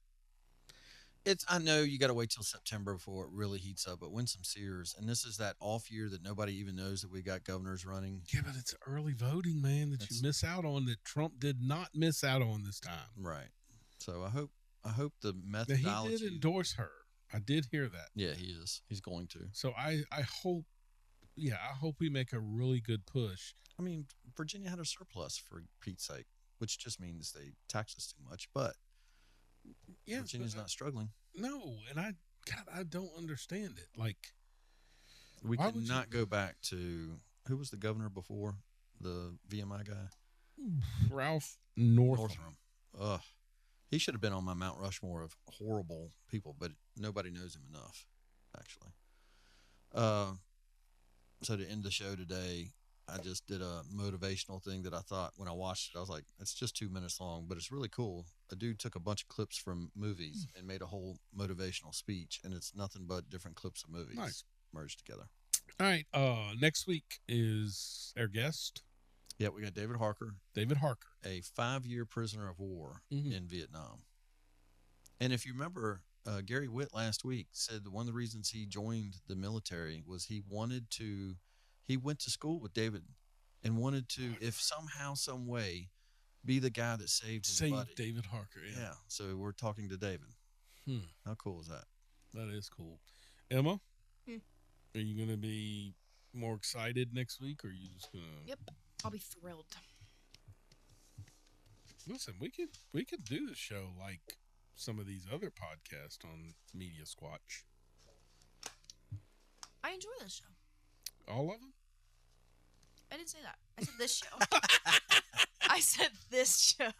I know you got to wait till September before it really heats up, but win some Sears. And this is that off year that nobody even knows that we got governors running. Yeah, but it's early voting, man, that you miss out on, that Trump did not miss out on this time. Right. So I hope the methodology. Now, he did endorse her. I did hear that. Yeah, he is. He's going to. So I hope I hope we make a really good push. I mean, Virginia had a surplus, for Pete's sake, which just means they tax us too much. But Virginia's not struggling. No, and I don't understand it. Like, we cannot go back to who was the governor before the VMI guy? Ralph Northam. Ugh. He should have been on my Mount Rushmore of horrible people, but nobody knows him enough, actually. So to end the show today, I just did a motivational thing that I thought when I watched it, I was like, it's just 2 minutes long, but it's really cool. A dude took a bunch of clips from movies and made a whole motivational speech, and it's nothing but different clips of movies merged together. All right. Next week is our guest. Yeah, we got David Harker. A 5-year prisoner of war in Vietnam. And if you remember, Gary Witt last week said that one of the reasons he joined the military was he went to school with David and wanted to, if somehow, some way, be the guy that saved his buddy. David Harker, yeah. So we're talking to David. How cool is that? That is cool. Emma, are you going to be more excited next week, or are you just going to... Yep, I'll be thrilled. Listen, we could do the show like some of these other podcasts on Media Squatch. I enjoy this show. All of them? I didn't say that. I said this show. I said this show.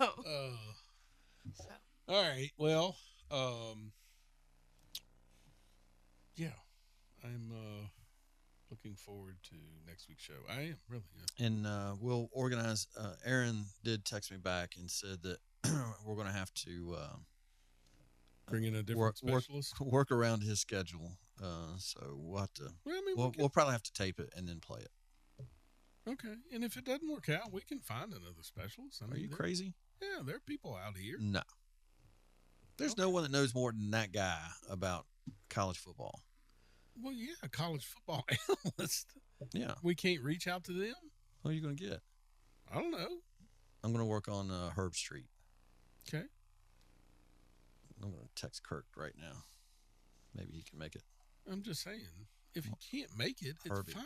All right. Well, yeah, I'm looking forward to next week's show. I am really good. And we'll organize. Aaron did text me back and said that we're going to have to bring in a different specialist. Work around his schedule. So we'll have to. Well, we'll probably have to tape it and then play it. Okay, and if it doesn't work out, we can find another specialist. Are you crazy? Yeah, there are people out here. No. There's no one that knows more than that guy about college football. Well, yeah, a college football analyst. Yeah. We can't reach out to them? Who are you going to get? I don't know. I'm going to work on Herb Street. Okay. I'm going to text Kirk right now. Maybe he can make it. I'm just saying, if he can't make it, it's Herbie. fine.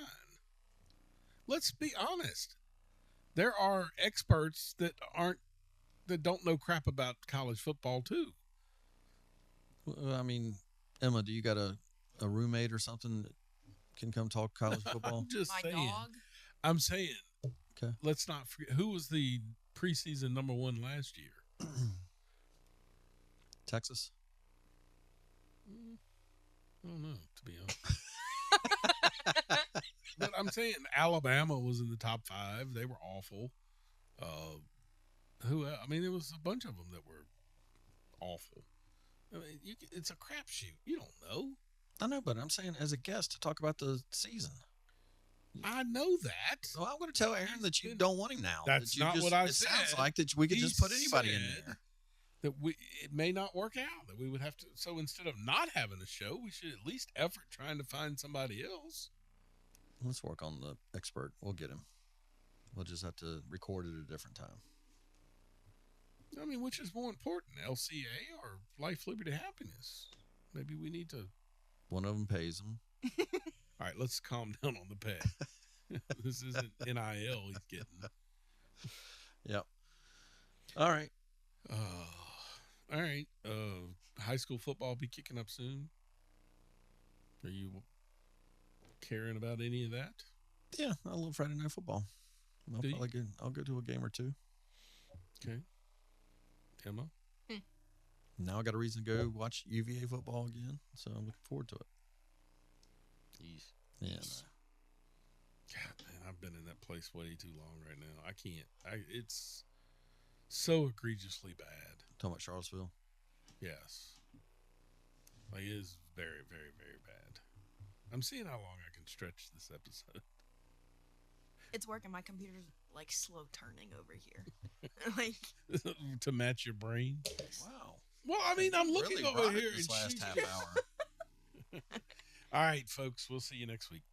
Let's be honest. There are experts that don't know crap about college football too. Well, I mean, Emma, do you got a roommate or something that can come talk college football? I'm just saying. Dog. I'm saying. Okay. Let's not forget who was the preseason #1 last year. Texas. I don't know, to be honest. But I'm saying Alabama was in the top 5. They were awful. Who else? I mean, there was a bunch of them that were awful. I mean, it's a crapshoot. You don't know. I know, but I'm saying as a guest to talk about the season. I know that. So I'm going to tell Aaron that you don't want him now. That's not what I said. It sounds like that we could just put anybody in there. That it may not work out. That we would have to. So instead of not having a show, we should at least effort trying to find somebody else. Let's work on the expert. We'll get him. We'll just have to record it at a different time. I mean, which is more important, LCA or Life, Liberty, Happiness? Maybe we need to. One of them pays him. All right, let's calm down on the pay. This isn't NIL he's getting. Yep. All right. All right. High school football be kicking up soon. Are you caring about any of that? Yeah, I love Friday Night Football. I'll go to a game or two. Okay. Emma? Now I got a reason to go watch UVA football again, so I'm looking forward to it. Yeah. God, man, I've been in that place way too long right now. I can't. It's so egregiously bad. Talking about Charlottesville? Yes. Like, it is very, very, very bad. I'm seeing how long I can stretch this episode. It's working. My computer's like slow turning over here. Like to match your brain. Wow. Well, I mean, I'm looking really over here this and last half hour. All right, folks. We'll see you next week.